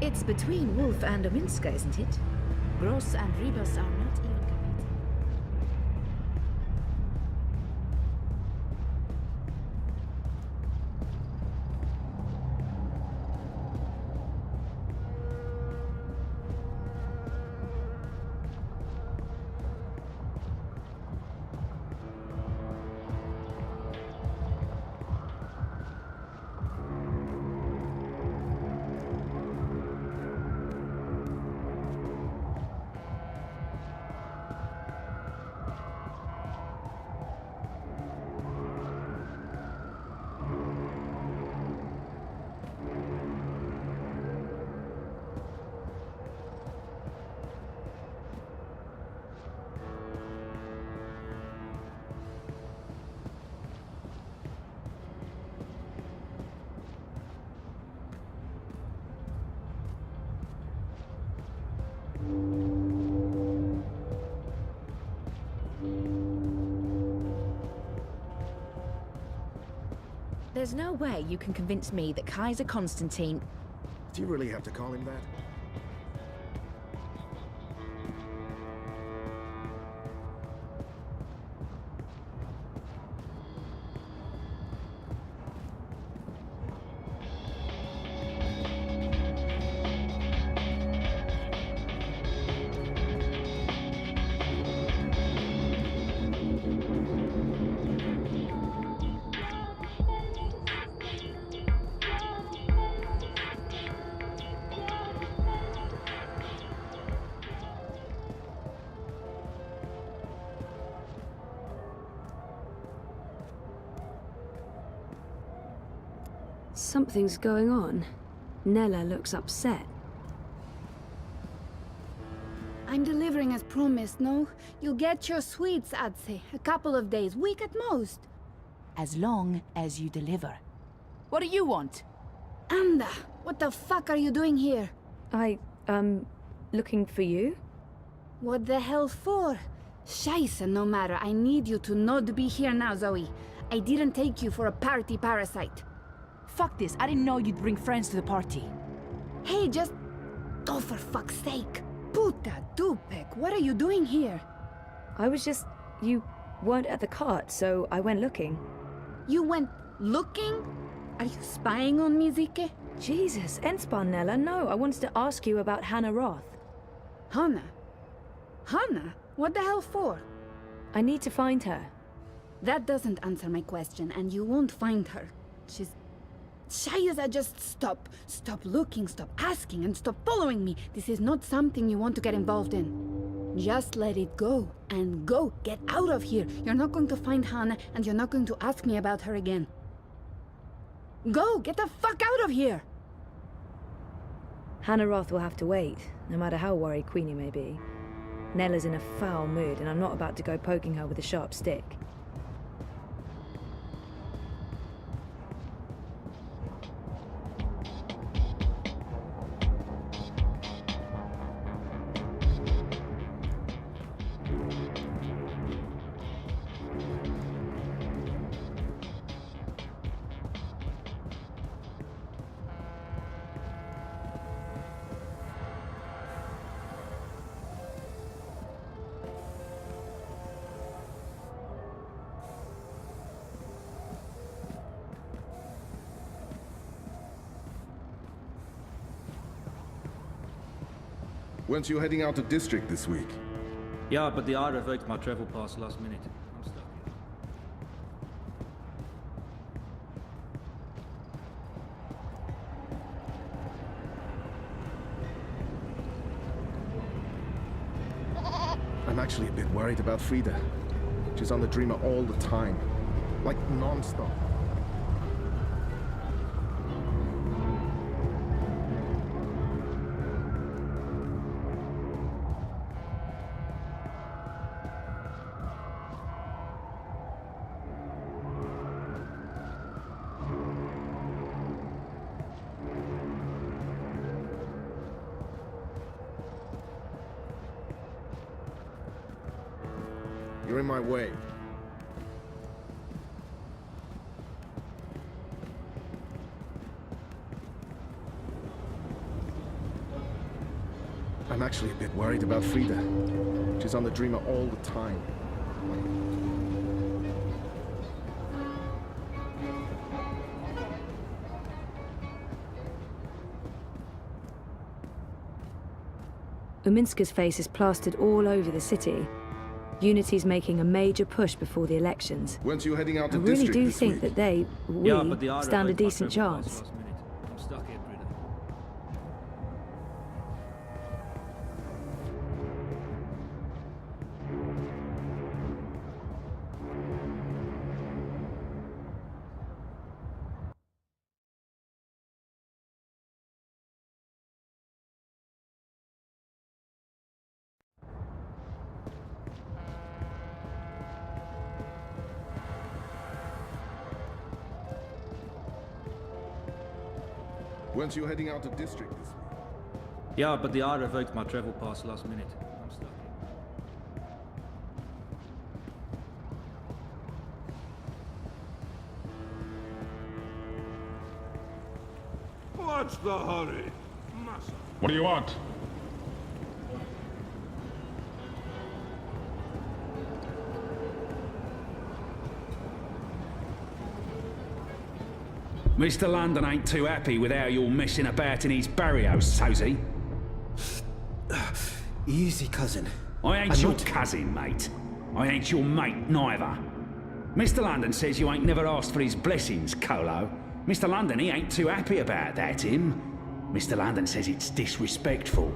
It's between Wolf and Ominska, isn't it? Gross and Rebus are not even competing. There's no way you can convince me that Kaiser Constantine... Do you really have to call him that? Something's going on. Nella looks upset. I'm delivering as promised, no? You'll get your sweets, I'd say. A couple of days, week at most. As long as you deliver. What do you want? Anda, what the fuck are you doing here? Looking for you? What the hell for? Scheisse, no matter. I need you to not be here now, Zoe. I didn't take you for a party parasite. Fuck this, I didn't know you'd bring friends to the party. Hey, just... Oh, for fuck's sake. Puta dupek, what are you doing here? I was just... You weren't at the cart, so I went looking. You went looking? Are you spying on me, Zike? Jesus, Enspan, Nella, no. I wanted to ask you about Hannah Roth. Hannah? Hannah? What the hell for? I need to find her. That doesn't answer my question, and you won't find her. She's... Shayza, just stop. Stop looking, stop asking, and stop following me. This is not something you want to get involved in. Just let it go, and go. Get out of here. You're not going to find Hannah, and you're not going to ask me about her again. Go! Get the fuck out of here! Hannah Roth will have to wait, no matter how worried Queenie may be. Nella's in a foul mood, and I'm not about to go poking her with a sharp stick. Weren't you heading out to District this week? Yeah, but the R revoked my travel pass last minute. I'm stuck. I'm actually a bit worried about Frida. She's on the Dreamer all the time. Like, non-stop. You're in my way. I'm actually a bit worried about Frida. She's on the Dreamer all the time. Uminska's face is plastered all over the city. Unity's making a major push before the elections. Weren't you heading out to I really District do this think week? that we Yeah, but the R stand a revoked my decent travel pass chance. last minute. I'm stuck here, Brita. Weren't you heading out to District this week? Yeah, but the I revoked my travel pass last minute. I'm stuck. What's the hurry? What do you want? Mr. London ain't too happy with how you're messing about in his barrios, so's he? Easy, cousin. I ain't your cousin, mate. I ain't your mate, neither. Mr. London says you ain't never asked for his blessings, Colo. Mr. London, he ain't too happy about that, him. Mr. London says it's disrespectful.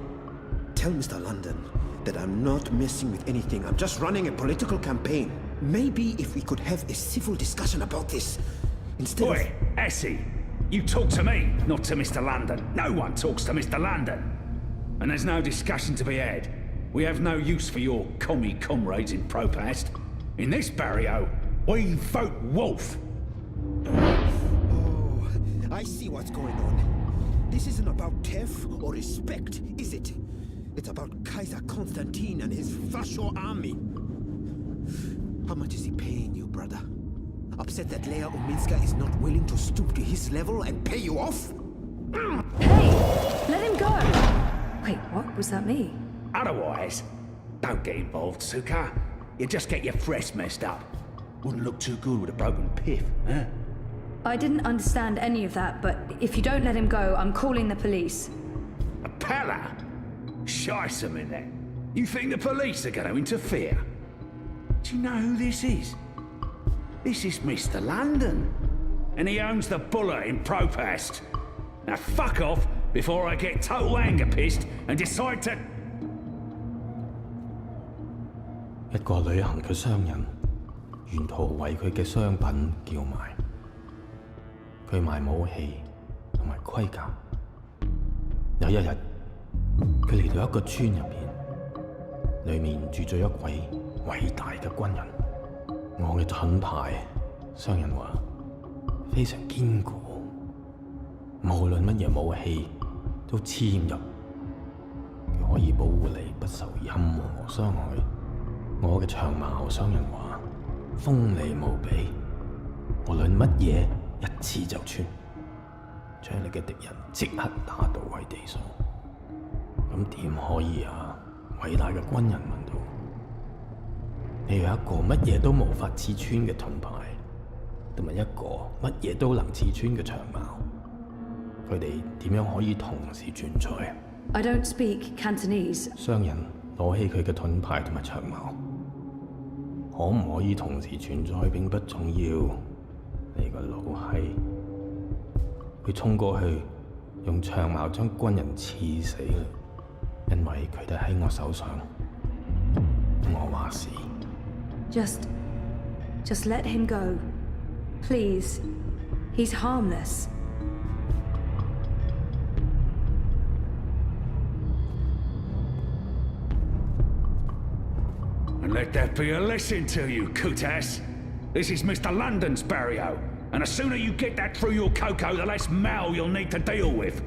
Tell Mr. London that I'm not messing with anything. I'm just running a political campaign. Maybe if we could have a civil discussion about this, instead Oi, Essie, you talk to me, not to Mr. London. No one talks to Mr. London. And there's no discussion to be had. We have no use for your commie comrades in Propast. In this barrio, we vote wolf. Oh, I see what's going on. This isn't about Tef or respect, is it? It's about Kaiser Constantine and his Fascio army. How much is he paying you, brother? Upset that Leia Uminska is not willing to stoop to his level and pay you off? Hey! Let him go! Wait, what? Was that me? Otherwise, don't get involved, Suka. You just get your fresh messed up. Wouldn't look too good with a broken piff, huh? I didn't understand any of that, but if you don't let him go, I'm calling the police. A palla? Shice him in there. You think the police are going to interfere? Do you know who this is? This is Mr. London. And he owns the bullet in Propast. Now fuck off before I get total anger pissed and decide to... 一個旅行嘅商人，沿途為佢嘅商品叫賣。佢賣武器同埋盔甲。有一日，佢嚟到一個村入邊，裡面住咗一位偉大嘅軍人。我嘅盾牌，商人話非常堅固，無論乜嘢武器都黐唔入，佢可以保護你不受任何傷害。我嘅長矛，商人話鋒利無比，無論乜嘢一刺就穿，將你嘅敵人即刻打倒喺地上。咁點可以啊？偉大嘅軍人問道。你有一個乜嘢都無法刺穿嘅盾牌，同埋一個乜嘢都能刺穿嘅長矛，佢哋點樣可以同時存在 I don't speak Cantonese. 商人攞起佢嘅盾牌同埋長矛，可唔可以同時存在並不重要。你個老閪，佢衝過去，用長矛將軍人刺死啦，因為佢哋喺我手上。我話事。Just let him go. Please. He's harmless. And let that be a lesson to you, Kutas. This is Mr. London's barrio, and the sooner you get that through your cocoa, the less mal you'll need to deal with.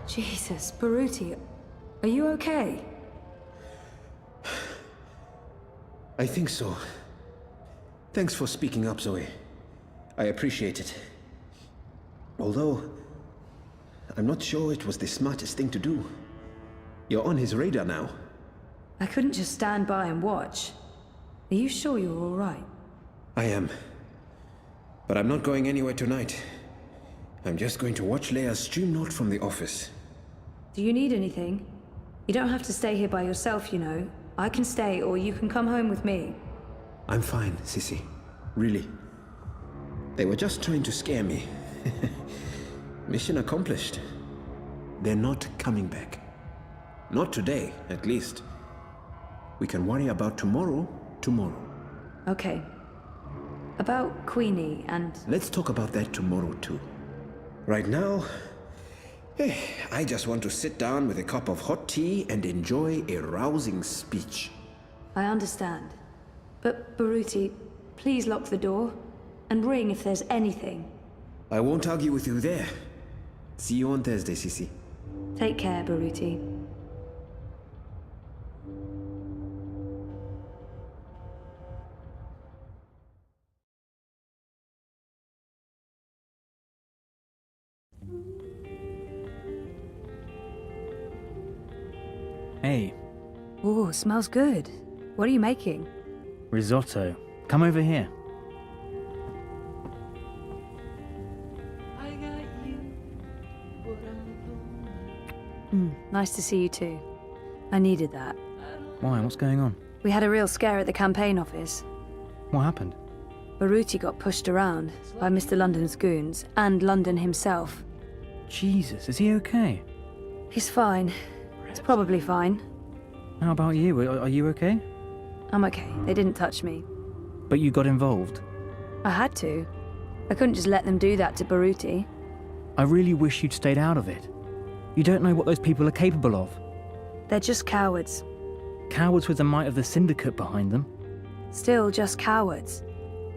Jesus, Baruti, are you okay? I think so. Thanks for speaking up, Zoe. I appreciate it. Although, I'm not sure it was the smartest thing to do. You're on his radar now. I couldn't just stand by and watch. Are you sure you're all right? I am. But I'm not going anywhere tonight. I'm just going to watch Leia's stream note from the office. Do you need anything? You don't have to stay here by yourself, you know. I can stay, or you can come home with me. I'm fine, Sissy. Really. They were just trying to scare me. Mission accomplished. They're not coming back. Not today, at least. We can worry about tomorrow, Okay. About Queenie and... Let's talk about that tomorrow, too. Right now, I just want to sit down with a cup of hot tea and enjoy a rousing speech. I understand. But, Baruti, please lock the door. And ring if there's anything. I won't argue with you there. See you on Thursday, Sissy. Take care, Baruti. Hey. Ooh, smells good. What are you making? Risotto. Come over here. Nice to see you too. I needed that. Why? What's going on? We had a real scare at the campaign office. What happened? Baruti got pushed around by Mr. London's goons and London himself. Jesus, is he okay? He's fine. He's probably fine. How about you? Are you okay? I'm okay. They didn't touch me. But you got involved. I had to. I couldn't just let them do that to Baruti. I really wish you'd stayed out of it. You don't know what those people are capable of. They're just cowards. Cowards with the might of the Syndicate behind them. Still just cowards.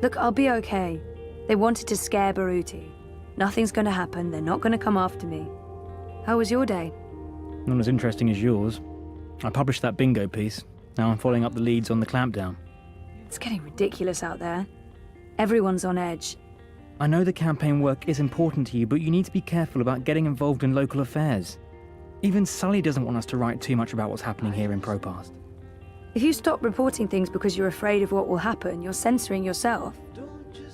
Look, I'll be okay. They wanted to scare Baruti. Nothing's gonna happen. They're not gonna come after me. How was your day? Not as interesting as yours. I published that bingo piece. Now I'm following up the leads on the clampdown. It's getting ridiculous out there. Everyone's on edge. I know the campaign work is important to you, but you need to be careful about getting involved in local affairs. Even Sully doesn't want us to write too much about what's happening here in Propast. If you stop reporting things because you're afraid of what will happen, you're censoring yourself.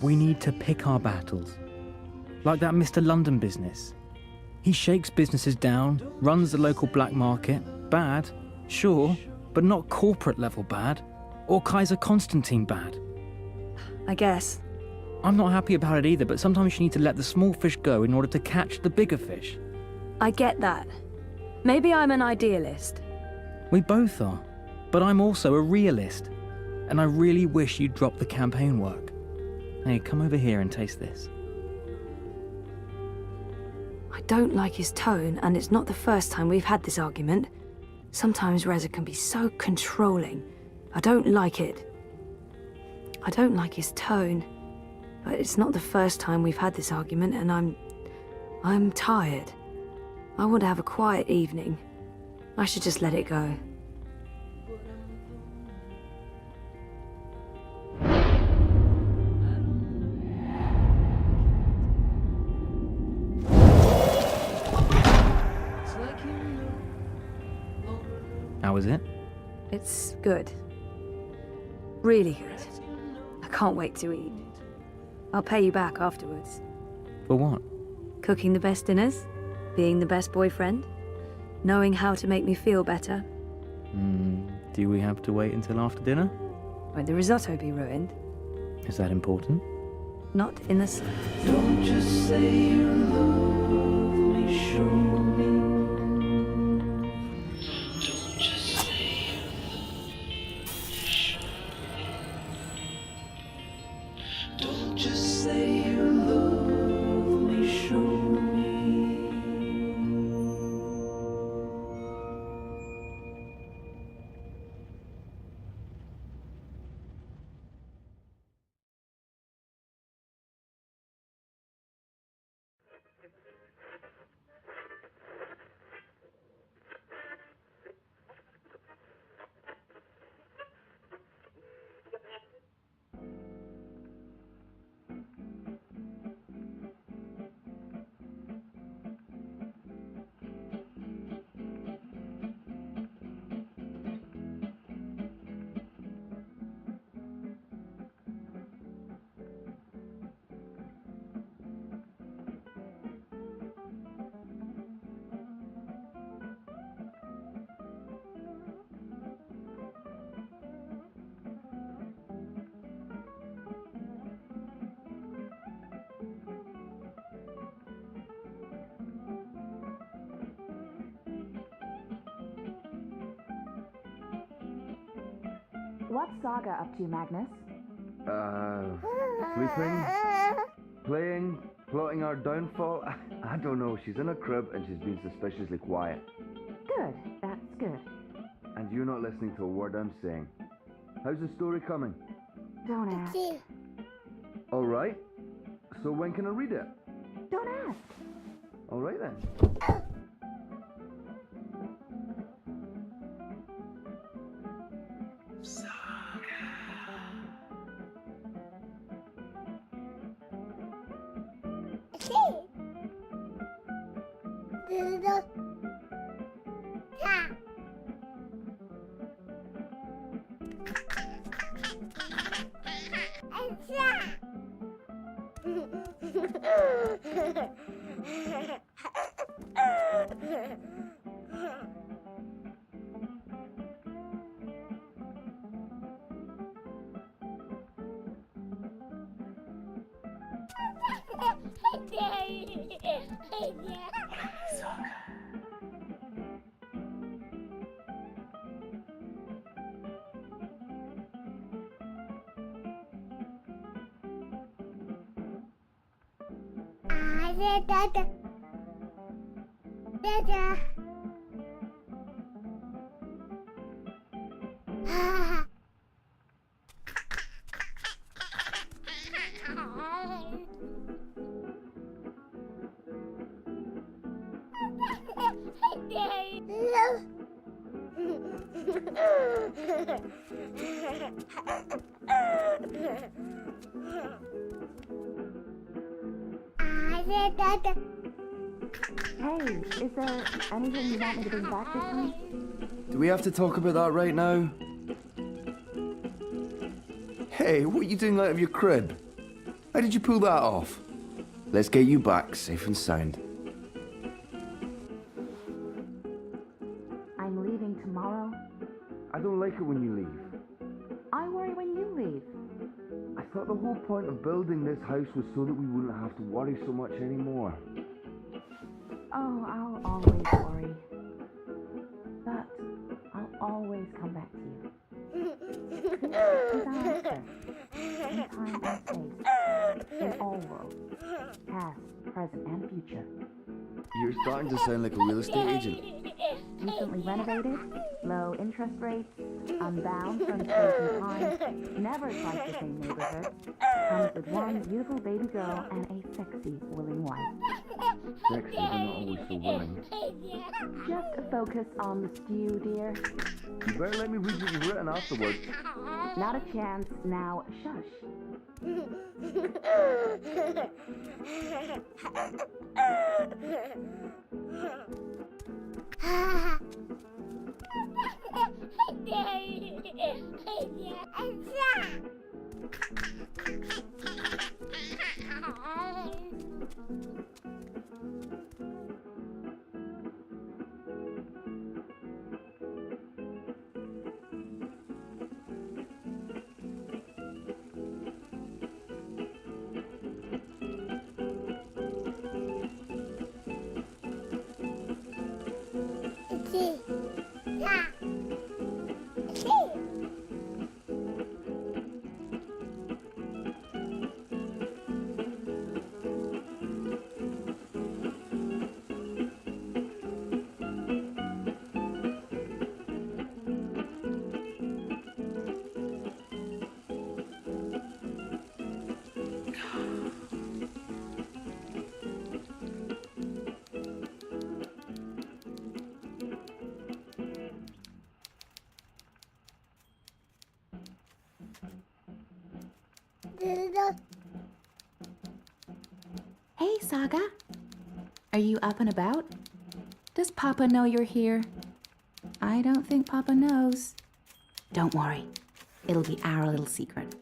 We need to pick our battles. Like that Mr. London business. He shakes businesses down, runs the local black market. Bad, sure, but not corporate level bad. Or Kaiser Constantine bad. I guess. I'm not happy about it either, but sometimes you need to let the small fish go in order to catch the bigger fish. I get that. Maybe I'm an idealist. We both are. But I'm also a realist. And I really wish you'd drop the campaign work. Hey, come over here and taste this. I don't like his tone, and it's not the first time we've had this argument. Sometimes Reza can be so controlling. I don't like it. I don't like his tone. But it's not the first time we've had this argument, and I'm tired. I want to have a quiet evening. I should just let it go. How is it? It's good. Really good. I can't wait to eat. I'll pay you back afterwards. For what? Cooking the best dinners, being the best boyfriend, knowing how to make me feel better. Do we have to wait until after dinner? Won't the risotto be ruined? Is that important? Not in the s- Don't just say you love me, show me. Don't just say you love me, show me. Don't just say you love me, show me. What's Saga up to, Magnus? Sleeping, playing, plotting our downfall. I don't know. She's in a crib and she's been suspiciously quiet. Good, that's good. And you're not listening to a word I'm saying. How's the story coming? Don't ask. All right. So when can I read it? Don't ask. All right then. Hey, is there anything you want me to bring back this time? Do we have to talk about that right now? Hey, what are you doing out of your crib? How did you pull that off? Let's get you back, safe and sound. I'm leaving tomorrow. I don't like it when you leave. I worry when you leave. I thought the whole point of building this house was so that we wouldn't have to worry so much anymore. Oh, I'll always worry. But I'll always come back to you. Disaster. In time and space. In all worlds. Past, present, and future. You're starting to sound like a real estate agent. Recently renovated, low interest rates, unbound from space and time, never twice the same neighborhood, comes with one beautiful baby girl and a sexy, willing wife. Sexy, but not always so willing. Just focus on the stew, dear. You better let me read what you've written afterwards. Not a chance. Now, shush. Hey, Saga. Are you up and about? Does Papa know you're here? I don't think Papa knows. Don't worry. It'll be our little secret.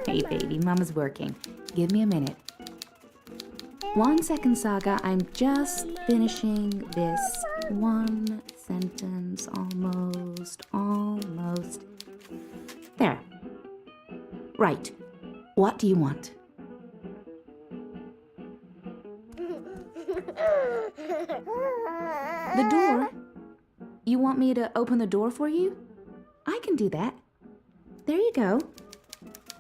Hey, baby, Mama's working. Give me a minute. 1 second, Saga. I'm just finishing this one sentence. Almost. There. Right. What do you want? The door? You want me to open the door for you? I can do that. There you go.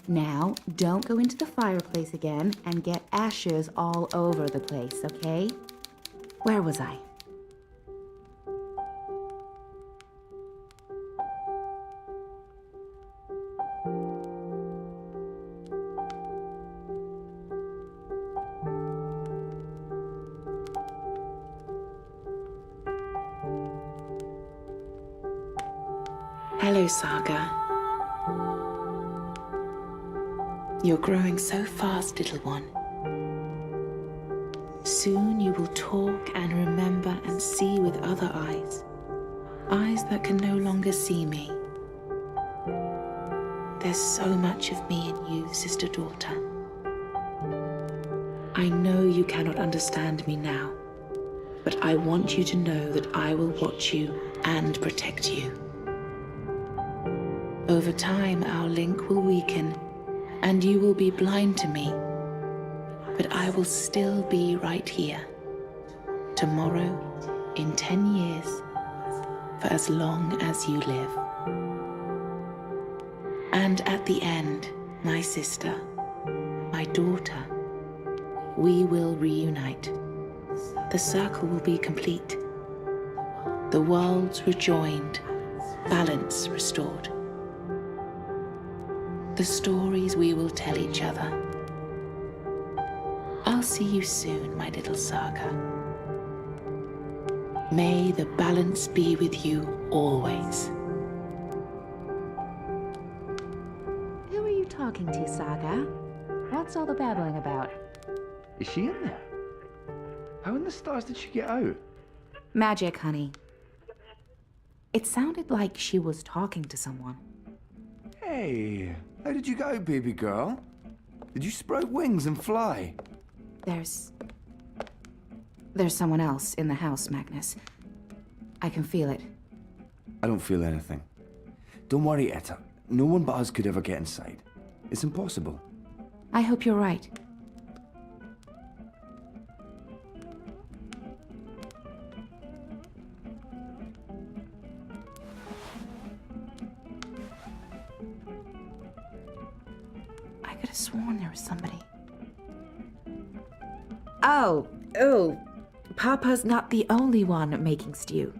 Now, don't go into the fireplace again and get ashes all over the place, okay? Where was I? Hello, Saga. You're growing so fast, little one. Soon you will talk and remember and see with other eyes. Eyes that can no longer see me. There's so much of me in you, sister-daughter. I know you cannot understand me now, but I want you to know that I will watch you and protect you. Over time, our link will weaken, and you will be blind to me. But I will still be right here. Tomorrow, in 10 years, for as long as you live. And at the end, my sister, my daughter, we will reunite. The circle will be complete. The worlds rejoined, balance restored. The stories we will tell each other. I'll see you soon, my little Saga. May the balance be with you always. Who are you talking to, Saga? What's all the babbling about? Is she in there? How in the stars did she get out? Magic, honey. It sounded like she was talking to someone. Hey, how did you go, baby girl? Did you sprout wings and fly? There's someone else in the house, Magnus. I can feel it. I don't feel anything. Don't worry, Etta. No one but us could ever get inside. It's impossible. I hope you're right. I could have sworn there was somebody. Oh, Papa's not the only one making stew.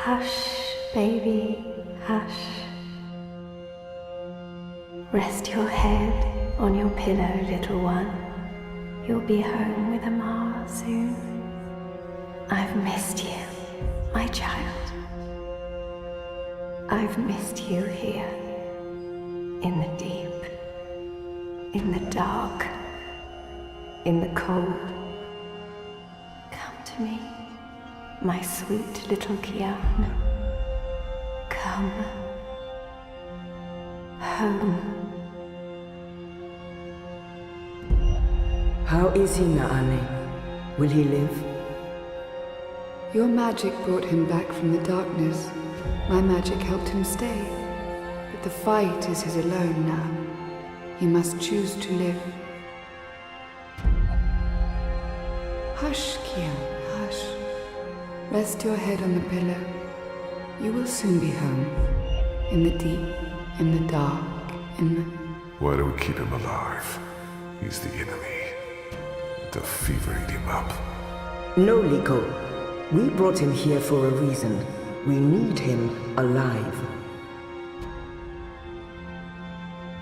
Hush, baby, hush. Rest your head on your pillow, little one. You'll be home with Amar soon. I've missed you, my child. I've missed you here, in the deep, in the dark, in the cold. Come to me, my sweet little Kian. Come home. How is he, Naane? Will he live? Your magic brought him back from the darkness. My magic helped him stay. But the fight is his alone now. He must choose to live. Hush, Kian, hush. Rest your head on the pillow. You will soon be home. In the deep, in the dark, in the... Why do we keep him alive? He's the enemy. The fever eat him up. No, Liko. We brought him here for a reason. We need him alive.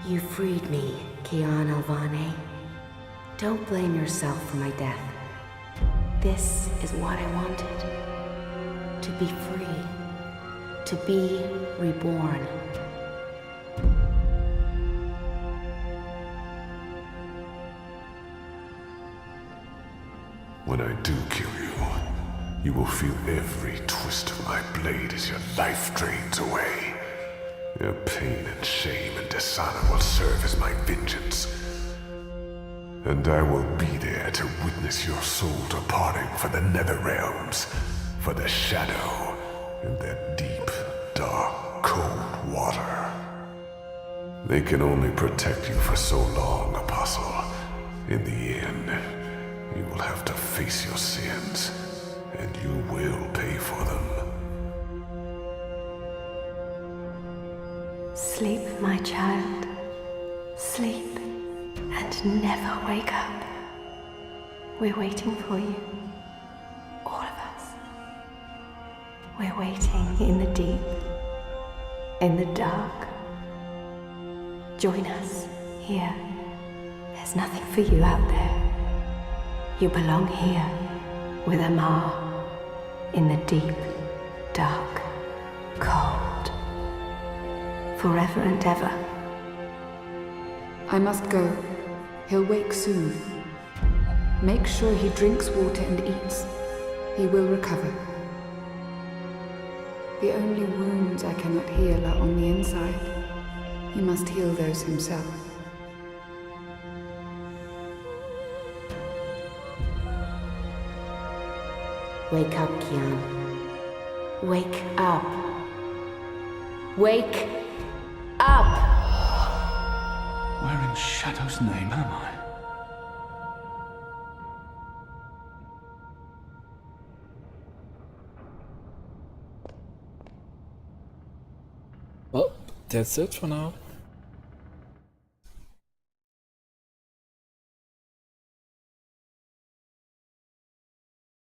You freed me, Kian Alvane. Don't blame yourself for my death. This is what I wanted. To be free. To be reborn. When I do kill you, you will feel every twist of my blade as your life drains away. Your pain and shame and dishonor will serve as my vengeance. And I will be there to witness your soul departing for the nether realms, for the shadow, and that deep, dark, cold water. They can only protect you for so long, Apostle. In the end, you will have to face your sins, and you will pay for them. Sleep, my child. Sleep and never wake up. We're waiting for you. All of us. We're waiting in the deep, in the dark. Join us here. There's nothing for you out there. You belong here with Amar in the deep, dark, cold. Forever and ever. I must go. He'll wake soon. Make sure he drinks water and eats. He will recover. The only wounds I cannot heal are on the inside. He must heal those himself. Wake up, Kian. Wake up. Wake up! Where in Shadow's name am I? Well, that's it for now.